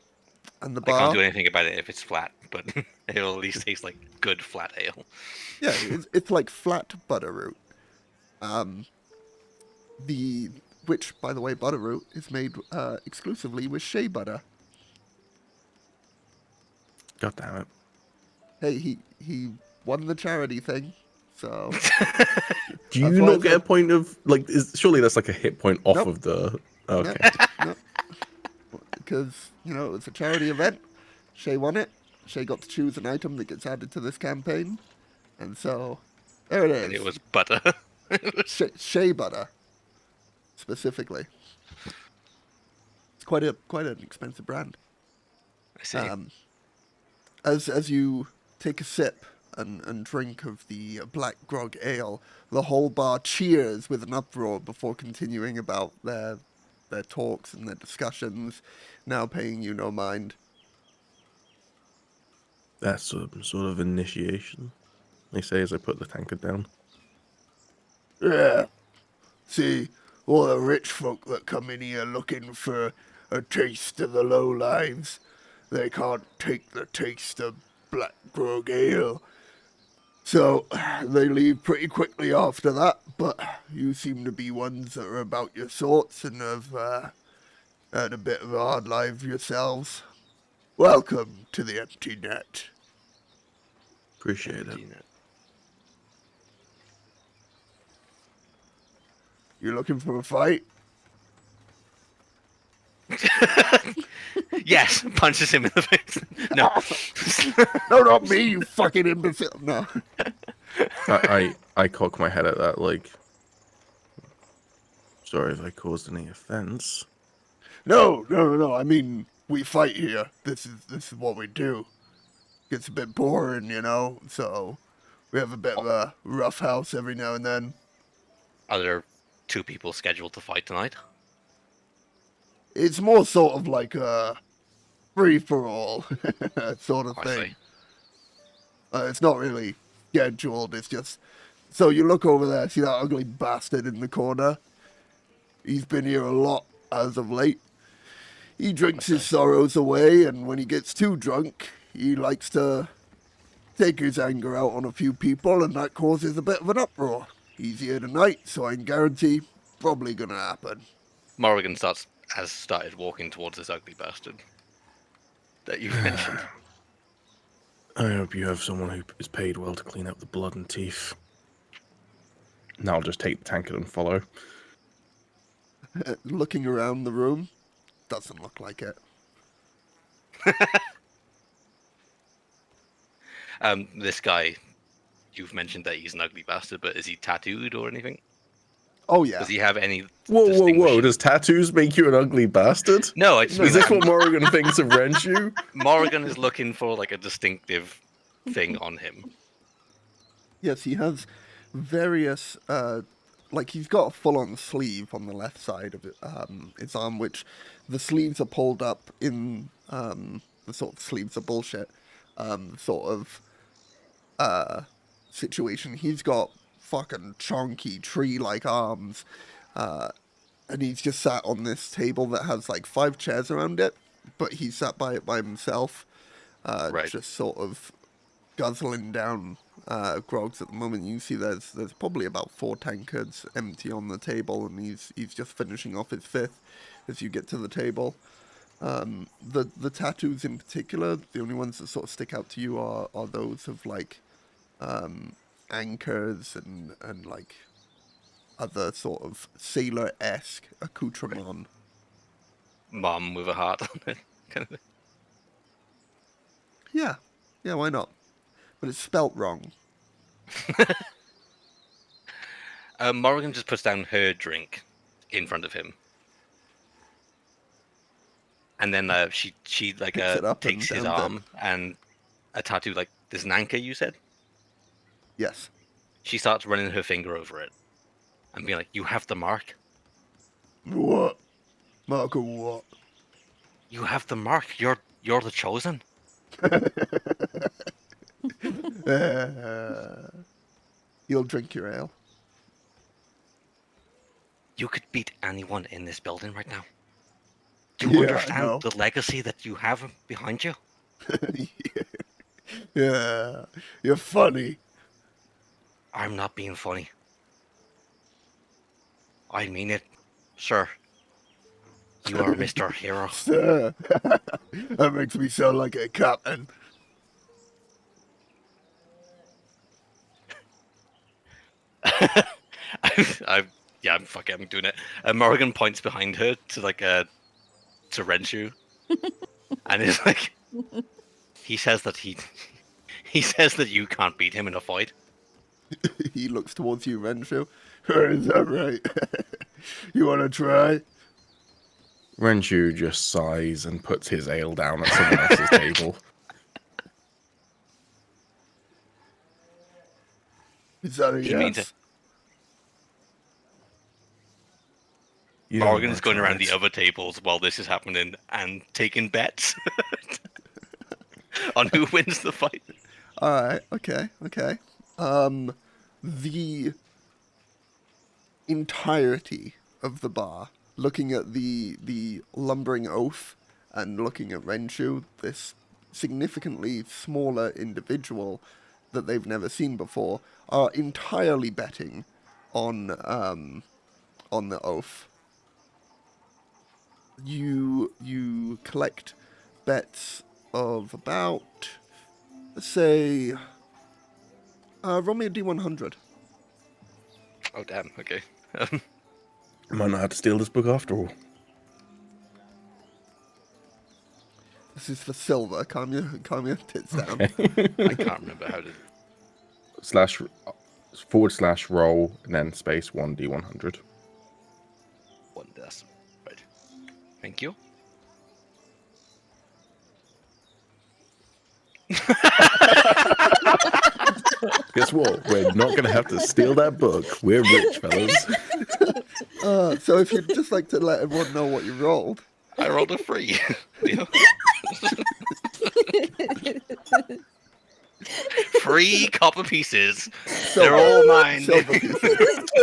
the bar... I can't do anything about it if it's flat, but it'll at least taste like good flat ale. Yeah, it's like flat butter root. Which, by the way, butter root is made exclusively with shea butter. God damn it. Hey, he won the charity thing, so... Do you not get a point of, like, surely that's like a hit point off of the... Okay. Nope. Because, you know, it's a charity event. Shay won it. Shay got to choose an item that gets added to this campaign, and so there it is. And it was butter. Shea butter, specifically. It's quite an expensive brand. I see. As you take a sip and drink of the black grog ale, the whole bar cheers with an uproar before continuing about their talks and their discussions, now paying you no mind. That's some sort of initiation, they say as I put the tankard down. Yeah. See, all the rich folk that come in here looking for a taste of the low lives, they can't take the taste of black grog ale. So they leave pretty quickly after that, but you seem to be ones that are about your sorts and have had a bit of a hard life yourselves. Welcome to the empty net. Appreciate it. You looking for a fight? Yes, punches him in the face. No. No, not me, you fucking imbecile. No. I cock my head at that, like, sorry if I caused any offense. No. I mean, we fight here. This is what we do. Gets a bit boring, you know, so we have a bit of a rough house every now and then. Are there 2 people scheduled to fight tonight? It's more sort of like a free-for-all sort of I thing. see. It's not really scheduled, it's just... So you look over there, see that ugly bastard in the corner? He's been here a lot as of late. He drinks his sorrows away, and when he gets too drunk, he likes to take his anger out on a few people, and that causes a bit of an uproar. He's here tonight, so I can guarantee probably gonna happen. Morrigan has started walking towards this ugly bastard that you mentioned. I hope you have someone who is paid well to clean up the blood and teeth. Now I'll just take the tankard and follow. Looking around the room, doesn't look like it. This guy, you've mentioned that he's an ugly bastard, but is he tattooed or anything? Oh, yeah. Does he have any... Whoa. Does tattoos make you an ugly bastard? No, I just mean Is this what Morrigan thinks of Renshu? Morrigan is looking for like a distinctive thing on him. Yes, he has various, like he's got a full-on sleeve on the left side of his arm, which the sleeves are pulled up in the sort of sleeves of bullshit sort of situation. He's got fucking chunky tree-like arms, and he's just sat on this table that has like 5 chairs around it, but he's sat by it by himself, Right. just sort of guzzling down grogs at the moment. You see there's probably about 4 tankards empty on the table, and he's just finishing off his 5th as you get to the table. The tattoos in particular, the only ones that sort of stick out to you are those of like anchors and like other sort of sailor-esque accoutrement. Mom with a heart on it. Kind of. Yeah, why not? But it's spelt wrong. Morrigan just puts down her drink in front of him. And then she like Picks it up takes and his downs it. arm and a tattoo, like there's an anchor, you said? Yes. She starts running her finger over it and being like, "You have the mark? What? Mark of what? You have the mark. You're the chosen." You'll drink your ale. You could beat anyone in this building right now. Do Yeah, you I understand know. the legacy that you have behind you? Yeah, you're funny. I'm not being funny. I mean it, sir. You are Mr. Hero. Sir, that makes me sound like a captain. I'm doing it. Morrigan points behind her to like to Renshu, and is like, He says that he says that you can't beat him in a fight. He looks towards you, Renshu. Is that right? You want to try? Renshu just sighs and puts his ale down at someone else's table. Is that a He means yes? it. You don't Morgan wanna is going try around it. the other tables while this is happening and taking bets on who wins the fight. All right. Okay. Okay. The entirety of the bar, looking at the lumbering oaf and looking at Renshu, this significantly smaller individual that they've never seen before, are entirely betting on the oaf. You collect bets of about, let's say, roll me a D100. Oh damn. Okay. I might not have to steal this book after all. This is for silver. Calm your tits down. I can't remember how to. / roll and then space 1d100. One desk. Right. Thank you. Guess what? We're not going to have to steal that book. We're rich, fellas. So if you'd just like to let everyone know what you rolled. I rolled a 3. Free copper pieces. They're all mine. Silver pieces.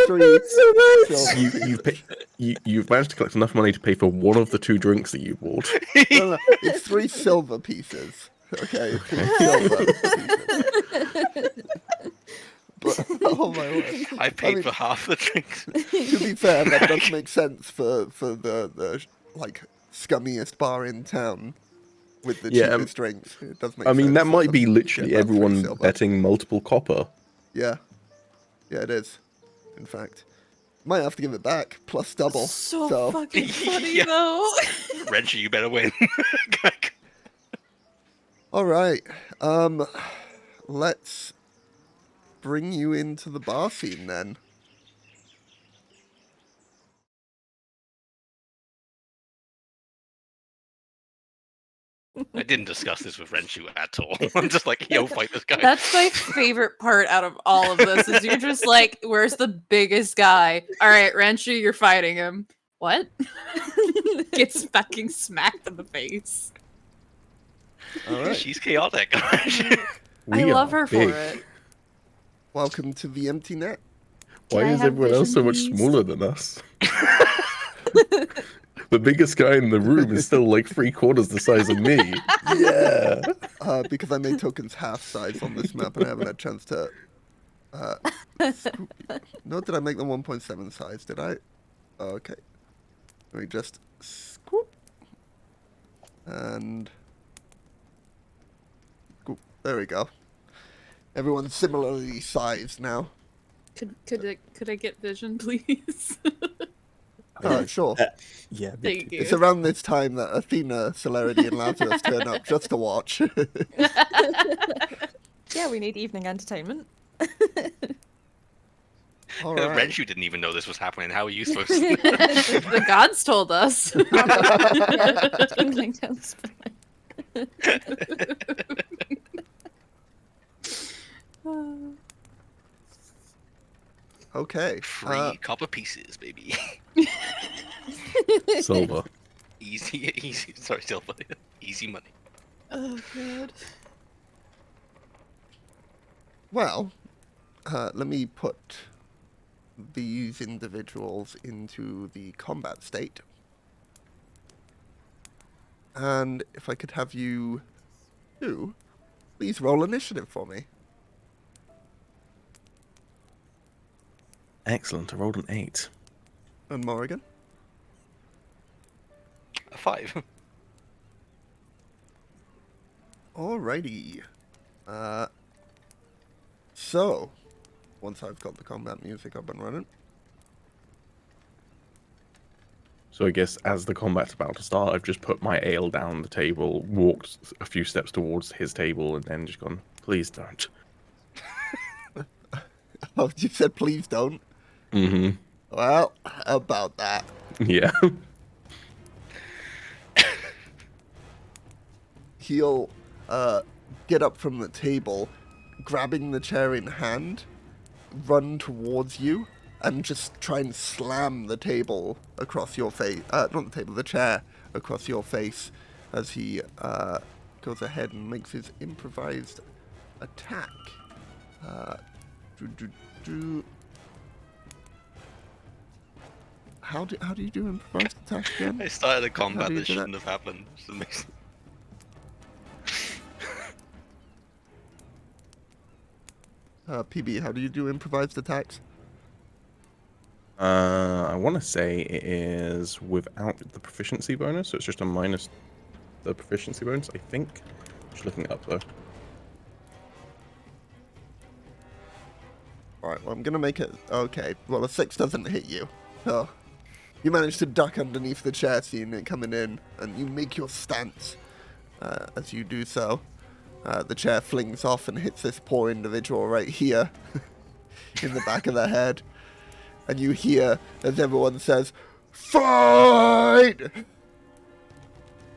3 silver pieces. You've managed to collect enough money to pay for one of the 2 drinks that you bought. No, it's 3 silver pieces. Okay, 3 silver pieces. But, oh my word. I paid mean, for half the drinks. To be fair, that does make sense for the like scummiest bar in town with the cheapest drinks. It does make I mean, sense that for might them be to literally get that 3 everyone silver. betting multiple copper. Yeah. Yeah, it is. In fact. Might have to give it back, plus double. So fucking funny Yeah. though. Reggie, you better win. Alright. Let's bring you into the bar scene then. I didn't discuss this with Renshu at all. I'm just like, yo, fight this guy. That's my favorite part out of all of this is you're just like, where's the biggest guy? All right, Renshu, you're fighting him. What? Gets fucking smacked in the face. Alright. She's chaotic. I We love are her big. for it. Welcome to the empty net. Why Can I is have everyone else so vision, much please? smaller than us? The biggest guy in the room is still like 3/4 the size of me. Yeah. Because I made tokens half size on this map and I haven't had a chance to no, did I make them 1.7 size, did I? Okay. Let me just scoop. And scoop. There we go. Everyone's similarly sized now. Could I get vision, please? Sure. Yeah. Thank you. It's around this time that Athena, Celerity, and Lazarus turn up just to watch. Yeah, we need evening entertainment. All right. Renshu didn't even know this was happening. How are you supposed to? The gods told us. Twinkling down the spine. Okay. Free copper pieces, baby. Silver. Easy. Sorry, silver. Easy money. Oh god. Well, let me put these individuals into the combat state. And if I could have you two, please roll initiative for me. Excellent. I rolled an 8. And Morrigan. A 5. Alrighty. So, once I've got the combat music up and running. So I guess as the combat's about to start, I've just put my ale down the table, walked a few steps towards his table, and then just gone, please don't. Oh, you said please don't? Mm-hmm. Well, how about that? Yeah. He'll get up from the table, grabbing the chair in hand, run towards you, and just try and slam the table across your face. Not the table, the chair across your face as he goes ahead and makes his improvised attack. How do you do improvised attack again? I started a How combat do you that do that? shouldn't have happened. So it makes- PB, how do you do improvised attacks? I want to say it is without the proficiency bonus, so it's just a minus the proficiency bonus, I think. Just looking it up, though. Alright, well, I'm gonna make it... Okay, well, a 6 doesn't hit you. Oh. You manage to duck underneath the chair, seeing it coming in, and you make your stance. As you do so, the chair flings off and hits this poor individual right here in the back of the head. And you hear, as everyone says, "Fight!"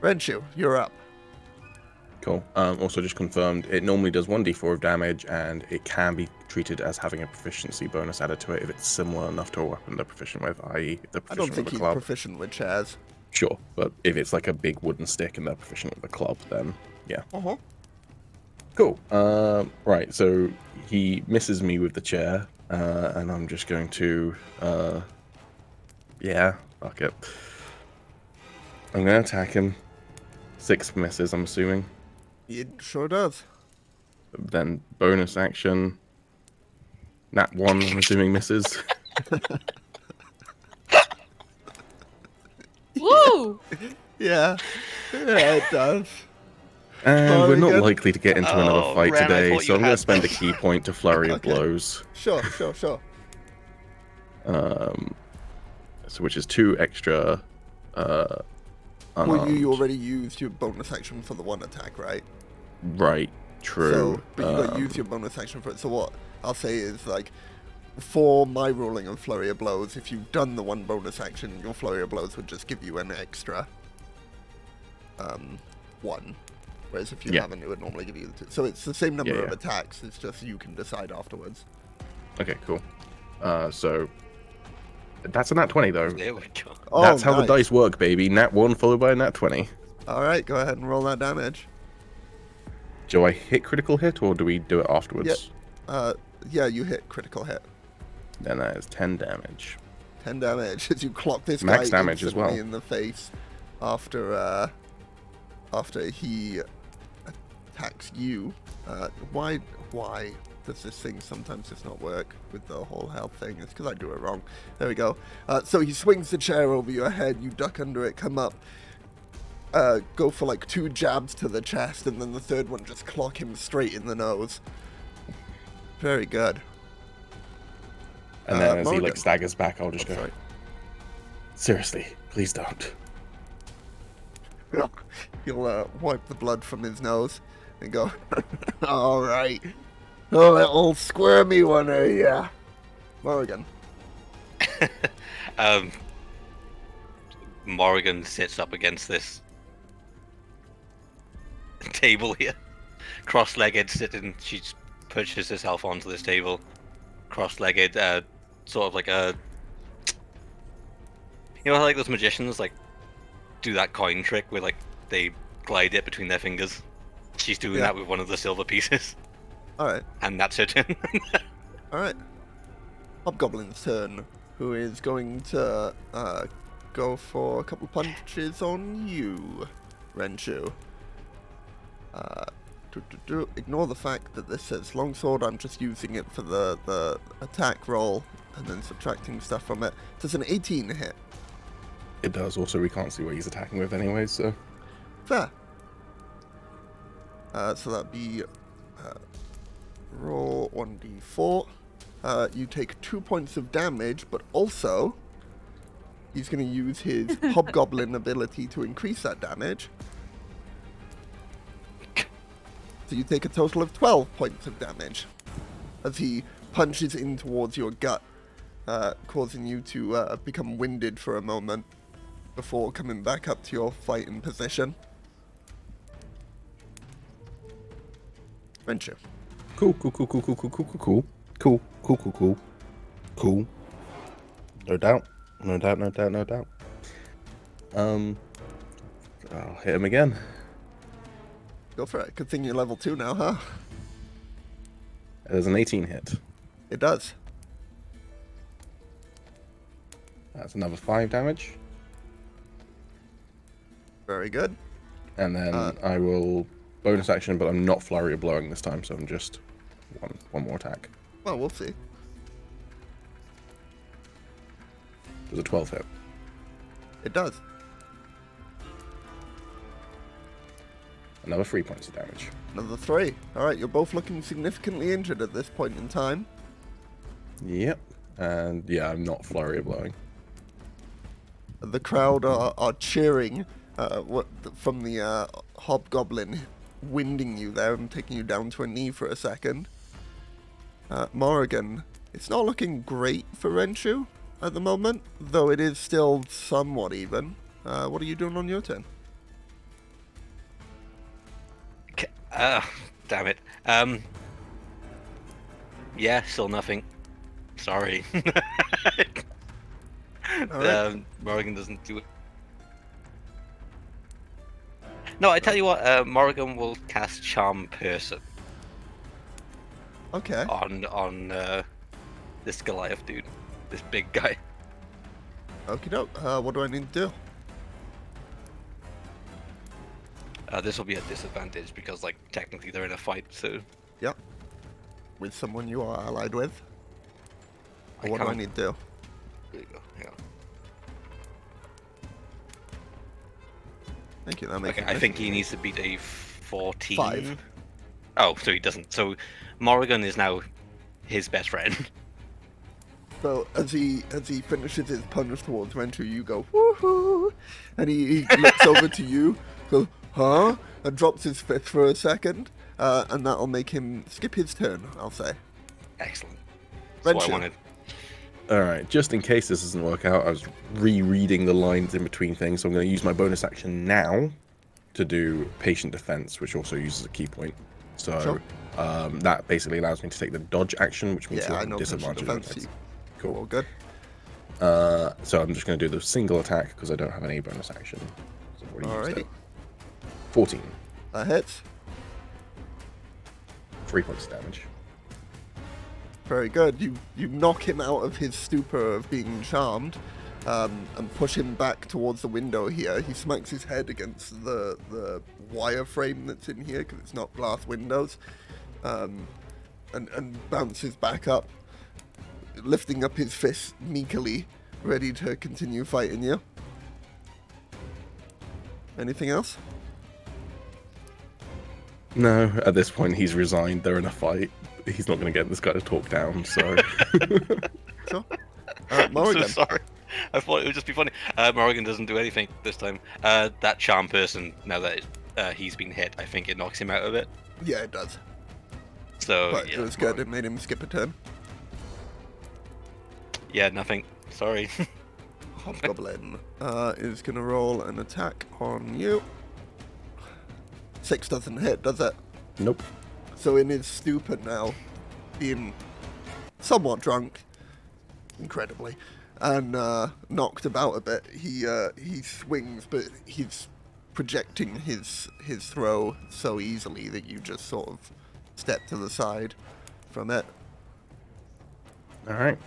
Renshu, you're up. Cool. Also just confirmed, it normally does 1d4 of damage, and it can be treated as having a proficiency bonus added to it if it's similar enough to a weapon they're proficient with, i.e. if they're I don't proficient think with a he's club. proficient with chairs. Sure, but if it's like a big wooden stick and they're proficient with a club, then yeah. Uh-huh. Cool. Right, so he misses me with the chair, and I'm just going to, yeah, fuck it. I'm going to attack him. 6 misses, I'm assuming. It sure does. Then bonus action. Nat 1, I'm assuming misses. Woo! Yeah. Yeah, it does. And we're not Again? likely to get into another Oh, fight Ren, I today, thought so you I'm going to had spend a this. key point to flurry of Okay. blows. Sure. So which is 2 extra. Well, Unarmed. you already used your bonus action for the one attack, right? Right. True. So, but you got to use your bonus action for it. So what I'll say is, like, for my ruling of flurry of blows, if you've done the one bonus action, your flurry of blows would just give you an extra 1. Whereas if you Yeah. haven't, it would normally give you the 2. So it's the same number Yeah, of yeah. attacks. It's just you can decide afterwards. Okay, cool. So that's a nat 20 though. There we go. Oh, That's how the nice. dice work, baby. Nat 1 followed by a nat 20. All right, go ahead and roll that damage. Do I hit critical hit or do we do it afterwards? Yeah, you hit critical hit. Then that is 10 damage. 10 damage as you clock this Max guy damage as instantly well. in the face after he attacks you. Why does this thing sometimes just not work with the whole health thing? It's because I do it wrong. There we go. So he swings the chair over your head, you duck under it, come up, go for like 2 jabs to the chest, and then the third one just clock him straight in the nose. Very good. And then as he Morgan. like staggers back, I'll just Oh, go, sorry. seriously, please don't. He'll wipe the blood from his nose and go, all right. Oh, that old squirmy one, yeah. Morgan. Morgan sits up against this table here, cross-legged, sitting. She pushes herself onto this table, cross-legged, sort of like a, you know, how, like those magicians like do that coin trick where like they glide it between their fingers. She's doing Yeah. that with one of the silver pieces, All right. and that's her turn. All right. Hobgoblin's turn, who is going to go for a couple punches on you, Renshu. Ignore the fact that this says longsword. I'm just using it for the attack roll and then subtracting stuff from it. Does an 18 hit? It does. Also, we can't see what he's attacking with anyway, so. Fair. So that'd be roll 1d4. You take 2 points of damage, but also He's going to use his hobgoblin ability to increase that damage. So you take a total of 12 points of damage as he punches in towards your gut, causing you to become winded for a moment before coming back up to your fighting position. Venture. Cool. No doubt. I'll hit him again. Go for it. Good thing you're level 2 now, huh? There's an 18 hit. It does. That's another 5 damage. Very good. And then I will bonus action, but I'm not flurry of blowing this time, so I'm just one more attack. Well, we'll see. Does a 12 hit? It does. Another 3 points of damage. Another 3. Alright, you're both looking significantly injured at this point in time. Yep. And yeah, I'm not flurry of blowing. The crowd are cheering from the hobgoblin winding you there and taking you down to a knee for a second. Morrigan, it's not looking great for Renshu at the moment, though it is still somewhat even. What are you doing on your turn? Damn it. Yeah, still nothing. Sorry. Alright. Morrigan doesn't do it. No, I tell you what, Morrigan will cast Charm Person Okay. on this Goliath dude, this big guy. Okie doke. What do I need to do? This will be a disadvantage because, like, technically they're in a fight, so... Yep. With someone you are allied with? Or what do I can't- need to do? There you go, hang on. Thank you, that makes Okay, it I think he needs to beat a 14. 5. Oh, so he doesn't. So Morrigan is now his best friend. So as he finishes his punch towards Renshu, you go woohoo, and he looks over to you, goes huh, and drops his fist for a second, and that'll make him skip his turn. I'll say. Excellent. That's what I Renshu. wanted. Alright, just in case this doesn't work out, I was rereading the lines in between things, so I'm going to use my bonus action now to do Patient Defense, which also uses a key point. So Sure. that basically allows me to take the dodge action, which means Yeah, you'll I have know. Patient disadvantage on defense. attacks. Cool. All good. So I'm just going to do the single attack because I don't have any bonus action. So I've already used Alrighty. it. 14. That hits. 3 points of damage. Very good. You knock him out of his stupor of being charmed, and push him back towards the window here. He smacks his head against the wire frame that's in here because it's not glass windows, and bounces back up, lifting up his fist meekly, ready to continue fighting you. Anything else? No, at this point he's resigned. They're in a fight. He's not going to get this guy to talk down, so... Sure. I'm Morrigan. so sorry. I thought it would just be funny. Morrigan doesn't do anything this time. That Charm Person, now that he's been hit, I think it knocks him out of it. Yeah, it does. So, But yeah, it was good. It made him skip a turn. Yeah, nothing. Sorry. Hobgoblin is going to roll an attack on you. 6 doesn't hit, does it? Nope. So in his stupor now, being somewhat drunk, incredibly, and knocked about a bit, he swings, but he's projecting his throw so easily that you just sort of step to the side from it. Alright.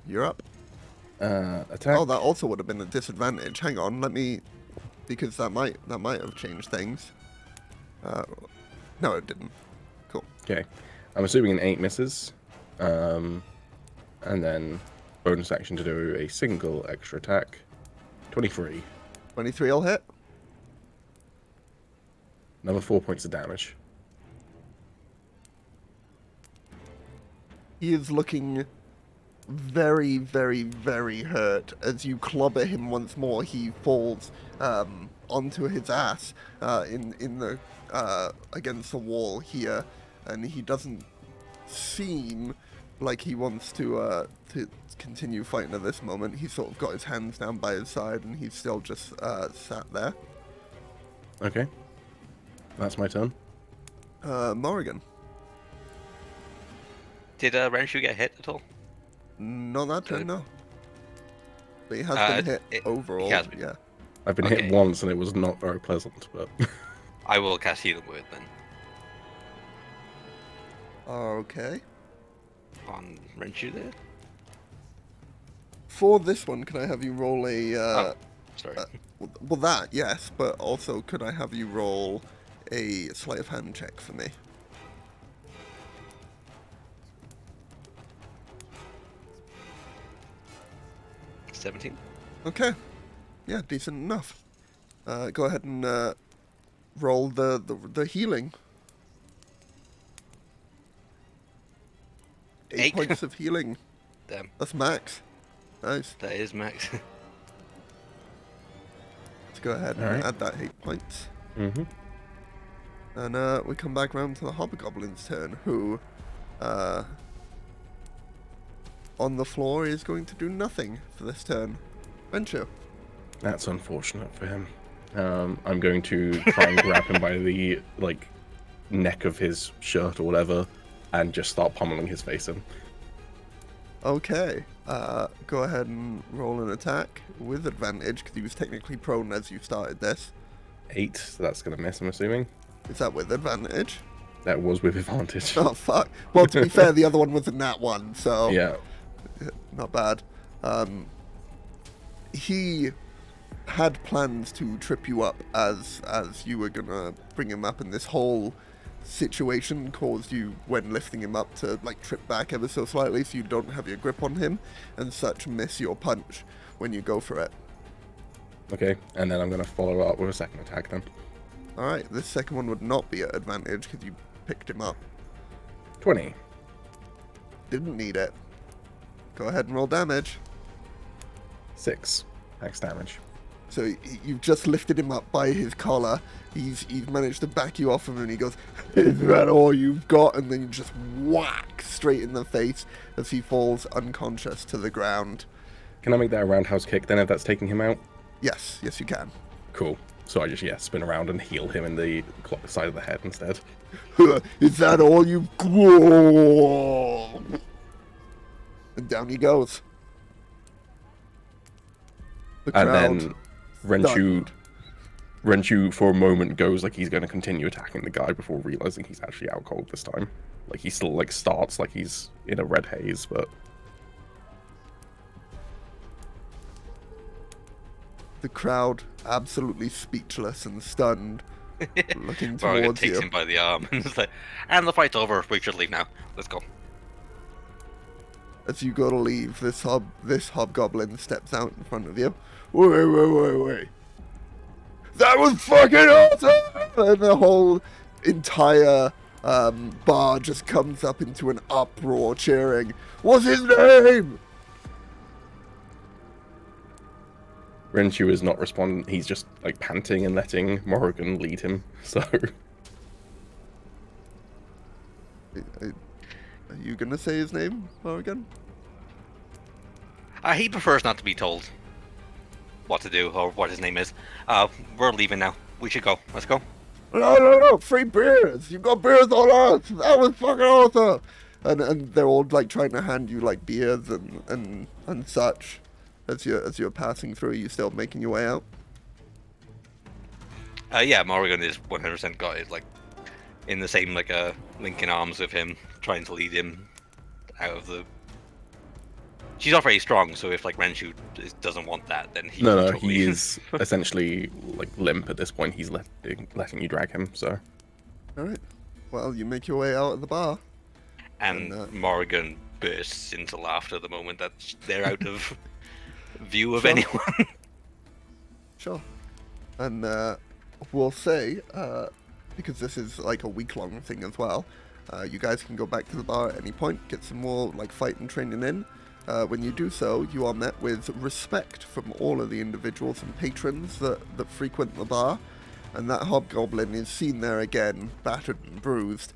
You're up. Attack. Oh, that also would have been a disadvantage. Hang on, because that might have changed things. No, it didn't. Cool. Okay. I'm assuming an 8 misses. And then bonus action to do a single extra attack. 23. 23 will hit. Another 4 points of damage. He is looking very, very, very hurt. As you clobber him once more, he falls onto his ass in the against the wall here, and he doesn't seem like he wants to continue fighting at this moment. He's sort of got his hands down by his side, and he's still just sat there. Okay. That's my turn. Morrigan. Did Renshu get hit at all? Not that turn, no. But he has been hit overall. Yeah. I've been hit once, and it was not very pleasant, but... I will cast Healing Word then. Okay. On Renshu there. For this one, can I have you roll a... sorry. Well, that, yes, but also could I have you roll a sleight of hand check for me? $17. Okay. Yeah, decent enough. Go ahead and roll the healing. 8 points of healing. Damn. That's max. Nice. That is max. Let's go ahead and add that 8 points. Mm-hmm. And we come back round to the Hobgoblin's turn, who on the floor is going to do nothing for this turn. Venture. That's unfortunate for him. I'm going to try and grab him by the neck of his shirt or whatever, and just start pummeling his face in. Okay. Go ahead and roll an attack with advantage, because he was technically prone as you started this. 8, so that's going to miss, I'm assuming. Is that with advantage? That was with advantage. Oh, fuck. Well, to be fair, the other one was a nat 1, so... Yeah. Not bad. He had plans to trip you up as you were gonna bring him up, and this whole situation caused you, when lifting him up, to trip back ever so slightly, so you don't have your grip on him, and such miss your punch when you go for it. Okay, and then I'm gonna follow up with a second attack then. Alright, this second one would not be at advantage because you picked him up. 20. Didn't need it. Go ahead and roll damage. 6 max damage. So you've just lifted him up by his collar. He's managed to back you off him, and he goes, "Is that all you've got?" And then you just whack straight in the face as he falls unconscious to the ground. Can I make that a roundhouse kick then if that's taking him out? Yes, you can. Cool. So I just, spin around and heal him in the side of the head instead. Is that all you've got? And down he goes. The crowd, and then Renshu for a moment goes like he's going to continue attacking the guy before realizing he's actually out cold this time. Like he still starts like he's in a red haze, but the crowd absolutely speechless and stunned, looking Morrigan towards takes you. him by the arm and is like, "And the fight's over. We should leave now. Let's go." As you go to leave, this hobgoblin steps out in front of you. Wait. That was fucking awesome! And the whole entire bar just comes up into an uproar cheering. What's his name? Renshu is not responding. He's just panting and letting Morrigan lead him. So Are you gonna say his name, Morrigan? He prefers not to be told what to do or what his name is. We're leaving now. We should go. Let's go. No, free beers! You got beers on us! That was fucking awesome! And they're all trying to hand you beers and such as you're passing through. Are you still making your way out? Yeah, Morrigan is 100% got it in the same link in arms with him, trying to lead him out of the. She's not very strong, so if Renshu doesn't want that, then he no, totally... he is essentially limp at this point. He's letting you drag him. So all right. Well, you make your way out of the bar, and Morrigan bursts into laughter the moment that they're out of view of anyone. Sure. And we'll say, because this is a week-long thing as well, you guys can go back to the bar at any point, get some more fight and training in. When you do so, you are met with respect from all of the individuals and patrons that frequent the bar, and that hobgoblin is seen there again, battered and bruised,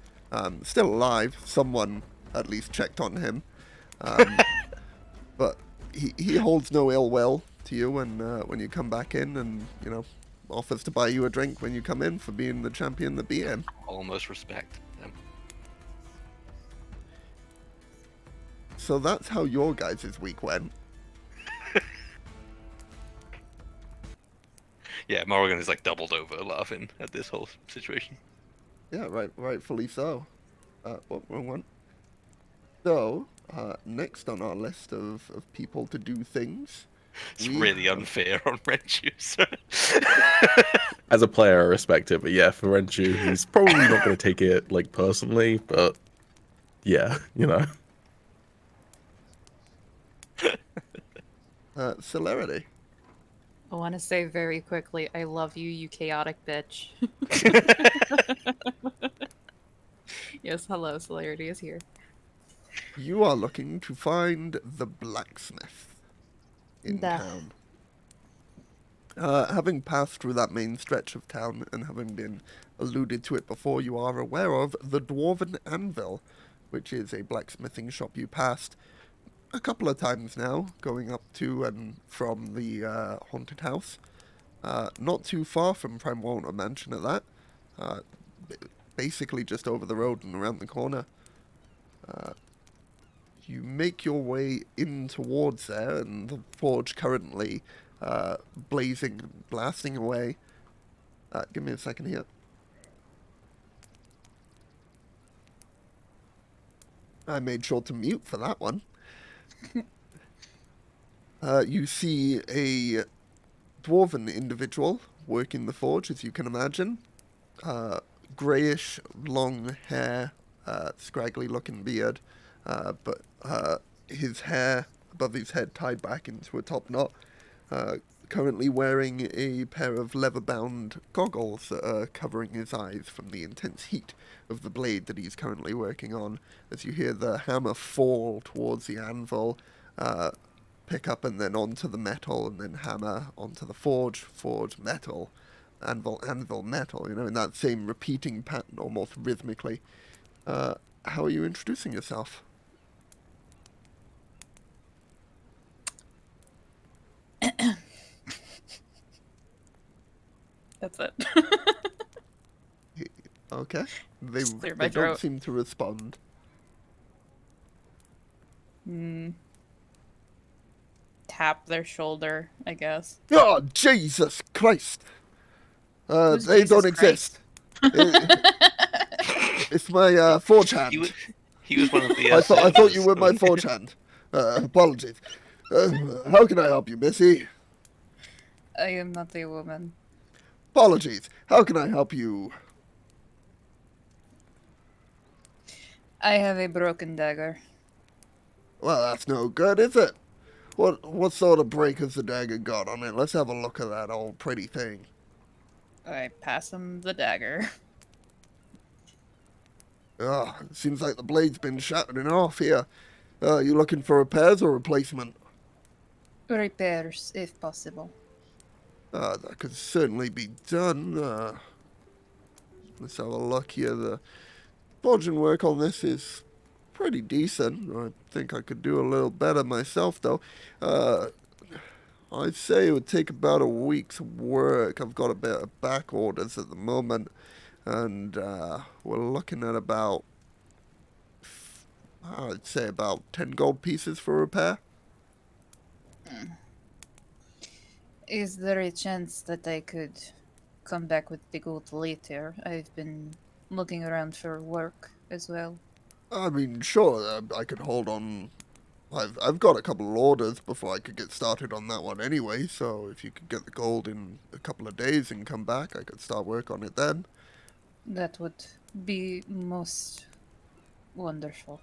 still alive. Someone at least checked on him, but he holds no ill will to you when you come back in, and offers to buy you a drink when you come in for being the champion that beat him. Almost respect them. So that's how your guys' week went. Yeah, Morgan is like doubled over laughing at this whole situation. Yeah, rightfully so. Wrong one. So, next on our list of people to do things. It's really unfair on Renju, sir. As a player, I respect it, but yeah, for Renju, he's probably not going to take it like personally, but yeah, Celerity. I want to say very quickly, I love you, you chaotic bitch. Yes, hello, Celerity is here. You are looking to find the blacksmith in town. Having passed through that main stretch of town and having been alluded to it before, you are aware of the Dwarven Anvil, which is a blacksmithing shop you passed a couple of times now, going up to and from the haunted house. Not too far from Primewalter Mansion at that. Basically just over the road and around the corner. You make your way in towards there, and the forge currently blazing, blasting away. Give me a second here. I made sure to mute for that one. You see a dwarven individual working the forge, as you can imagine. Greyish, long hair, scraggly looking beard, but his hair above his head tied back into a top knot. Currently wearing a pair of leather-bound goggles that are covering his eyes from the intense heat of the blade that he's currently working on. As you hear the hammer fall towards the anvil, pick up and then onto the metal, and then hammer onto the forge, metal, anvil, metal, in that same repeating pattern, almost rhythmically. How are you introducing yourself? That's it. Okay. They clear my don't throat. seem to respond. Tap their shoulder, I guess. Oh, Jesus Christ! Who's They Jesus don't exist. It's my forehand. He was one of the. I thought you were my forehand. Apologies. How can I help you, Missy? I am not a woman. Apologies. How can I help you? I have a broken dagger. Well, that's no good, is it? What sort of break has the dagger got on it? Let's have a look at that old pretty thing. I pass him the dagger. It seems like the blade's been shattered off here. You looking for repairs or replacement? Repairs, if possible. That could certainly be done. Let's have a look here. The forging work on this is pretty decent. I think I could do a little better myself, though. I'd say it would take about a week's work. I've got a bit of back orders at the moment, and we're looking at about, I'd say about 10 gold pieces for repair. Is there a chance that I could come back with the gold later? I've been looking around for work as well. I mean, sure, I could hold on. I've got a couple of orders before I could get started on that one anyway, so if you could get the gold in a couple of days and come back, I could start work on it then. That would be most wonderful.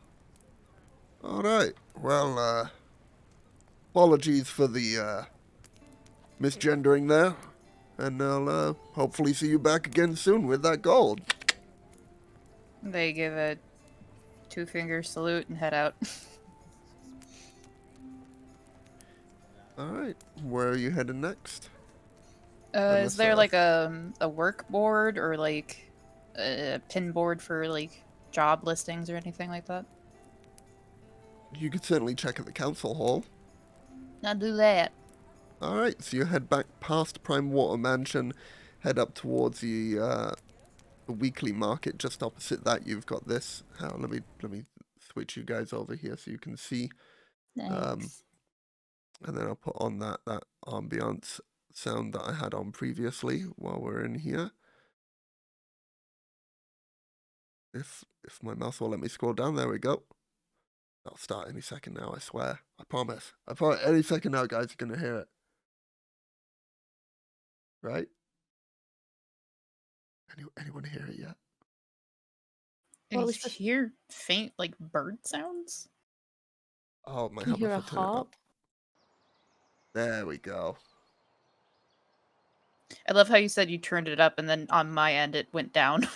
Alright, well, apologies for the misgendering there, and I'll hopefully see you back again soon with that gold. They give a two-finger salute and head out. All right. Where are you heading next? Is there like a work board or like a pin board for like job listings or anything like that? You could certainly check at the council hall. I'll do that. All right. So you head back past Prime Water Mansion, head up towards the weekly market. Just opposite that, you've got this. Let me switch you guys over here so you can see. Thanks. And then I'll put on that ambiance sound that I had on previously while we're in here. If my mouse will let me scroll down, there we go. I'll start any second now, I swear. I promise. Any second now, guys, you're gonna hear it. Right? Anyone hear it yet? Can Well, you it's just- hear faint like bird sounds? Oh, it might Can you help hear if a I turn it up. harp? There we go. I love how you said you turned it up and then on my end it went down.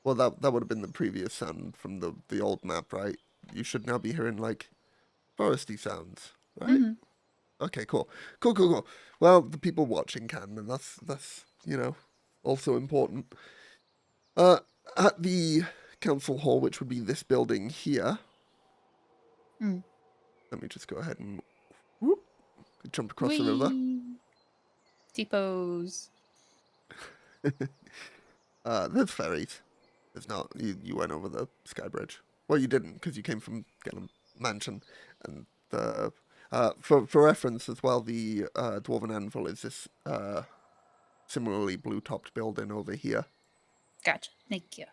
Well, that would have been the previous sound from the old map, right? You should now be hearing like foresty sounds, right? Mhm. Okay, cool. Well, the people watching can, and that's also important. At the council hall, which would be this building here. Mm. Let me just go ahead and jump across the river. T-pose. There's ferries. There's not. You went over the sky bridge. Well, you didn't because you came from Gellum Mansion, and for reference as well, the Dwarven Anvil is this similarly blue-topped building over here. Gotcha. Thank you.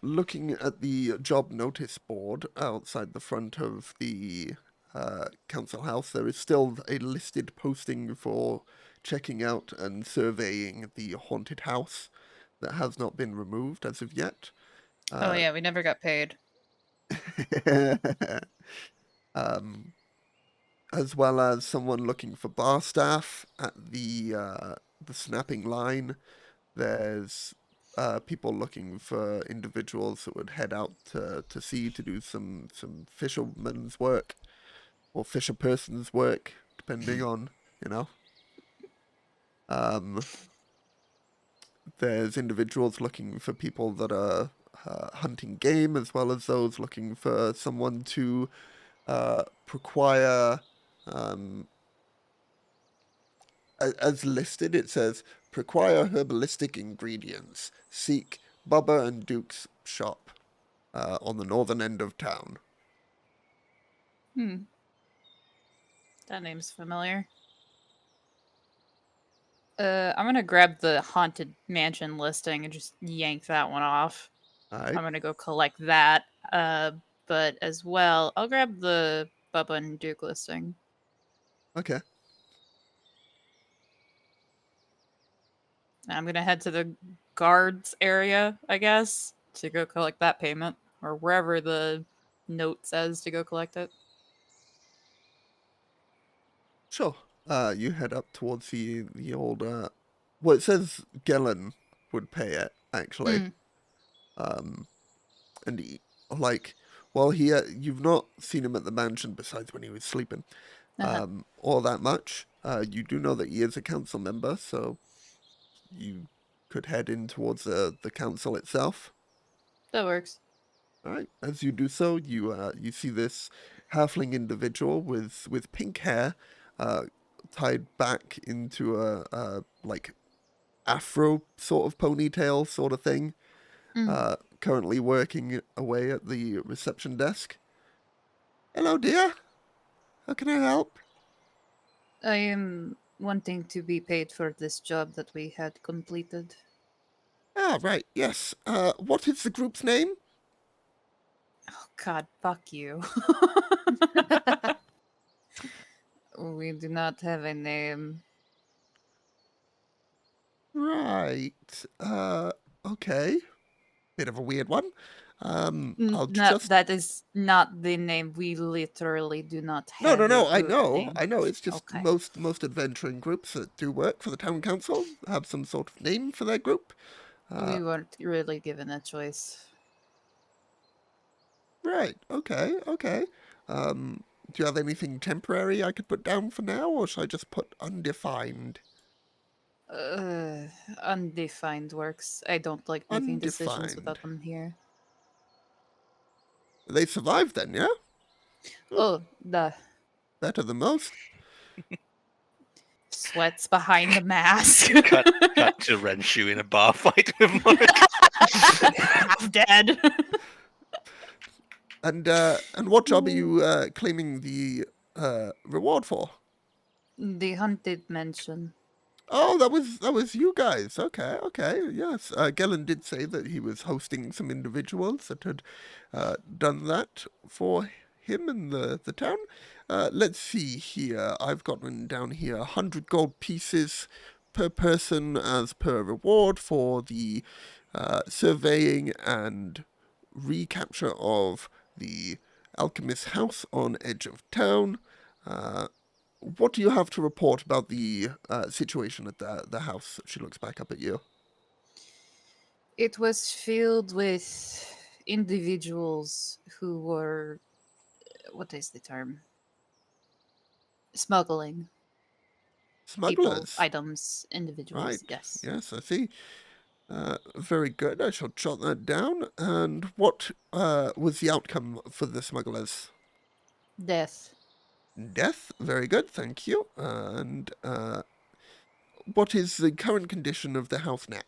Looking at the job notice board outside the front of the council house, there is still a listed posting for checking out and surveying the haunted house that has not been removed as of yet. Oh yeah, we never got paid. As well as someone looking for bar staff at the snapping line. There's people looking for individuals that would head out to sea to do some fisherman's work or fisher person's work, depending on, There's individuals looking for people that are hunting game, as well as those looking for someone to procure. As listed, it says, procure herbalistic ingredients. Seek Bubba and Duke's shop on the northern end of town. That name's familiar. I'm gonna grab the haunted mansion listing and just yank that one off. All I'm right. gonna go collect that. But as well, I'll grab the Bubba and Duke listing. Okay. I'm gonna head to the guards area, I guess, to go collect that payment, or wherever the note says to go collect it. Sure. You head up towards the old. Well, it says Gellin would pay it actually. And well, you've not seen him at the mansion besides when he was sleeping, all that much. You do know that he is a council member, so you could head in towards the council itself. That works. All right. As you do so, you see this halfling individual with pink hair, tied back into a like afro sort of ponytail sort of thing. Currently working away at the reception desk. Hello, dear. How can I help? I am wanting to be paid for this job that we had completed. Ah, right. Yes. What is the group's name? Oh God, fuck you. We do not have a name. Right. Okay. Bit of a weird one. I'll No, just. that is not the name. We literally do not have. No. a I group know. name. I know. It's just Okay. most adventuring groups that do work for the town council have some sort of name for their group. We weren't really given a choice. Right. Okay. Do you have anything temporary I could put down for now, or should I just put undefined? Undefined works. I don't like making decisions without them here. They survived then, yeah? Oh, the Better than most. sweats behind the mask. cut to Renshu in a bar fight with Mark. Half dead. And what job are you claiming the reward for? The haunted mansion. Oh, that was you guys. Okay, yes. Gellin did say that he was hosting some individuals that had done that for him in the town. Let's see here. I've gotten down here 100 gold pieces per person as per reward for the surveying and recapture of the Alchemist house on edge of town. What do you have to report about the situation at the house? She looks back up at you. It was filled with individuals who were, what is the term? Smuggling. People, Smugglers. items, individuals. Right. Yes. Yes, I see. Very good. I shall jot that down. And what was the outcome for the smugglers? Death. Death. Very good. Thank you. And what is the current condition of the house now?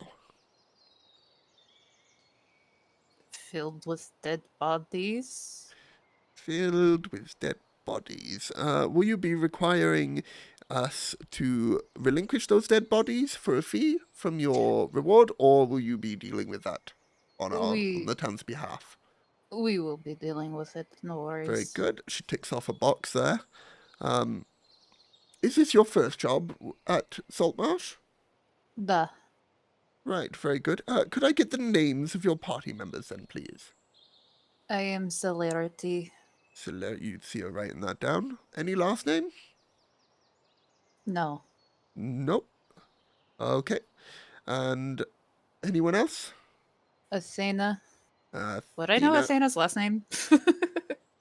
Filled with dead bodies. Filled with dead bodies. Will you be requiring us to relinquish those dead bodies for a fee from your reward, or will you be dealing with that on the town's behalf? We will be dealing with it, no worries. Very good. She ticks off a box there. Is this your first job at Saltmarsh? Duh. Right, very good. Could I get the names of your party members then, please? I am Celerity. You'd see her writing that down. Any last name? No. Nope. Okay. And anyone else? Athena. Would I Athena. know Athena's last name?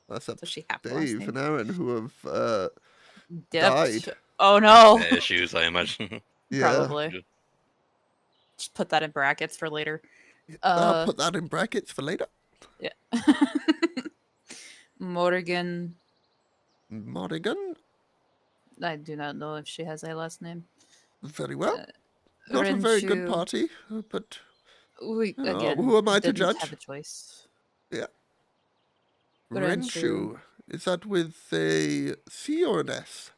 That's up Does she have a last Dave name? and Aaron who have Dipped. died. Oh no. Issues, I imagine. Yeah. Probably. Just put that in brackets for later. I'll put that in brackets for later. Yeah. Morgan. Morrigan. I do not know if she has a last name. Very well. Not a very good Renshu. party, but We Oh, again. who am I to didn't judge? Have a choice. yeah. Renshu. Renshu. Is that with a C or an S?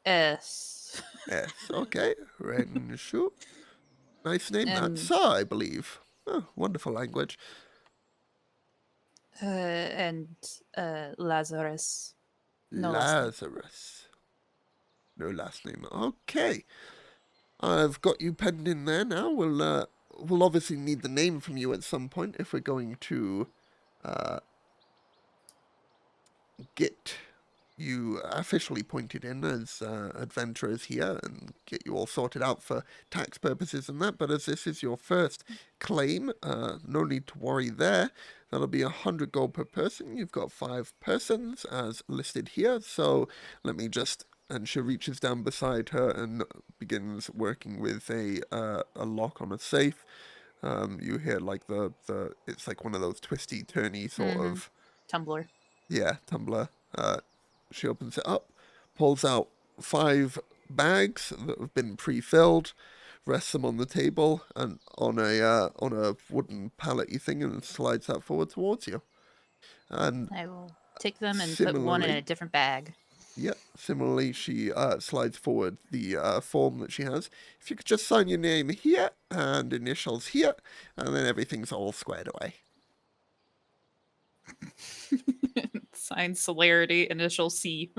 S. S. Okay. Renshu. Nice name. And- That's I believe. Oh, wonderful language. And Lazarus. No last name. Lazarus. No last name. Okay. I've got you penned in there now. We'll obviously need the name from you at some point if we're going to get you officially pointed in as adventurers here and get you all sorted out for tax purposes and that. But as this is your first claim, no need to worry there. That'll be 100 gold per person. You've got 5 persons as listed here. So let me just... And she reaches down beside her and begins working with a lock on a safe. You hear like the it's like one of those twisty turny sort of Tumblr. tumbler. She opens it up, pulls out 5 bags that have been pre-filled, rests them on the table and on a wooden pallet-y thing, and slides that forward towards you. And I will take them and put one in similarly- a different bag. yeah, similarly, she slides forward the form that she has. If you could just sign your name here and initials here, and then everything's all squared away. Signed Celerity, initial C.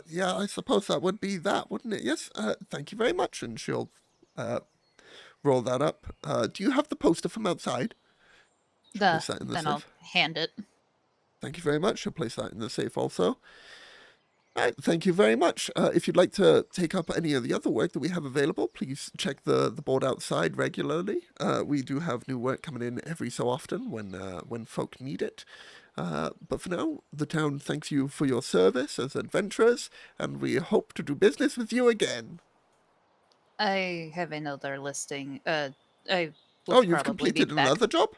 Yeah, I suppose that would be that, wouldn't it? Yes, thank you very much. And she'll roll that up. Do you have the poster from outside? Place that in the Then I'll safe. hand it. Thank you very much. She'll place that in the safe also. Thank you very much. If you'd like to take up any of the other work that we have available, please check the board outside regularly. We do have new work coming in every so often when folk need it. But for now, the town thanks you for your service as adventurers, and we hope to do business with you again. I have another listing. I will Oh, you've probably completed be back. another job?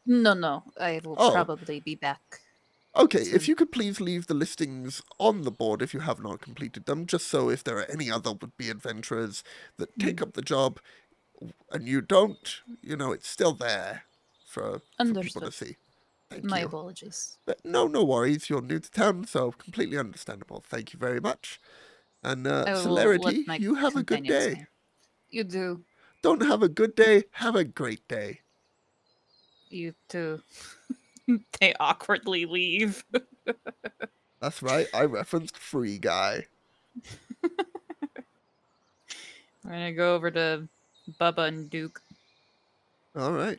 No. I will Oh. probably be back. Okay, if soon. you could please leave the listings on the board if you have not completed them, just so if there are any other would-be adventurers that take up the job and you don't, it's still there for people to Understood. see. Thank My you. apologies. But no worries. You're new to town, so completely understandable. Thank you very much. And I will Celerity, let my you have a good companions day. know. You do. Don't have a good day, have a great day. You too. They awkwardly leave. That's right, I referenced Free Guy. We're gonna go over to Bubba and Duke. All right.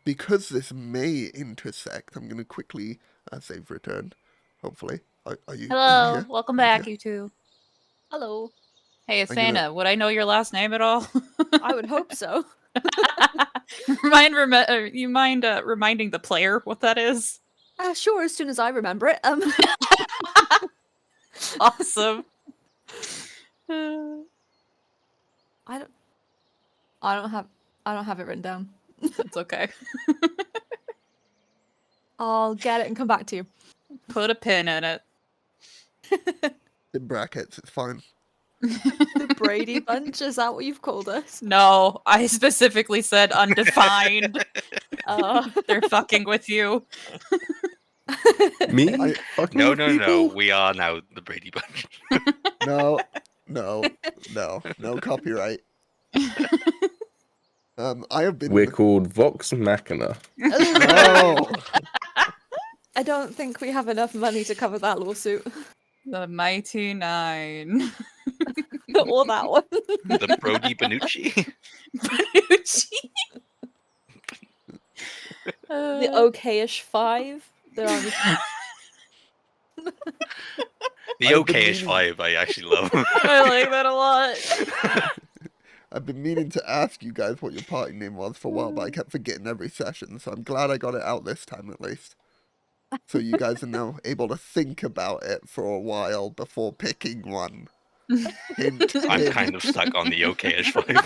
Because this may intersect, I'm going to quickly, as they've returned, hopefully. Are you Hello, here? welcome Are you back, here? you two. Hello. Hey, I'm gonna- Athena, would I know your last name at all? I would hope so. You mind reminding the player what that is? Sure, as soon as I remember it. Awesome. I don't have it written down. That's okay. I'll get it and come back to you. Put a pin in it. In brackets, it's fine. The Brady Bunch, is that what you've called us? No, I specifically said undefined. They're fucking with you. Me? I- Fucking No, with no, people? no. We are now the Brady Bunch. No copyright. I have been... We're called Vox Machina. No! I don't think we have enough money to cover that lawsuit. The Mighty Nine. Or that one. The Brody Benucci. The okayish 5. There are The I've been okayish meaning- vibe I actually love. I like that a lot. I've been meaning to ask you guys what your party name was for a while, but I kept forgetting every session, so I'm glad I got it out this time at least. So you guys are now able to think about it for a while before picking one. Hint, I'm hint. kind of stuck on the okayish vibe.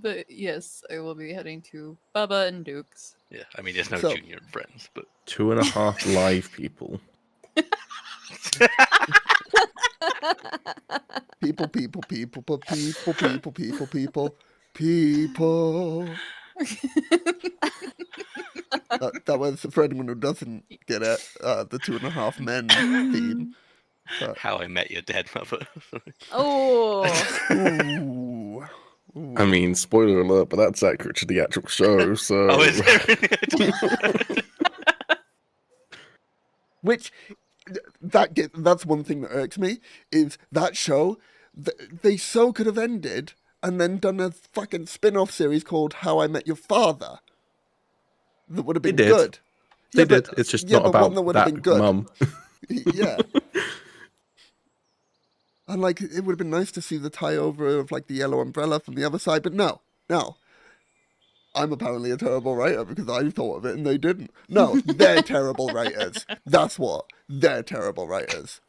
But yes, I will be heading to Bubba and Duke's. Yeah, I mean, there's no So- junior friends, but 2.5 live people. People. That was, for anyone who doesn't get it, the 2.5 Men theme. How I Met Your Dead Mother. Oh. Ooh. I mean, spoiler alert, but that's accurate to the actual show, so... Oh, is it? Which, that's one thing that irks me, is that show, they so could have ended and then done a fucking spin-off series called How I Met Your Father. That would have been They did. good. They Yeah, did. but- It's just yeah, not but about one that would have been good. mum. Yeah. And, like, it would have been nice to see the tie-over of, like, the Yellow Umbrella from the other side, but no. I'm apparently a terrible writer because I thought of it and they didn't. No, they're terrible writers. That's what. They're terrible writers.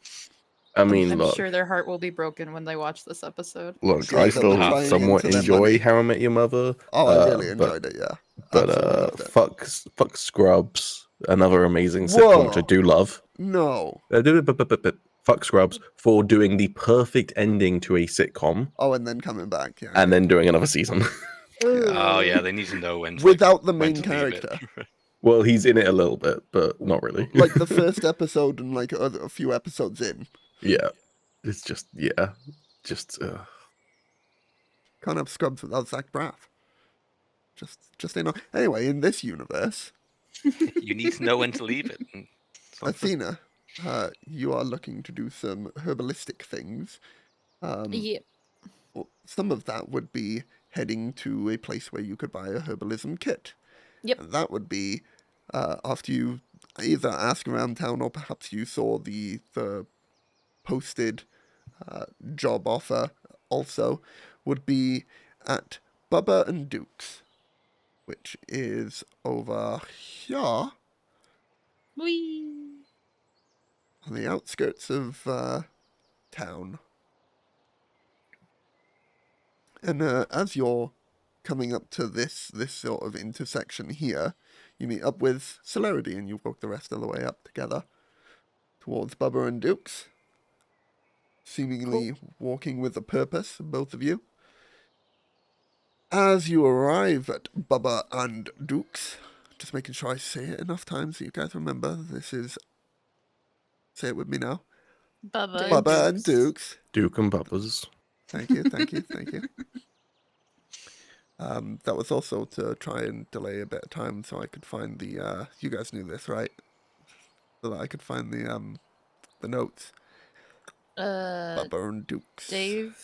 I mean, I'm look, sure their heart will be broken when they watch this episode. look, Yeah, I they still were trying somewhat into their enjoy money. How I Met Your Mother. Oh, I really but- enjoyed it, yeah. But Absolutely loved it. fuck Scrubs, another amazing sitcom which I Whoa. do love. No. Fuck Scrubs for doing the perfect ending to a sitcom Oh, and then coming back, yeah. and then doing another season. Oh, yeah, they need to know when to, Without the when main to leave it. character. Well, he's in it a little bit, but not really. Like the first episode and like a few episodes in. Yeah, it's just Can't have Scrubs without Zach Braff. Just anyway, in this universe, You need to know when to leave it. and something. Athena, you are looking to do some herbalistic things. Yeah. Well, some of that would be heading to a place where you could buy a herbalism kit. Yep. And that would be after you either ask around town or perhaps you saw the posted job offer also, would be at Bubba and Duke's, which is over here Whee! on the outskirts of town. And as you're coming up to this sort of intersection here, you meet up with Celerity and you walk the rest of the way up together towards Bubba and Duke's, seemingly walking with a purpose, both of you. As you arrive at Bubba and Duke's, just making sure I say it enough times so you guys remember, this is, say it with me now, Bubba. Bubba and Duke's. Duke and Bubba's. Thank you, thank you, thank you. That was also to try and delay a bit of time so I could find the, you guys knew this, right? So that I could find the notes. Bubba and Duke's. Dave,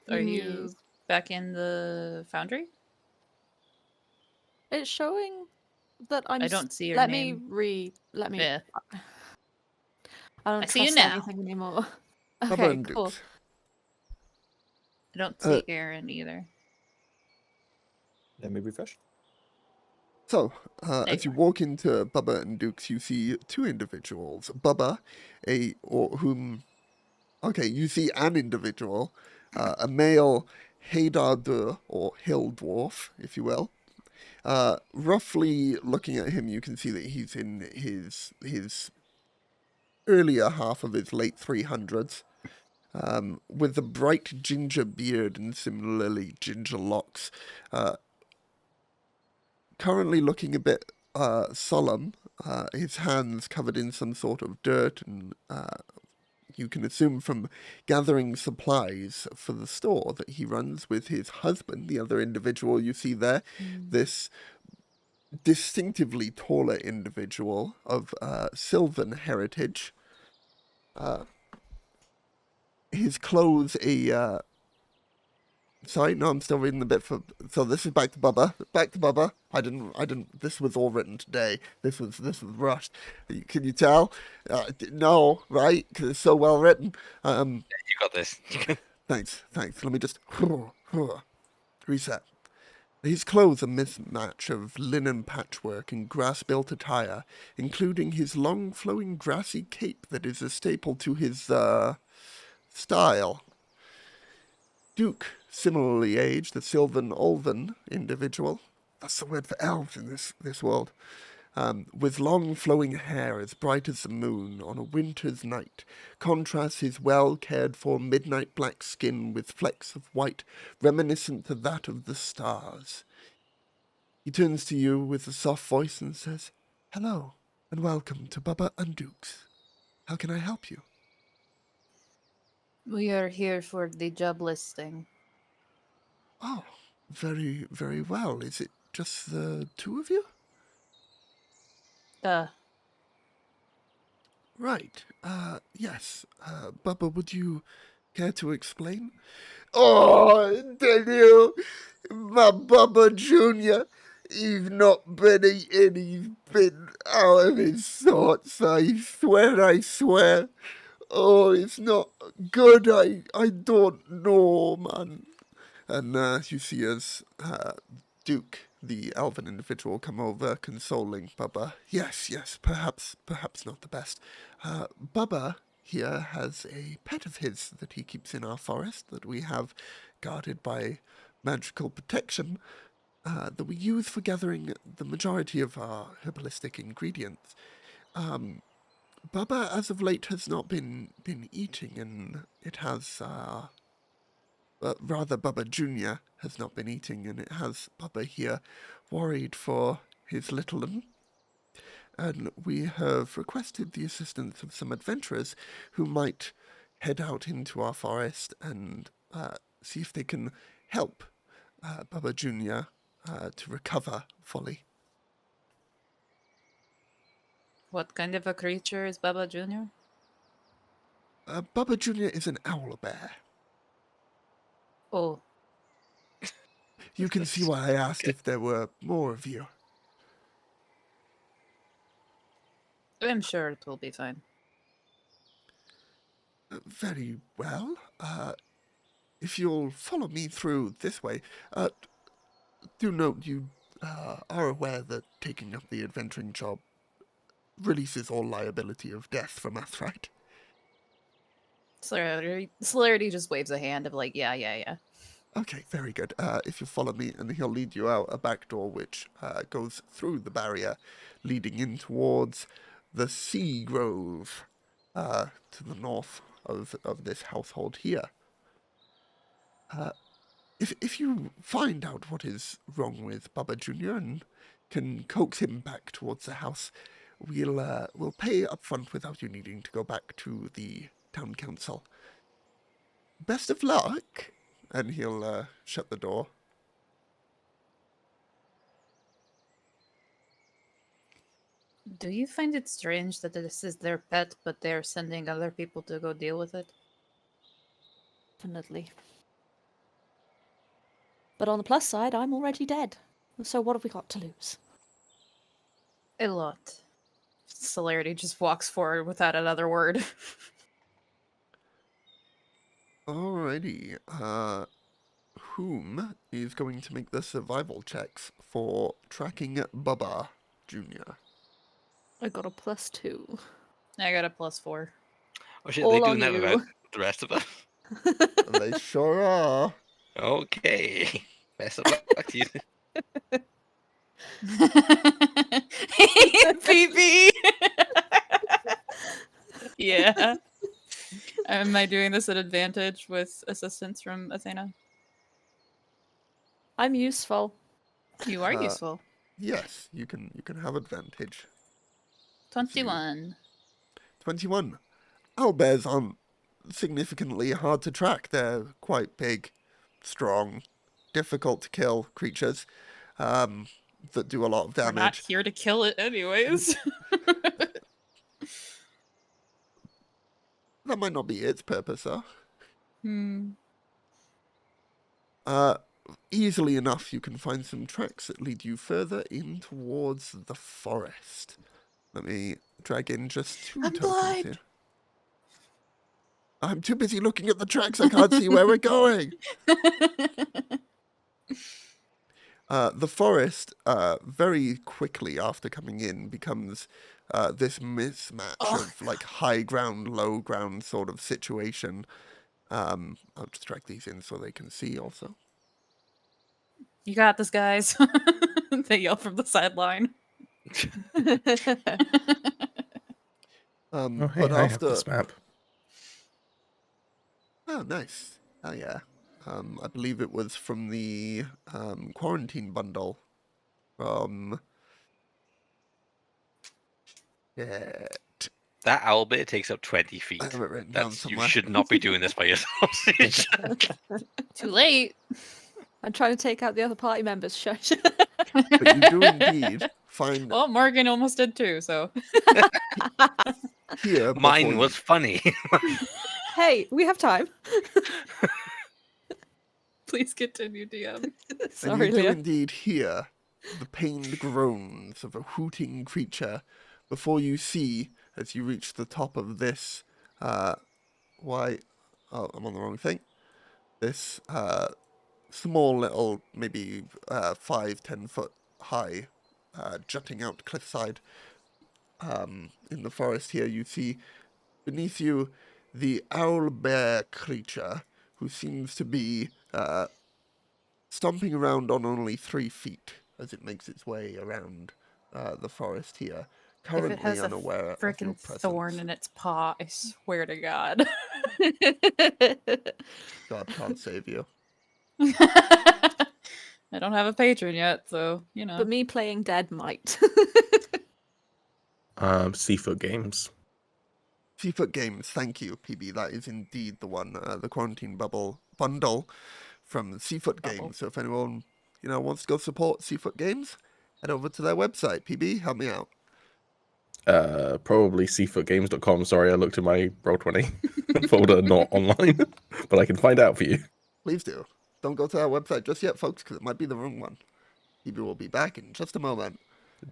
are you back in the foundry? It's showing that I'm. I don't see your let name. Let me. Yeah. I don't I see you trust now. anything anymore. Bubba Okay, and cool. Duke's. I don't see Aaron either. Let me refresh. So, as you walk into Bubba and Duke's, you see two individuals. Bubba, you see an individual, a male Haydar or hill dwarf, if you will. Roughly looking at him, you can see that he's in his earlier half of his late 300s, with a bright ginger beard and similarly ginger locks. Currently looking a bit solemn, his hands covered in some sort of dirt, and you can assume from gathering supplies for the store that he runs with his husband, the other individual you see there, this distinctively taller individual of Sylvan heritage. His clothes Sorry, no, I'm still reading the bit for. So this is back to Bubba. Back to Bubba. I didn't. This was all written today. This was rushed. Can you tell? No, right? Because it's so well written. You got this. Thanks. Let me just reset. His clothes a mismatch of linen patchwork and grass-built attire, including his long, flowing, grassy cape that is a staple to his style. Duke, similarly aged, a Sylvan Olven individual. That's the word for elves in this world. With long flowing hair as bright as the moon on a winter's night, contrasts his well-cared-for midnight black skin with flecks of white reminiscent of that of the stars. He turns to you with a soft voice and says, "Hello, and welcome to Bubba and Duke's. How can I help you?" We are here for the job listing. "Oh, very, very well. Is it just the two of you?" "Right. Yes. Bubba, would you care to explain?" "Oh, Daniel, my Bubba Jr., he's not been eating. He's been out of his sorts. I swear. Oh, it's not good. I don't know, man." And you see as Duke, the elven individual, come over, consoling Bubba. Yes, perhaps not the best. Bubba here has a pet of his that he keeps in our forest that we have guarded by magical protection that we use for gathering the majority of our herbalistic ingredients. Bubba, as of late, has not been eating, and it has, rather Bubba Jr. has not been eating, and it has Bubba here worried for his little un. And we have requested the assistance of some adventurers who might head out into our forest and see if they can help Bubba Jr. To recover fully. What kind of a creature is Bubba Jr.? Bubba Jr. is an owlbear. Oh, You can see why I asked if there were more of you. I'm sure it will be fine. Very well. If you'll follow me through this way, do note you are aware that taking up the adventuring job releases all liability of death from us, right? Celerity just waves a hand of like, yeah. Okay, very good. If you follow me, and he'll lead you out a back door which goes through the barrier, leading in towards the Sea Grove to the north of this household here. If you find out what is wrong with Baba Jr. and can coax him back towards the house, we'll pay up front without you needing to go back to the town council. Best of luck! And he'll shut the door. Do you find it strange that this is their pet, but they're sending other people to go deal with it? Definitely. But on the plus side, I'm already dead. So what have we got to lose? A lot. Celerity just walks forward without another word. Alrighty. Whom is going to make the survival checks for tracking Baba Jr.? I got a +2. I got a +4. Oh shit, All they on doing that you. without the rest of us? They sure are. Okay. Best of luck to you. PB! Yeah. Am I doing this at advantage with assistance from Athena? I'm useful. You are useful. Yes, you can have advantage. 21. 21. Owlbears aren't significantly hard to track. They're quite big, strong, difficult to kill creatures that do a lot of We're damage. not here to kill it anyways. That might not be its purpose, though. Hmm. Easily enough, you can find some tracks that lead you further in towards the forest. Let me drag in just 2 I'm tokens blind. here. I'm too busy looking at the tracks, I can't see where we're going. The forest, very quickly after coming in, becomes this mismatch of like high ground, low ground sort of situation. I'll just drag these in so they can see also. You got this, guys. They yell from the sideline. Oh, hey, But I have after, this map. oh, nice. Oh, yeah. I believe it was from the quarantine bundle. Yeah. That owl bit takes up 20 feet. I have it written down That's, you somewhere. should not be doing this by yourself. Too late. I'm trying to take out the other party members. Shush. But you do indeed find Well, Morgan almost did too, so. here. Mine before was funny. Hey, we have time. Please continue, DM. And Sorry, you do Leah. indeed hear the pained groans of a hooting creature before you see, as you reach the top of this, oh, I'm on the wrong thing. This small little, maybe 5-10 foot high, jutting out cliffside in the forest here, you see beneath you the owl bear creature who seems to be stomping around on only 3 feet as it makes its way around the forest here, If currently it has a unaware of your freaking presence. thorn in its paw, I swear to God. God can't save you. I don't have a patron yet, so, you know. But me playing dead might. Seafoot Games. Seafoot Games, thank you, PB. That is indeed the one, the Quarantine Bundle from Seafoot Games. So if anyone, wants to go support Seafoot Games, head over to their website. PB, help me out. Probably seafootgames.com. Sorry, I looked in my Roll20 folder, not online, but I can find out for you. Please do. Don't go to our website just yet, folks, because it might be the wrong one. PB will be back in just a moment.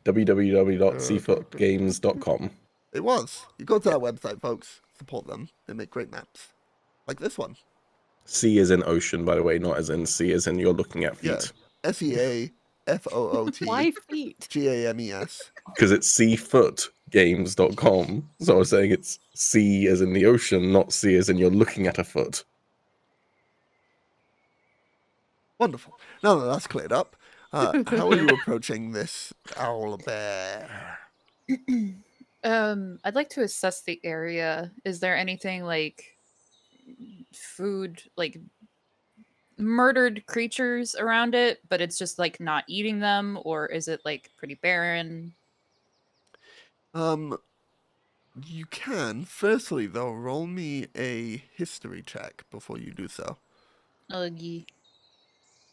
www.seafootgames.com. It was. You go to our website, folks. Support them. They make great maps. Like this one. C is in ocean, by the way, not as in C as in you're looking at Yeah. feet. Why feet? SEAFOOTGAMES. Because it's seafootgames.com. So I was saying it's C as in the ocean, not C as in you're looking at a foot. Wonderful. Now that that's cleared up, how are you approaching this owl bear? I'd like to assess the area. Is there anything like food, like murdered creatures around it, but it's just like not eating them, or is it like pretty barren? You can. Firstly, though, roll me a history check before you do so. Uggy.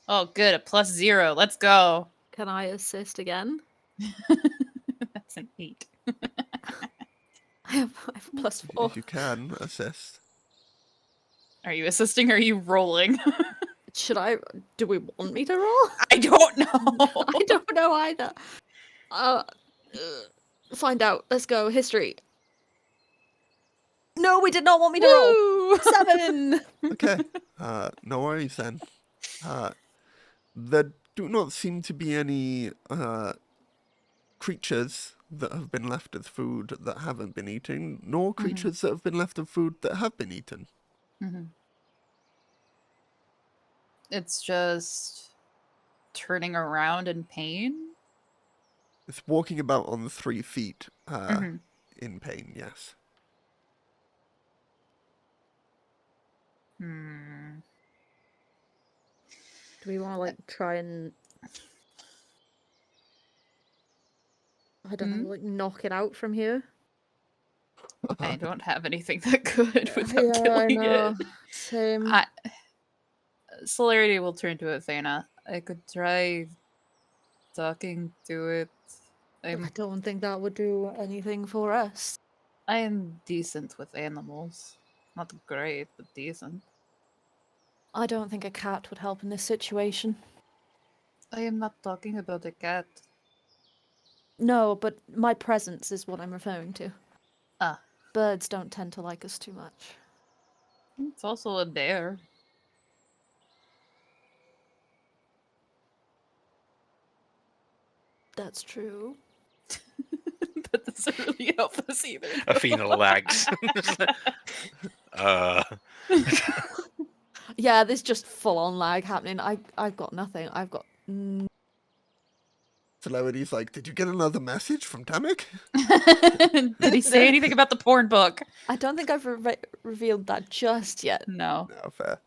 Oh, good. A +0. Let's go. Can I assist again? That's an 8. I have +4. If you can, assist. Are you assisting or are you rolling? Should I? Do we want me to roll? I don't know. I don't know either. Find out. Let's go. History. No, we did not want me to roll. 7. Okay. No worries then. There do not seem to be any creatures that have been left as food that haven't been eaten, nor creatures that have been left of food that have been eaten. It's just turning around in pain. It's walking about on 3 feet in pain, yes. Do we want to like try and I don't know, like knock it out from here? I don't have anything that could without killing it. Same. Celerity will turn to Athena. I could try talking to it. I don't think that would do anything for us. I am decent with animals. Not great, but decent. I don't think a cat would help in this situation. I am not talking about a cat. No, but my presence is what I'm referring to. Ah. Birds don't tend to like us too much. It's also a bear. That's true. That doesn't really help us either. Athena lags. Yeah, there's just full-on lag happening. I've got nothing. I've got... Celerity's like, did you get another message from Damek? Did he say anything about the porn book? I don't think I've revealed that just yet. No. No, fair.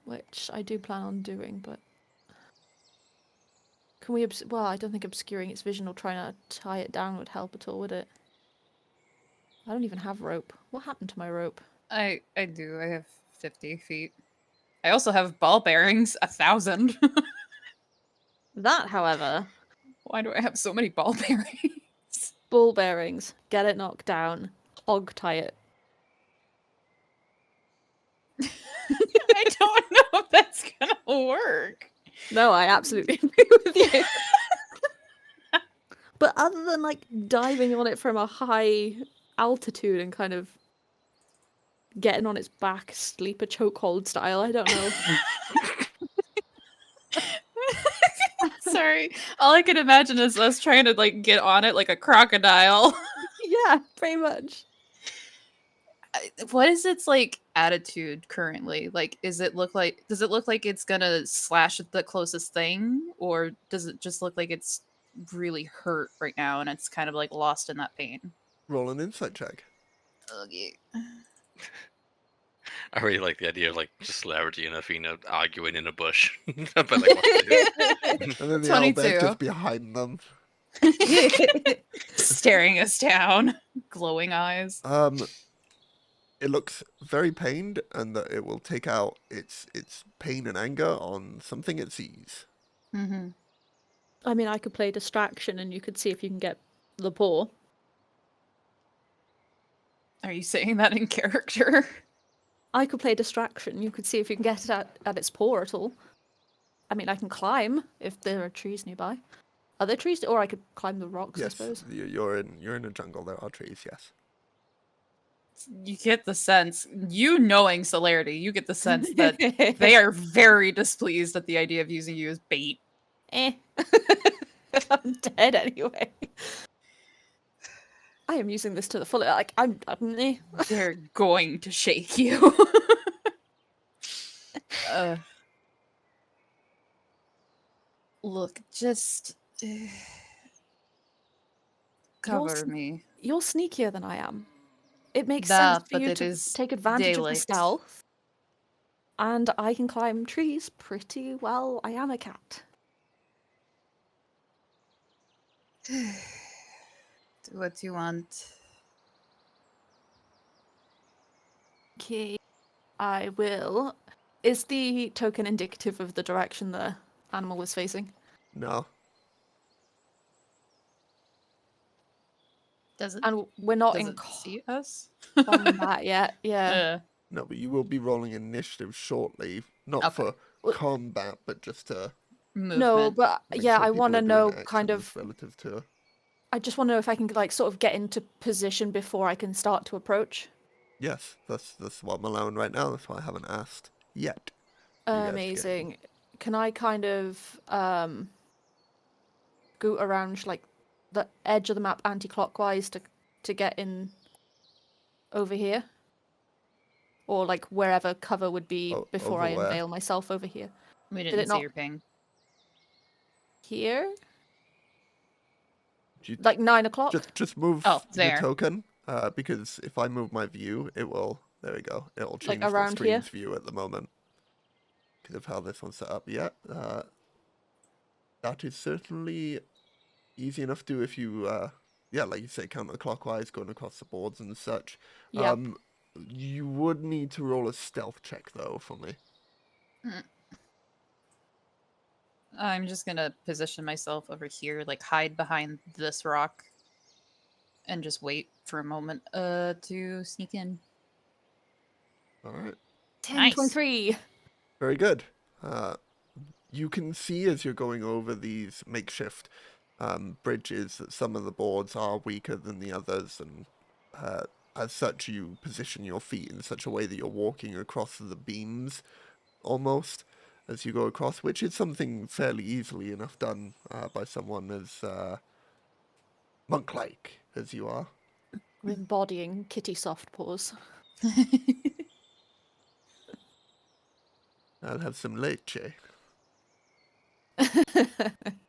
Which I do plan on doing, but... Can we... Well, I don't think obscuring its vision or trying to tie it down would help at all, would it? I don't even have rope. What happened to my rope? I do. I have 50 feet. I also have ball bearings, 1,000. That, however... Why do I have so many ball bearings? Ball bearings. Get it knocked down. Hog tie it. I don't know if that's gonna work. No, I absolutely agree with you. But other than like diving on it from a high altitude and kind of getting on its back, sleeper chokehold style, I don't know. Sorry. All I can imagine is us trying to like get on it like a crocodile. Yeah, pretty much. What is its like attitude currently? Like, does it look like it's gonna slash at the closest thing, or does it just look like it's really hurt right now and it's kind of like lost in that pain? Roll an insight check. Okay. I really like the idea of like just Celerity and Athena arguing in a bush about like what to do. And then the 22. owlbear just behind them. Staring us down, glowing eyes. It looks very pained, and that it will take out its pain and anger on something it sees. Mm-hmm. I mean, I could play distraction and you could see if you can get the paw. Are you saying that in character? I could play distraction. You could see if you can get it at its paw at all. I mean, I can climb if there are trees nearby. Are there trees? Or I could climb the rocks, I Yes, suppose. you're in a jungle. There are trees. Yes. You get the sense, you knowing Celerity, you get the sense that they are very displeased at the idea of using you as bait. Eh. I'm dead anyway. I am using this to the full. Like I'm eh. They're going to shake you. Look, just cover me. You're sneakier than I am. It makes Nah, sense for but you it to is take advantage of the daylight. stealth. And I can climb trees pretty well. I am a cat. Do what you want. Okay, I will. Is the token indicative of the direction the animal was facing? No. Does it? And we're not Does in it see us? combat yet. Yeah. No, but you will be rolling initiative shortly, not Okay. for Well- combat, but just to Movement. No, but make yeah, sure I people want to are doing know actions kind of. relative to. I just want to know if I can like sort of get into position before I can start to approach. Yes, that's what I'm allowing right now. That's why I haven't asked yet. You guys get- Amazing. Can I kind of go around like the edge of the map anti-clockwise to get in over here? Or like wherever cover would be before over I where? unveil myself over here. We Did didn't it see not- your ping. Here? Do you- Like 9 o'clock? just move Oh, your there. token, because if I move my view, it will. There we go. It'll change the around here? stream's view at the moment because of how this one's set up. Yeah, that is certainly easy enough to do if you, yeah, like you say, counterclockwise, going across the boards and such. Yep. You would need to roll a stealth check though for me. I'm just gonna position myself over here, like hide behind this rock, and just wait for a moment to sneak in. All right. 10:23. Very good. You can see as you're going over these makeshift bridges that some of the boards are weaker than the others, and as such, you position your feet in such a way that you're walking across the beams almost as you go across, which is something fairly easily enough done by someone as monk-like as you are. I'm embodying kitty soft paws. I'll have some leche.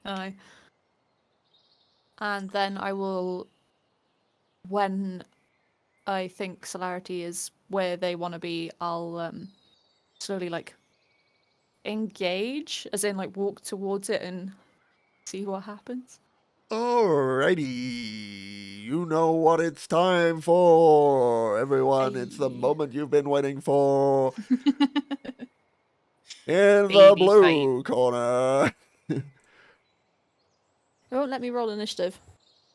Aye. And then I will, when I think Celerity is where they want to be, I'll slowly like engage, as in like walk towards it and see what happens. Alrighty, you know what it's time for, everyone. It's the Aye. moment you've been waiting for. In the Baby blue corner. It won't let me roll initiative.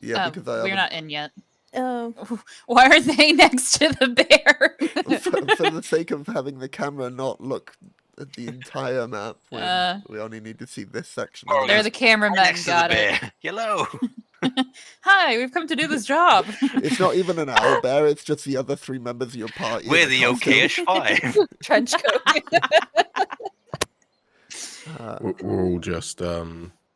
Yeah, because I we're haven't. not in yet. Oh, Why are they next to the bear? For the sake of having the camera not look at the entire map, when we only need to see this section. Oh, of They're it. the cameramen. Next to Got the it. bear. Hello. Hi, we've come to do this job. It's not even an owl bear. It's just the other three members of your party. We're in a the costume. okayish five. trench coat. We're all just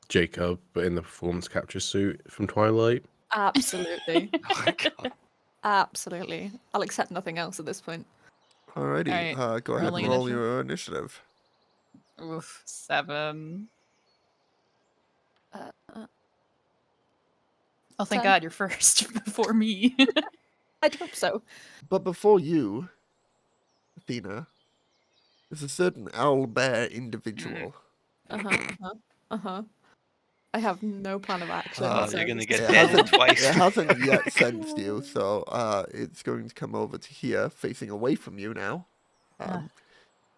Jacob, but in the performance capture suit from Twilight. Absolutely. Oh my God. Absolutely. I'll accept nothing else at this point. Alrighty, Alright, go ahead and rolling roll initiative. your initiative. Oof, 7. Oh, thank 10. God you're first before me. I'd hope so. But before you, Athena, there's a certain owl bear individual. I have no plan of action. Oh, so you're gonna just- get It dead hasn't, twice. it hasn't yet sensed you, so it's going to come over to here, facing away from you now.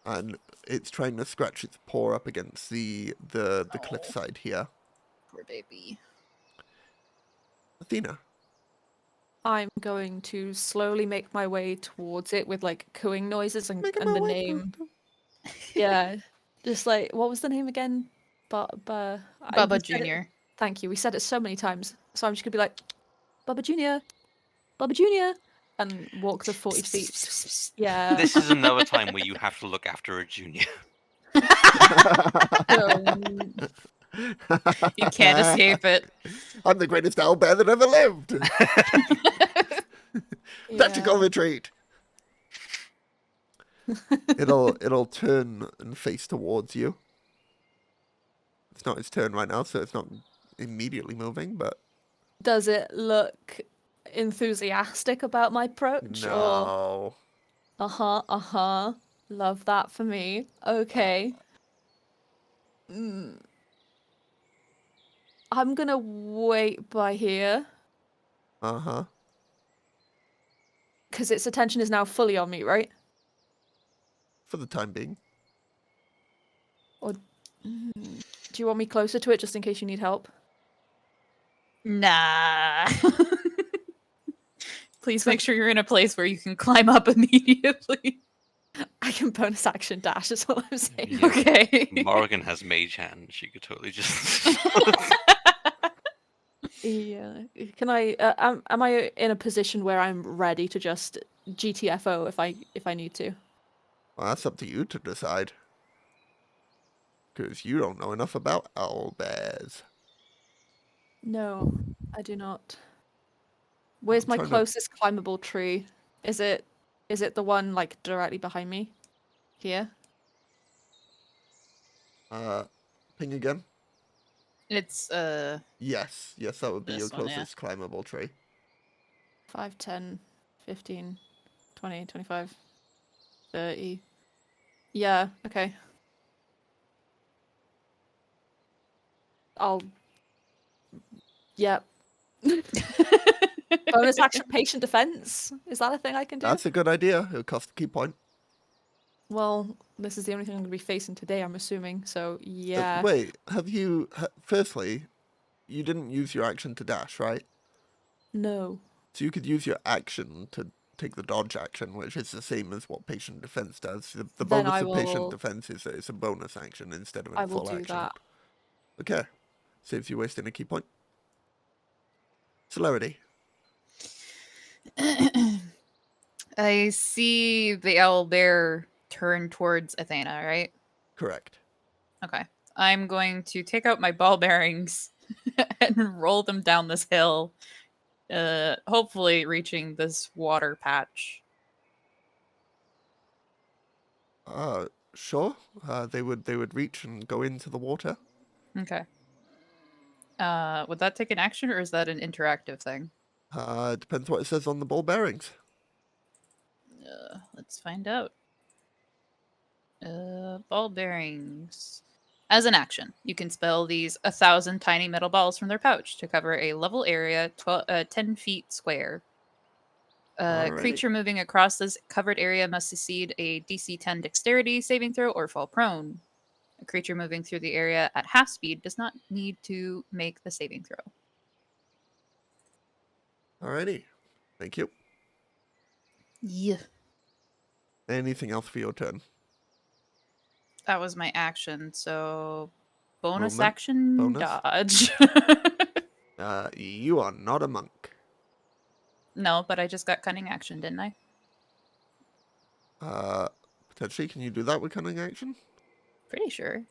And it's trying to scratch its paw up against the cliffside here. Poor baby. Athena. I'm going to slowly make my way towards it with like cooing noises and Making the my way name. through Yeah, just like what was the name again? Bubba Jr. Thank you. We said it so many times. So I'm just going to be like, Bubba Jr., Bubba Jr., and walk the 40 feet. Yeah. This is another time where you have to look after a junior. You can't escape it. I'm the greatest owlbear that ever lived. Tactical retreat. It'll turn and face towards you. It's not its turn right now, so it's not immediately moving, but Does it look enthusiastic about my approach? Or... no. Love that for me. Okay. I'm gonna wait by here. Because its attention is now fully on me, right? For the time being. Or do you want me closer to it just in case you need help? Nah. Please make sure you're in a place where you can climb up immediately. I can bonus action dash, is all I'm saying. Yeah. Okay. Morgan has mage hand. She could totally just. Yeah. Can I? Am I in a position where I'm ready to just GTFO if I need to? Well, that's up to you to decide. Because you don't know enough about owlbears. No, I do not. Where's my trying to- closest climbable tree? Is it the one like directly behind me? Here? Ping again? It's Yes, that would be your This one, yeah. closest climbable tree. 5, 10, 15, 20, 25, 30. Yeah, okay. Yep. Bonus action patient defense? Is that a thing I can do? That's a good idea. It'll cost a key point. Well, this is the only thing I'm going to be facing today, I'm assuming. So, yeah. Wait, have you... Firstly, you didn't use your action to dash, right? No. So you could use your action to take the dodge action, which is the same as what patient defense does. The Then bonus I of patient will- defense is that it's a bonus action instead of a I will full do action. that. Okay. Saves you wasting a key point. Celerity. I see the owl bear turn towards Athena, right? Correct. Okay. I'm going to take out my ball bearings and roll them down this hill, hopefully reaching this water patch. Sure. They would reach and go into the water. Okay. Would that take an action, or is that an interactive thing? Depends what it says on the ball bearings. Let's find out. Ball bearings. As an action, you can spell these 1,000 tiny metal balls from their pouch to cover a level area 10 feet square. Alrighty. Creature moving across this covered area must succeed a DC 10 dexterity saving throw or fall prone. A creature moving through the area at half speed does not need to make the saving throw. Alrighty. Thank you. Yeah. Anything else for your turn? That was my action, so bonus Movement? action Bonus? dodge. You are not a monk. No, but I just got cunning action, didn't I? Potentially, can you do that with cunning action? Pretty sure.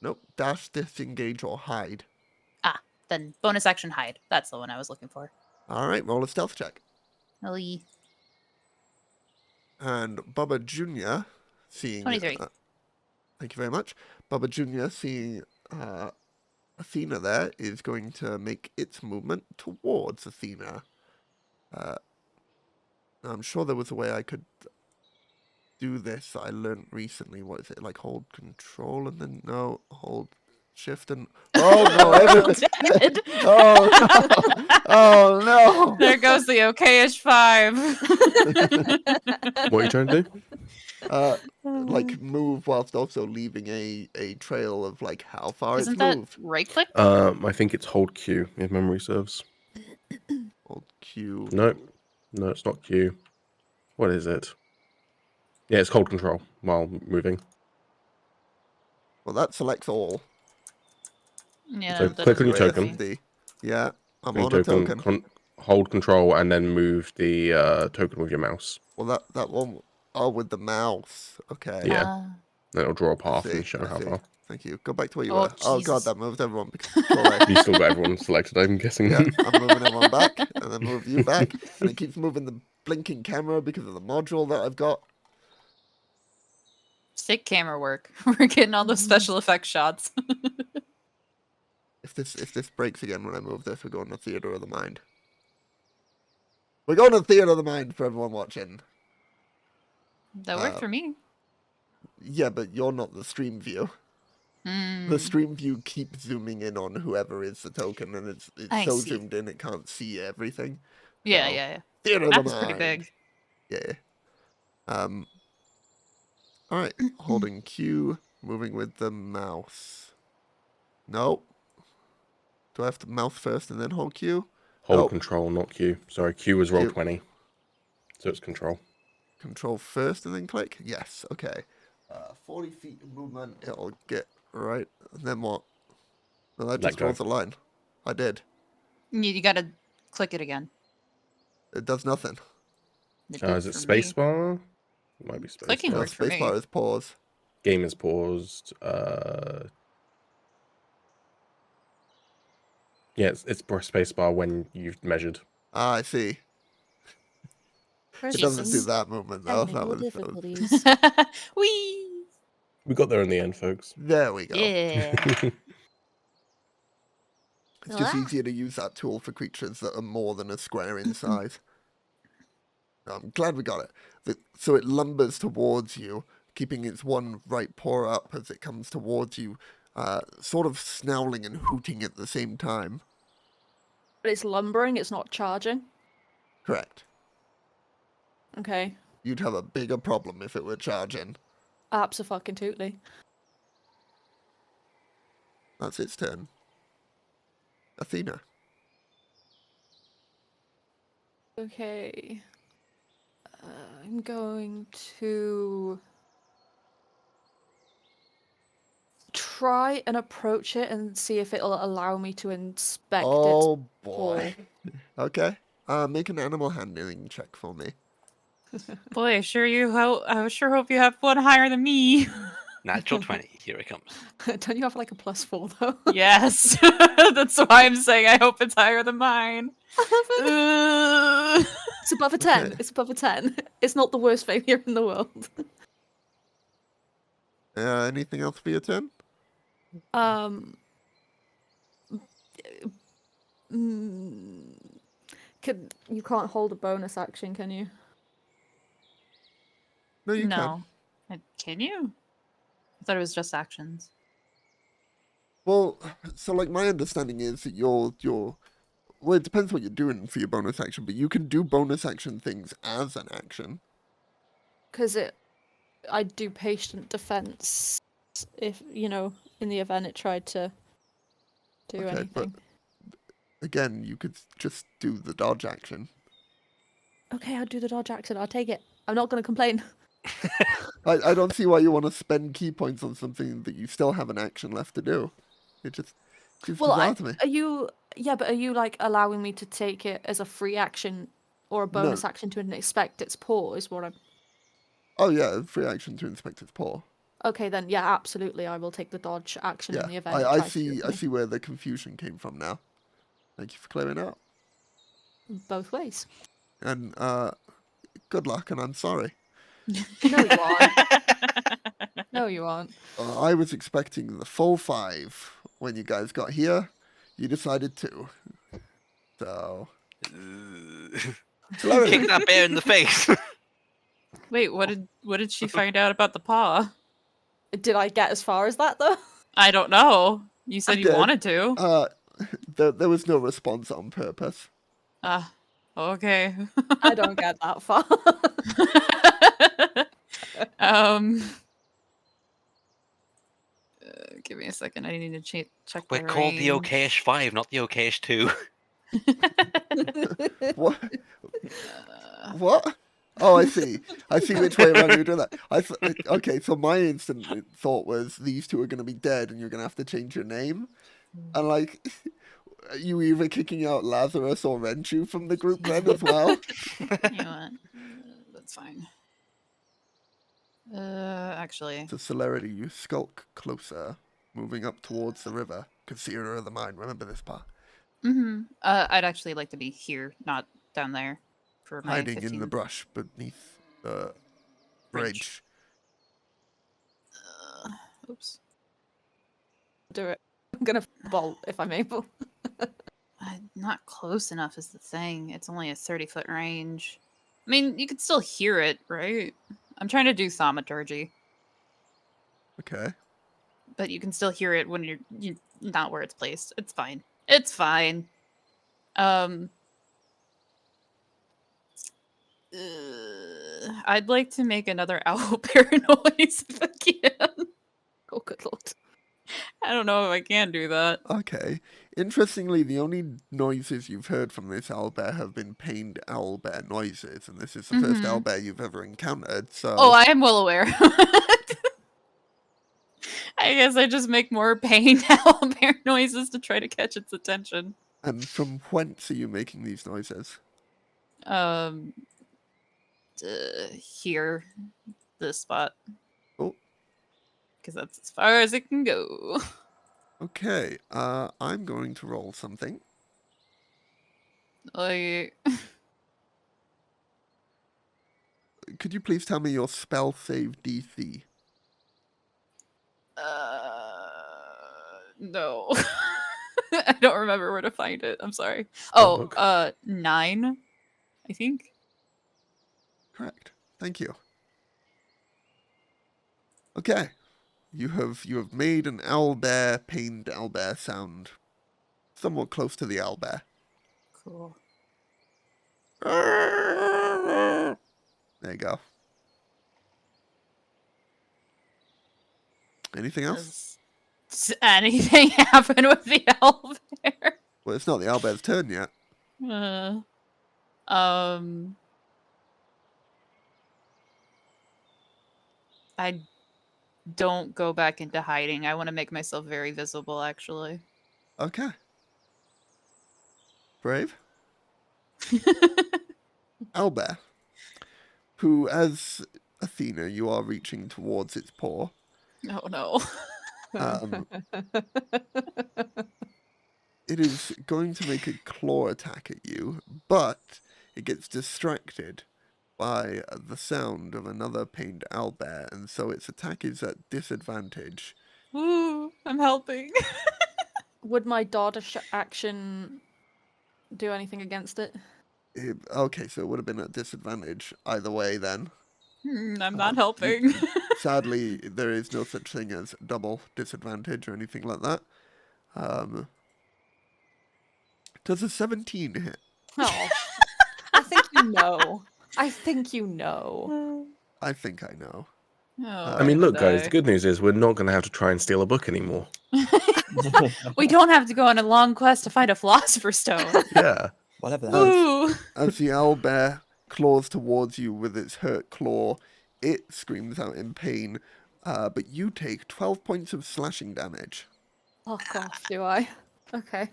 Nope. Dash, disengage, or hide. Ah, then bonus action hide. That's the one I was looking for. Alright, roll a stealth check. Ellie. And Bubba Jr. seeing... 23. Thank you very much. Bubba Jr. seeing Athena there is going to make its movement towards Athena. I'm sure there was a way I could do this that I learned recently. What is it? Like hold control and then... No, hold shift and... Oh, no! Dead. Oh, no! Oh, no! There goes the okayish 5. What are you trying to do? Like move whilst also leaving a trail of like how far Isn't it's that moved. right click? I think it's hold Q, if memory serves. Hold Q. No, it's not Q. What is it? Yeah, it's hold control while moving. Well, that selects all. Yeah, So that click on doesn't your work for me. token. Yeah, I'm Your on a token. hold control and then move the token with your mouse. Well, that one. Oh, with the mouse. Okay. Yeah. Ah. Then it'll draw a I path see. and show I how see. far. Thank you. Go back to where you Oh, were. Oh god, Jesus. that moved everyone because Control A. You still got everyone selected, I'm guessing. Yeah, I'm moving everyone back, and then move you back, and it keeps moving the blinking camera because of the module that I've got. Sick camera work. We're getting all those special effects shots. If this breaks again when I move this, we're going to Theater of the Mind. We're going to Theater of the Mind for everyone watching. That worked for me. Yeah, but you're not the stream view. The stream view keeps zooming in on whoever is the token, and it's I so see. zoomed in it can't see everything. Yeah, So, yeah. Theater of the Map's pretty Mind. big. Yeah. All right. Holding Q, moving with the mouse. No. Do I have to mouse first and then hold Q? Hold Nope. control, not Q. Sorry, Q was roll Q. 20. So it's control. Control first and then click? Yes. Okay. 40 feet of movement. It'll get right. And then what? No, that Let just go. draws a line. I did. You gotta click it again. It does nothing. It did Is it for me. spacebar? It might be spacebar. Clicking No, worked for me. spacebar is pause. Game is paused. Yeah, it's spacebar when you've measured. Ah, I see. It doesn't do that movement though. That was, difficulties. Whee! We got there in the end, folks. There we go. Yeah. It's just easier to use that tool for creatures that are more than a square in size. I'm glad we got it. So it lumbers towards you, keeping its one right paw up as it comes towards you, sort of snarling and hooting at the same time. But it's lumbering, it's not charging. Correct. Okay. You'd have a bigger problem if it were charging. Abso-fucking-tootly. That's its turn. Athena. Okay. I'm going to try and approach it and see if it'll allow me to inspect its Oh paw. boy. Okay. Make an animal handling check for me. Boy, I sure hope you have one higher than me. Natural 20. Here it comes. Don't you have like a +4 though? Yes. That's why I'm saying I hope it's higher than mine. It's above a 10. Okay. It's above a 10. It's not the worst failure in the world. Anything else for your turn? You can't hold a bonus action, can you? No, you can. No. Can you? I thought it was just actions. Well, so like my understanding is that you're well, it depends what you're doing for your bonus action, but you can do bonus action things as an action. Because I'd do patient defense if, in the event it tried to do Okay, anything. but again, you could just do the dodge action. Okay, I'll do the dodge action. I'll take it. I'm not going to complain. I don't see why you want to spend key points on something that you still have an action left to do. It just seems bizarre to me. Are you like allowing me to take it as a free action or a bonus action to inspect its paw is what I'm... Oh yeah, free action to inspect its paw. Okay, then yeah, absolutely. I will take the dodge action Yeah, in the event. I see where the confusion came from now. Thank you for clearing it up. Both ways. And good luck, and I'm sorry. No, you aren't. No, you aren't. I was expecting the full 5 when you guys got here. You decided 2. So Kick that bear in the face. Wait, what did she find out about the paw? Did I get as far as that though? I don't know. You said I you did. wanted to. There was no response on purpose. Okay. I don't get that far. Give me a second. I need to check. We're the called the range. Okayish 5, not the Okayish 2. What? What? Oh, I see. I see which way around you're doing that. Okay, so my instant thought was these two are going to be dead and you're going to have to change your name. And like, you either kicking out Lazarus or Renchu from the group then as well? You know what? That's fine. Actually, To celerity, you skulk closer, moving up towards the river. Consider of the mine. Remember this part. I'd actually like to be here, not down there, for my Hiding 15. in the brush beneath the bridge. Oops. Do it. I'm gonna bolt if I'm able. Not close enough is the thing. It's only a 30-foot range. I mean, you could still hear it, right? I'm trying to do thaumaturgy, Okay. but you can still hear it when you're not where it's placed. It's fine. It's fine. I'd like to make another owl bear noise if I can. Oh, good lord. I don't know if I can do that. Okay. Interestingly, the only noises you've heard from this owlbear have been pained owlbear noises, and this is the first owlbear you've ever encountered, so... Oh, I am well aware. I guess I just make more pained owlbear noises to try to catch its attention. And from whence are you making these noises? Here. This spot. Oh. Because that's as far as it can go. Okay, I'm going to roll something. Like... Could you please tell me your spell save DC? No. I don't remember where to find it. I'm sorry. Spellbook. Oh, 9, I think. Correct. Thank you. Okay. You have made an owlbear, pained owlbear sound somewhat close to the owlbear. Cool. There you go. Anything else? Does anything happen with the owlbear? Well, it's not the owlbear's turn yet. I don't go back into hiding. I want to make myself very visible, actually. Okay. Brave. Owlbear, who, as Athena, you are reaching towards its paw. Oh no. It is going to make a claw attack at you, but it gets distracted by the sound of another pained owlbear, and so its attack is at disadvantage. Ooh, I'm helping. Would my dodge action do anything against it? Okay, so it would have been at disadvantage either way then. I'm not helping. Sadly, there is no such thing as double disadvantage or anything like that. Does a 17 hit? Oh, I think you know. I think you know. I think I know. Oh, I mean, look, guys, die. the good news is we're not going to have to try and steal a book anymore. We don't have to go on a long quest to find a philosopher's stone. Yeah. Whatever that is. Ooh. As the owlbear claws towards you with its hurt claw, it screams out in pain, but you take 12 points of slashing damage. Oh gosh, do I? Okay.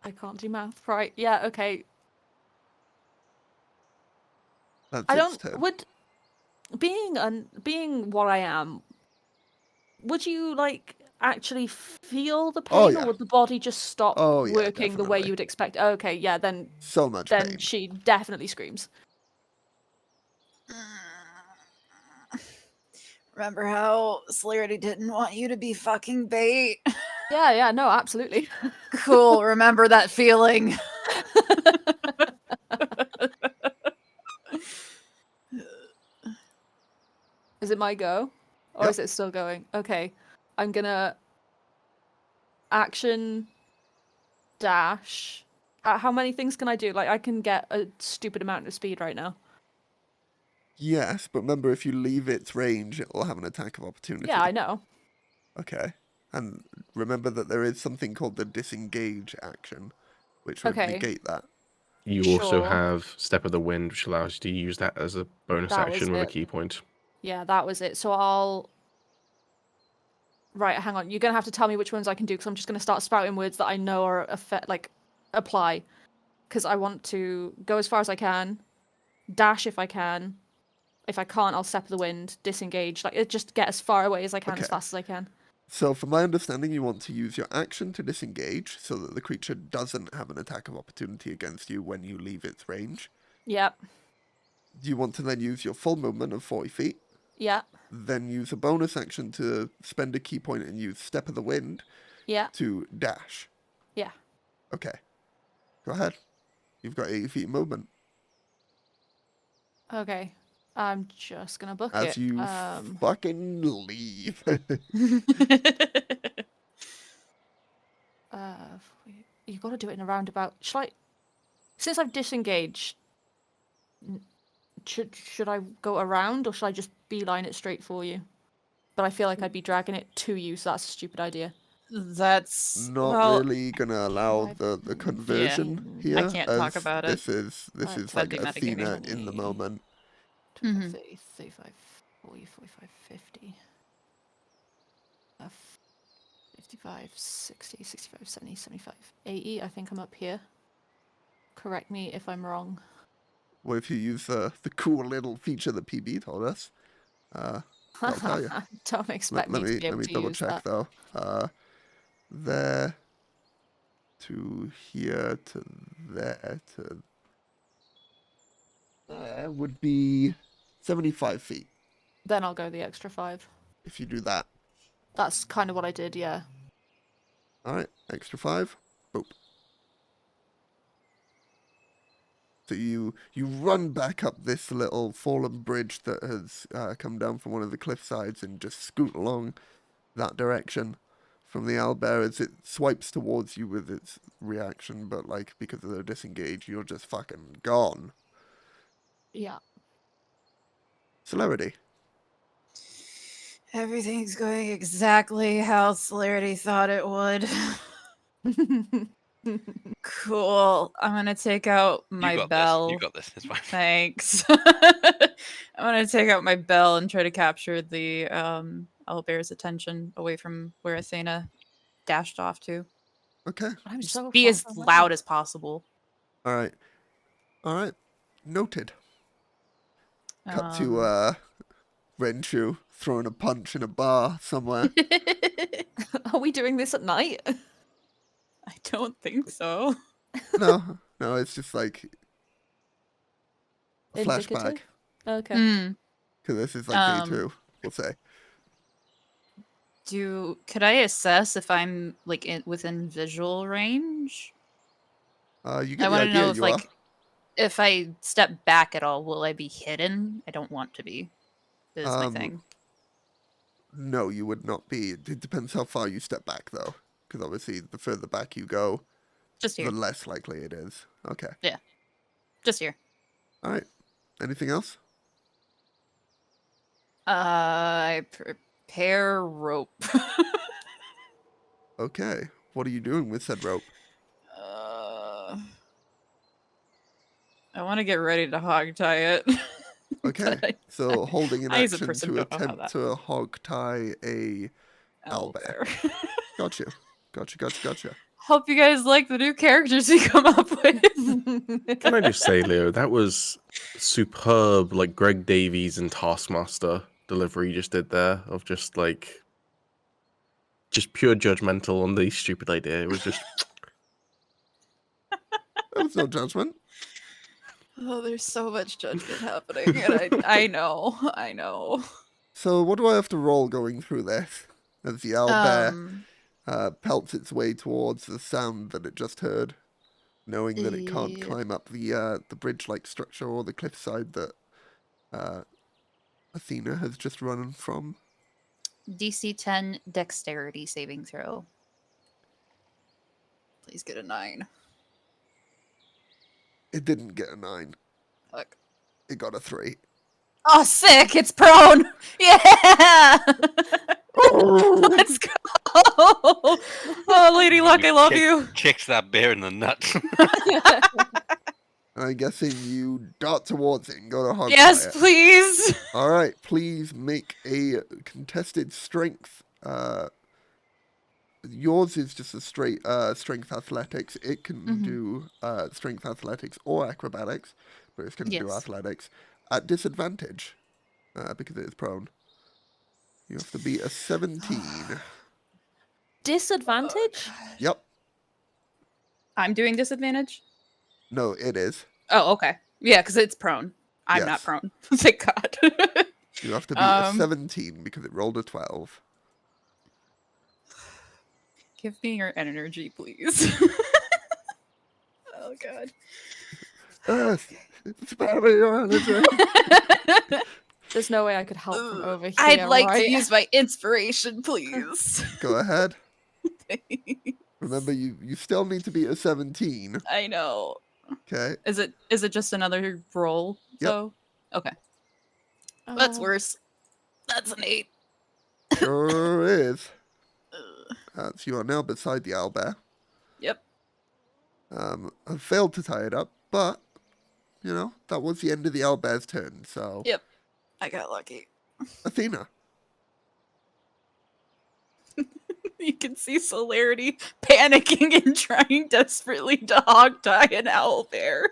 I can't do math. Right. Yeah, okay. That's I its don't turn. would being what I am, would you like actually feel the pain, Oh, yeah. or would the body just stop Oh, yeah, working the way definitely. you would expect? Okay, yeah, then So much pain. she definitely screams. Remember how Celerity didn't want you to be fucking bait? Yeah, no, absolutely. Cool, remember that feeling. Is it my go? Or Yep. is it still going? Okay. I'm gonna action dash. How many things can I do? Like, I can get a stupid amount of speed right now. Yes, but remember, if you leave its range, it will have an attack of opportunity. Yeah, I know. Okay. And remember that there is something called the disengage action, which would Okay. negate that. You also Sure. have Step of the Wind, which allows you to use that as a bonus That was action with a it. key point. Yeah, that was it. So I'll. Right, hang on. You're gonna have to tell me which ones I can do because I'm just gonna start spouting words that I know are apply. Because I want to go as far as I can, dash if I can. If I can't, I'll Step of the Wind, disengage. Just get as far away as I can, as Okay. fast as I can. So, from my understanding, you want to use your action to disengage so that the creature doesn't have an attack of opportunity against you when you leave its range. Yep. Do you want to then use your full movement of 40 feet? Yep. Then use a bonus action to spend a key point and use Step of the Wind Yep. to dash. Yeah. Okay. Go ahead. You've got 80 feet of movement. Okay. I'm just gonna book As it. you fucking leave. You got to do it in a roundabout. Since I've disengaged, should I go around or should I just beeline it straight for you? But I feel like I'd be dragging it to you, so that's a stupid idea. That's Not really gonna allow the conversion here. I can't talk as about it. This is That'd like be Athena metagaming. in the moment. 25, 30, 35, 40, 45, 50. 55, 60, 65, 70, 75, 80. I think I'm up here. Correct me if I'm wrong. Well, if you use the cool little feature that PB told us, I'll tell you. Don't expect me to be able to double use check that. though. There to here to there to there would be 75 feet Then I'll go the extra 5. if you do that. That's kind of what I did, yeah. All right, extra 5. Boop. So you run back up this little fallen bridge that has come down from one of the cliff sides and just scoot along that direction from the owlbear as it swipes towards you with its reaction, but because of the disengage, you're just fucking gone. Yeah. Celerity. Everything's going exactly how Celerity thought it would. Cool. I'm gonna take out my bell. You got this. It's fine. Thanks. I'm gonna take out my bell and try to capture the owlbear's attention away from where Athena dashed off to. Okay. I'm Just so be far as away. loud as possible. All right. Noted. Cut to Renshu throwing a punch in a bar somewhere. Are we doing this at night? I don't think so. No, it's just like a flashback. Indicative? Okay. Because this is like day 2, we'll say. Could I assess if I'm within visual range? You get I the want to idea know if you are. if I step back at all, will I be hidden? I don't want to be. Is my thing. No, you would not be. It depends how far you step back, though. Because obviously, the further back you go, Just here. the less likely it is. Okay. Yeah. Just here. All right. Anything else? I prepare rope. Okay. What are you doing with said rope? I want to get ready to hog tie it. Okay. So holding an I as a action person to don't know how attempt that- to hog tie a owlbear. Gotcha. Hope you guys like the new characters we come up with. Can I just say, Leo, that was superb, like Greg Davies and Taskmaster delivery you just did there of just pure judgmental on the stupid idea. It was just There was no judgment. Oh, there's so much judgment happening, and I know. So what do I have to roll going through this? As the owlbear pelts its way towards the sound that it just heard, knowing that it can't climb up the bridge-like structure or the cliffside that Athena has just run from. DC 10 dexterity saving throw. Please get a 9. It didn't get a 9. Fuck. It got a 3. Oh, sick! It's prone! Yeah! Let's go! Oh, Lady Luck, I love you. Kicks that bear in the nuts. I'm guessing you dart towards it and go to hog Yes, fire. please. All right, please make a contested strength. Yours is just a straight strength athletics. It can do strength athletics or acrobatics, but it's going to do Yes. athletics at disadvantage because it is prone. You have to beat a 17. Disadvantage? Yep. I'm doing disadvantage. No, it is. Oh, okay. Yeah, because it's prone. I'm not Yes. prone. Thank God. You have to beat a 17 because it rolled a 12. Give me your energy, please. Oh God. Spare me your energy. There's no way I could help from over here. I'd like right? to use my inspiration, please. Go ahead. Remember, you still need to beat a 17. I know. Okay. Is it just another roll? Yep. So okay. That's Oh. worse. That's an 8. Sure is. So you are now beside the owlbear. Yep. I failed to tie it up, but, you know, that was the end of the owlbear's turn, so... Yep. I got lucky. Athena. You can see Celerity panicking and trying desperately to hog tie an owlbear.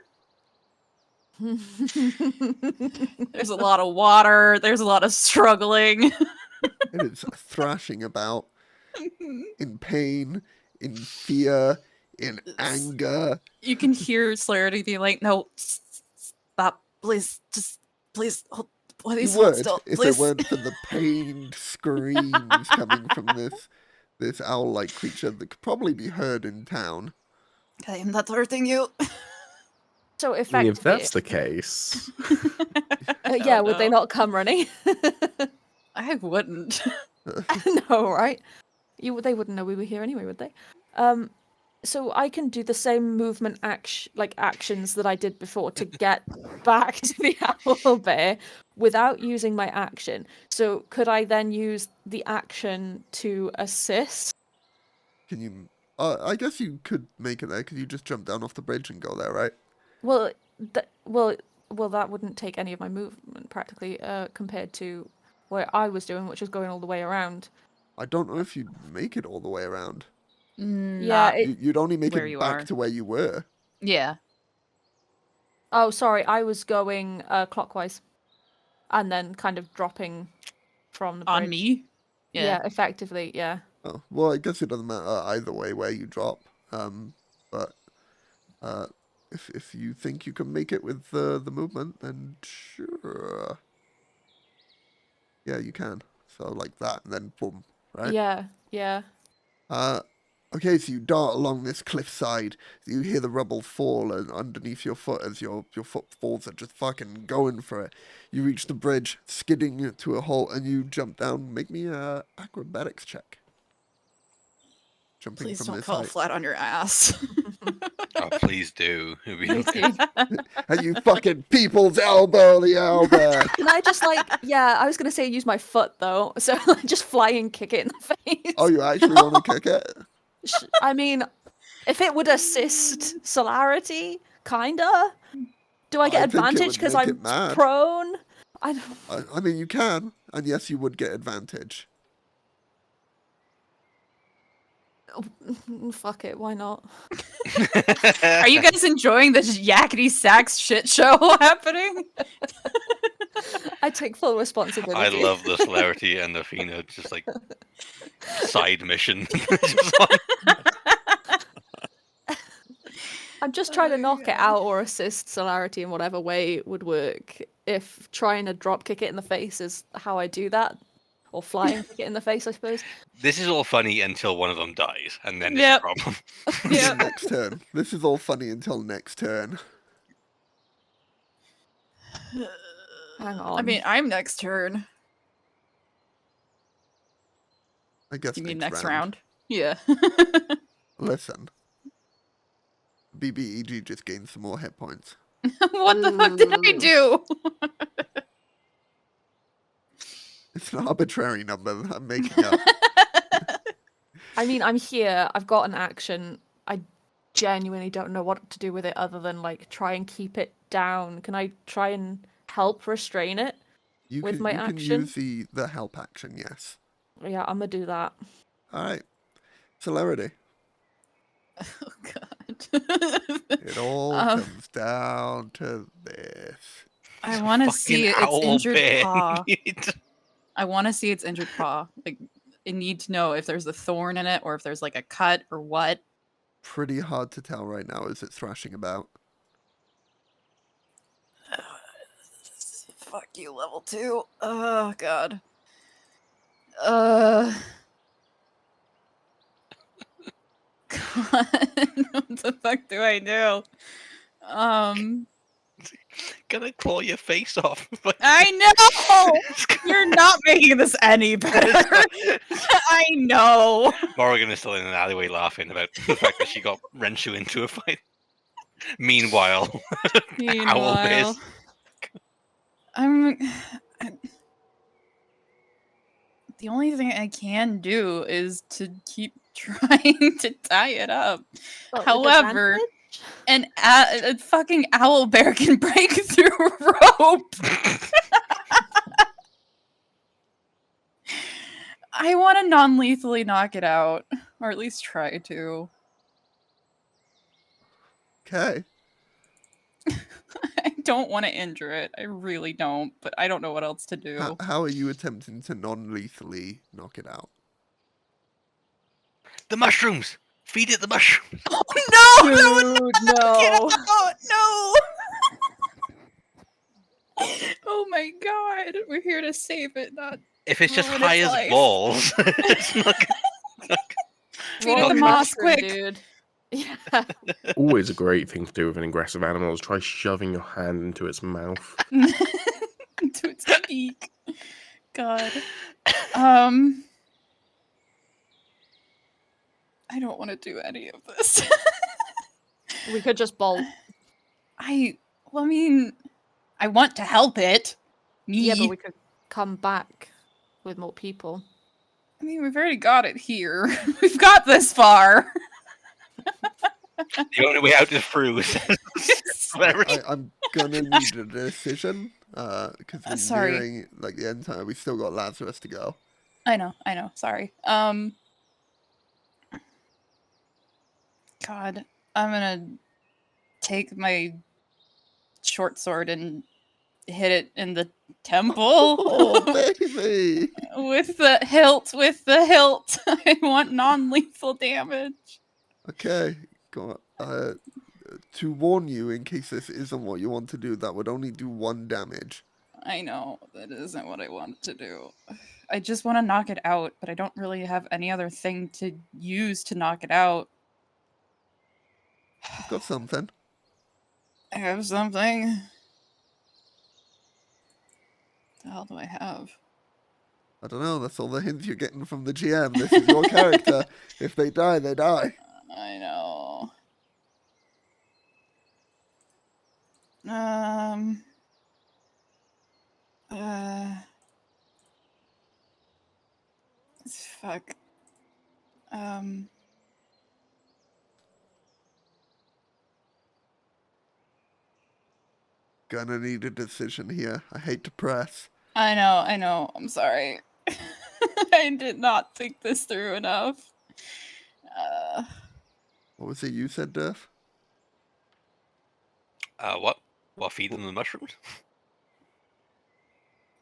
There's a lot of water. There's a lot of struggling. It is thrashing about in pain, in fear, in anger. You can hear Celerity be like, "No, stop, please, just please, hold, please You hold would, still, if please." it weren't for the pained screams coming from this owl-like creature that could probably be heard in town. I am not hurting you. So I mean, effectively, if that's the case, yeah, would they no. not come running? I wouldn't. No, right? They wouldn't know we were here anyway, would they? So I can do the same movement actions that I did before to get back to the owlbear without using my action. So could I then use the action to assist? Can you... I guess you could make it there, because you just jump down off the bridge and go there, right? Well, that wouldn't take any of my movement practically, compared to what I was doing, which was going all the way around. I don't know if you'd make it all the way around. Yeah, You'd only make where it you back are. to where you were. Yeah. Oh, sorry, I was going clockwise, and then kind of dropping from the bridge. On me? Yeah, effectively, yeah. Oh, well, I guess it doesn't matter either way where you drop. But if you think you can make it with the movement, then sure. Yeah, you can. So like that, and then boom, right? Yeah. Okay, so you dart along this cliffside. You hear the rubble fall and underneath your foot as your footfalls are just fucking going for it. You reach the bridge, skidding to a halt, and you jump down. Make me a acrobatics check. Jumping Please from don't this fall height. flat on your ass. Oh, please do. It'd be Please okay. do. And you fucking people's elbow the owlbear. Can I just I was gonna say use my foot though, so just fly and kick it in the face. Oh, you actually want to kick it? I mean, if it would assist Celerity, kinda. Do I get I think it advantage would because make I'm it mad. prone? I don't. I mean, you can, and yes, you would get advantage. Fuck it, why not? Are you guys enjoying this yakety sax shit show happening? I take full I responsibility. love the Celerity and Athena just like side mission. Just like- I'm just trying to knock it out or assist Celerity in whatever way would work. If trying to drop kick it in the face is how I do that, or flying kick it in the face, I suppose. This is all funny until one of them dies, and then it's Yep. a problem. Yeah. Next turn. This is all funny until next turn. Hang on. I mean, I'm next turn. I guess You mean next round? Yeah. Listen. BBEG just gained some more hit points. What the fuck did I do? It's an arbitrary number that I'm making up. I mean, I'm here. I've got an action. genuinely don't know what to do with it other than like try and keep it down. Can I try and help restrain it with my you action? can use the help action, yes. Yeah, I'm gonna do that. All right. Celerity. Oh god. It all comes down to this. I want to see its Fucking injured owlbear. paw. I want to see its injured paw. Like, I need to know if there's a thorn in it or if there's like a cut or what. Pretty hard to tell right now as it's thrashing about. Fuck you, level 2. Oh god. God, what the fuck do I do? Gonna claw your face off. I know! You're not making this any better. I know. Morgan is still in an alleyway laughing about the fact that she got Renshu into a fight. Meanwhile, Owlbears. The only thing I can do is to keep trying to tie it up. But with However, advantage? a fucking owlbear can break through rope. I want to non-lethally knock it out, or at least try to. Okay. I don't want to injure it. I really don't, but I don't know what else to do. How are you attempting to non-lethally knock it out? The mushrooms! Feed it the mushrooms! Oh, no! Dude, no. No! Oh my god, we're here to save it, not If it's just ruin high its as life. balls, it's not Feed it Roll the a moss, mushroom, quick! dude. Yeah. Always a great thing to do with an aggressive animal is try shoving your hand into its mouth. Into its beak. God. I don't want to do any of this. We could just bolt. I want to help it. Me. Yeah, but we could come back with more people. I mean, we've already got it here. We've got this far. the only way out is through. I'm gonna need a decision because we're Sorry. nearing like the end time. We still got Lazarus to go. I know. Sorry. God, I'm gonna take my short sword and hit it in the temple. Oh, baby! With the hilt. I want non-lethal damage. Okay, go on. To warn you, in case this isn't what you want to do, that would only do 1 damage. I know, that isn't what I want to do. I just want to knock it out, but I don't really have any other thing to use to knock it out. I've got something. I have something. What the hell do I have? I don't know, that's all the hints you're getting from the GM. This is your character. If they die, they die. I know. Fuck. Gonna need a decision here. I hate to press. I know. I'm sorry. I did not think this through enough. What was it you said, Durf? What? What, feed them the mushrooms?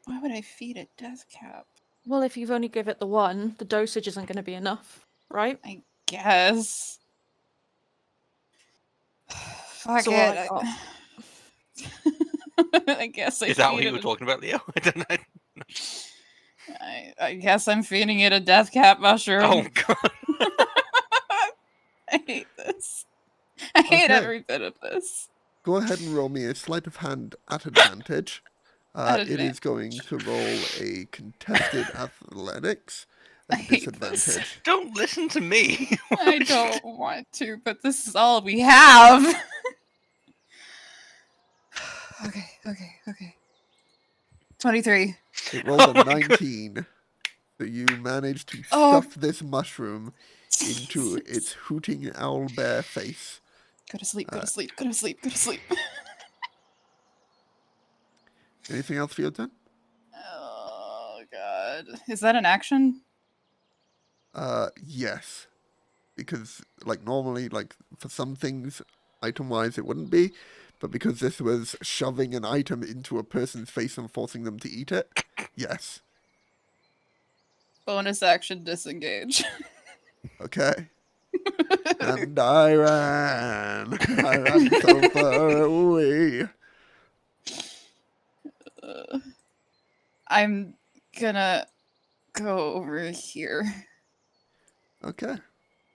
Why would I feed it death cap? Well, if you've only give it the 1, the dosage isn't going to be enough, right? I guess. Fuck So it. I- I guess I Is that feed what you it were a- talking about, Leo? I don't know. I guess I'm feeding it a death cap mushroom. Oh, God. I hate this. I hate Okay. every bit of this. Go ahead and roll me a sleight of hand at advantage. At It is going to roll a contested athletics I at hate this. disadvantage. Don't listen to me. I don't want to, but this is all we have. Okay. 23. It rolled a Oh my God. 19. So you managed to Oh. stuff this mushroom into its hooting owlbear face. Go to sleep, go to sleep, go to sleep, go to sleep. Anything else for your turn? Oh, God. Is that an action? Yes. Because, like, normally, like, for some things, item-wise, it wouldn't be. But because this was shoving an item into a person's face and forcing them to eat it, yes. Bonus action disengage. Okay. And I ran. I ran so far away. I'm gonna go over here. Okay.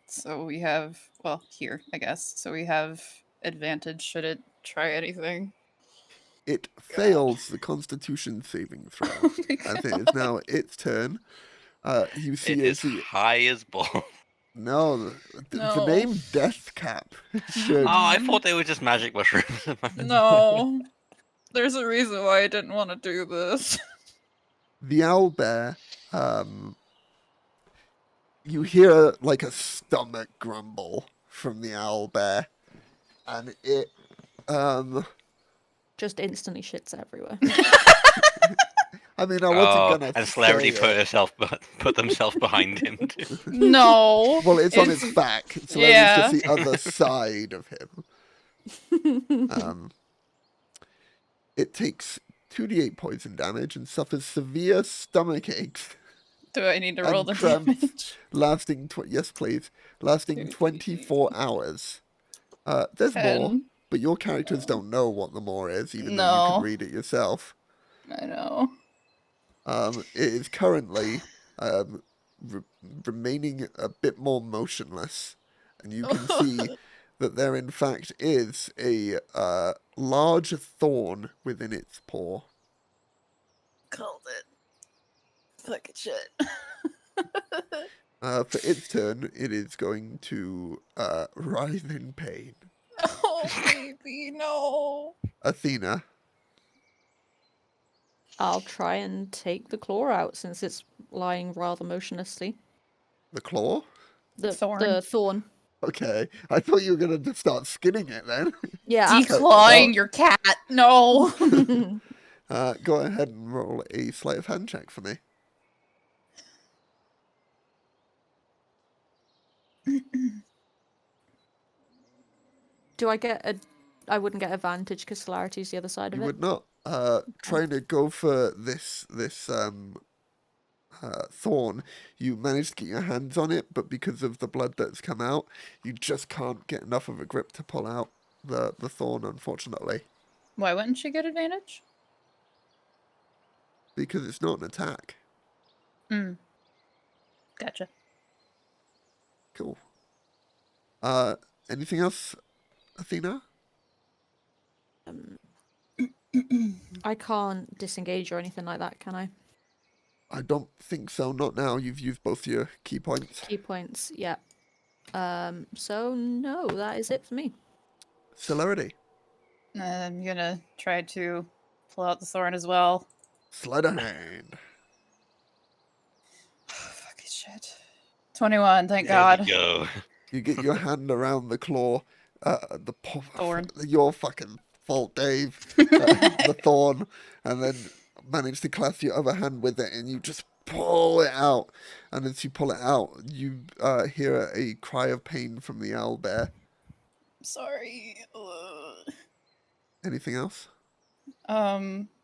So we have, well, here, I guess. So we have advantage should it try anything. It fails the Constitution saving throw. Oh my I think God. it's now its turn. You see It is as the high as ball. no, the No. name Death Cap should. Oh, I thought they were just magic mushrooms. No. There's a reason why I didn't want to do this. The owlbear, you hear like a stomach grumble from the owlbear, and it, Just instantly shits everywhere. I mean, I wasn't gonna and Celebrity say put themselves behind him. Too. No. Well, it's on its back, so yeah. it's just the other side of him. It takes 2d8 poison damage and suffers severe stomach aches. Do I need to roll and the cramps damage? lasting yes, please, lasting 24 hours. There's more, 10. but your characters don't know what the more is, even though you No. can read it yourself. I know. It is currently remaining a bit more motionless, and you can see that there in fact is a large thorn within its paw. Called it. Fucking shit. For its turn, it is going to writhe in pain. Oh, baby, no. Athena. I'll try and take the claw out since it's lying rather motionlessly. The claw? The Thorn. thorn. Okay. I thought you were going to start skinning it then. Yeah. Declawing your cat. No. Go ahead and roll a sleight of hand check for me. Do I get a... I wouldn't get advantage because Solarity's the other side of You it. would not. Trying to go for this thorn, you managed to get your hands on it, but because of the blood that's come out, you just can't get enough of a grip to pull out the thorn, unfortunately. Why wouldn't she get advantage? Because it's not an attack. Gotcha. Cool. Anything else, Athena? I can't disengage or anything like that, can I? I don't think so. Not now. You've used both your key points. Key points, yeah. So no, that is it for me. Celerity. I'm gonna try to pull out the thorn as well. Sleight of hand. Fucking shit. 21, thank There God. we go. You get your hand around the claw, Thorn. Your fucking fault, Dave. The thorn, and then manage to clasp your other hand with it, and you just pull it out. And as you pull it out, you hear a cry of pain from the owlbear. Sorry. Anything else?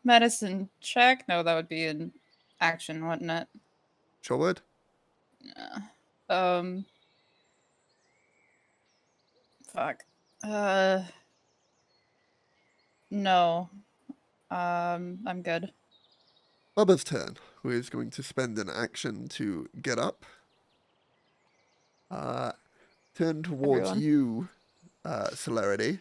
Medicine check? No, that would be an action, wouldn't it? Sure would. Fuck. No. I'm good. Bubba's turn, who is going to spend an action to get up. Turn towards Everyone. you, Celerity,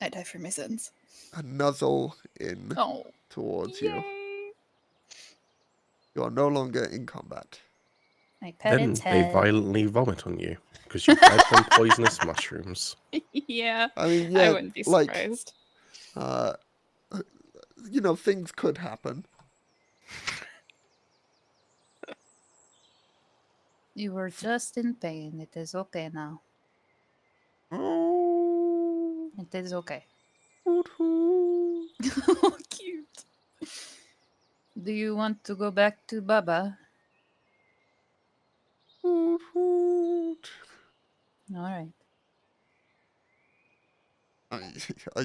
I die for my sins. and nuzzle in Oh. towards you. You are no longer in combat. I pet Then its they head. violently vomit on you because you fed them poisonous mushrooms. Yeah. I mean, yeah, I wouldn't be like, surprised. Things could happen. You were just in pain. It is okay now. Oh, It is okay. hoot, hoot. Oh, cute. Do you want to go back to Baba? Hoot, hoot. All right.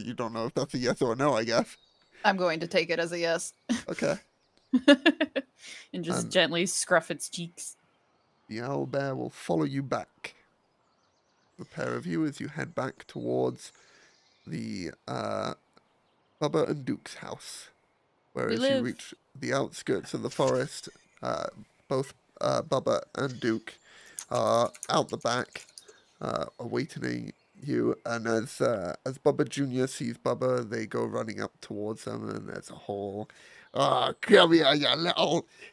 You don't know if that's a yes or a no, I guess. I'm going to take it as a yes. Okay. And just And- gently scruff its cheeks. The owlbear will follow you back. The pair of you as you head back towards the Bubba and Duke's house. Where We as you live. reach the outskirts of the forest, both Bubba and Duke are out the back, awaiting you. And as Bubba Jr. sees Bubba, they go running up towards them, and there's a whole, "Oh, come here, you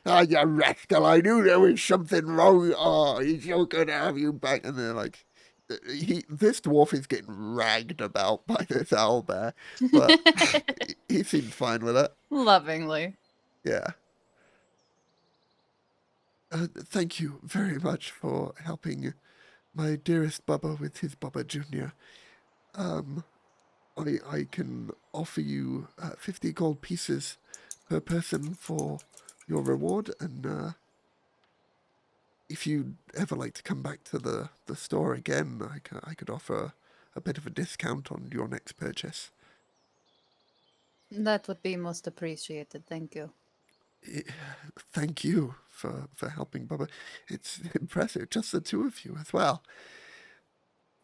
rascal! I knew there was something wrong. Oh, he's so good to have you back." And they're like, this dwarf is getting ragged about by this owlbear, but he seems fine with it. Lovingly. Yeah. Thank you very much for helping my dearest Bubba with his Bubba Jr. I can offer you 50 gold pieces per person for your reward, and if you'd ever like to come back to the store again, I could offer a bit of a discount on your next purchase. That would be most appreciated. Thank you. Thank you for helping Bubba. It's impressive, just the two of you as well.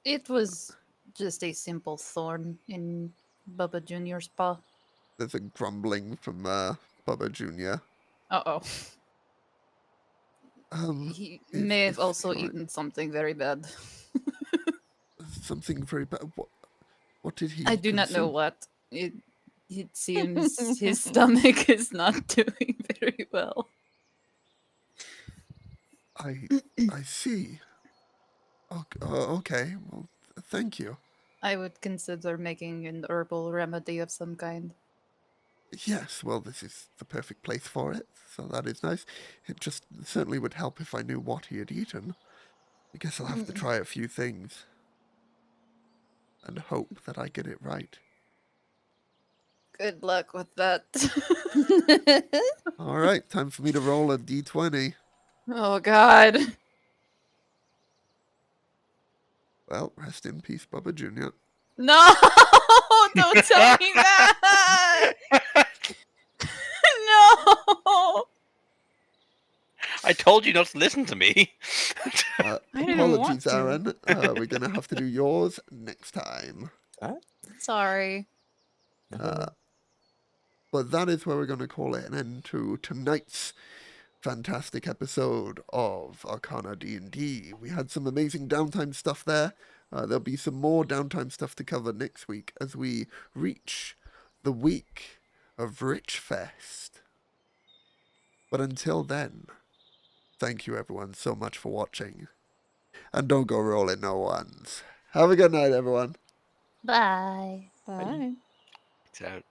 It was just a simple thorn in Bubba Jr.'s paw. There's a grumbling from Bubba Jr. Uh-oh. He may have if also you're- eaten something very bad. Something very bad. What did he I do not know consume? what. It seems his stomach is not doing very well. I see. Okay. Well, thank you. I would consider making an herbal remedy of some kind. Yes, well, this is the perfect place for it, so that is nice. It just certainly would help if I knew what he had eaten. I guess I'll have to try a few things and hope that I get it right. Good luck with that. All right, time for me to roll a d20. Oh, God. Well, rest in peace, Bubba Jr. No! Don't tell me that! No! I told you not to listen to me. I didn't want Apologies, to. Aaron. We're going to have to do yours next time. Sorry. But that is where we're going to call it an end to tonight's fantastic episode of Arcana D&D. We had some amazing downtime stuff there. There'll be some more downtime stuff to cover next week as we reach the week of Rich Fest. But until then, thank you everyone so much for watching. And don't go rolling no ones. Have a good night, everyone. Bye. Bye. It's out.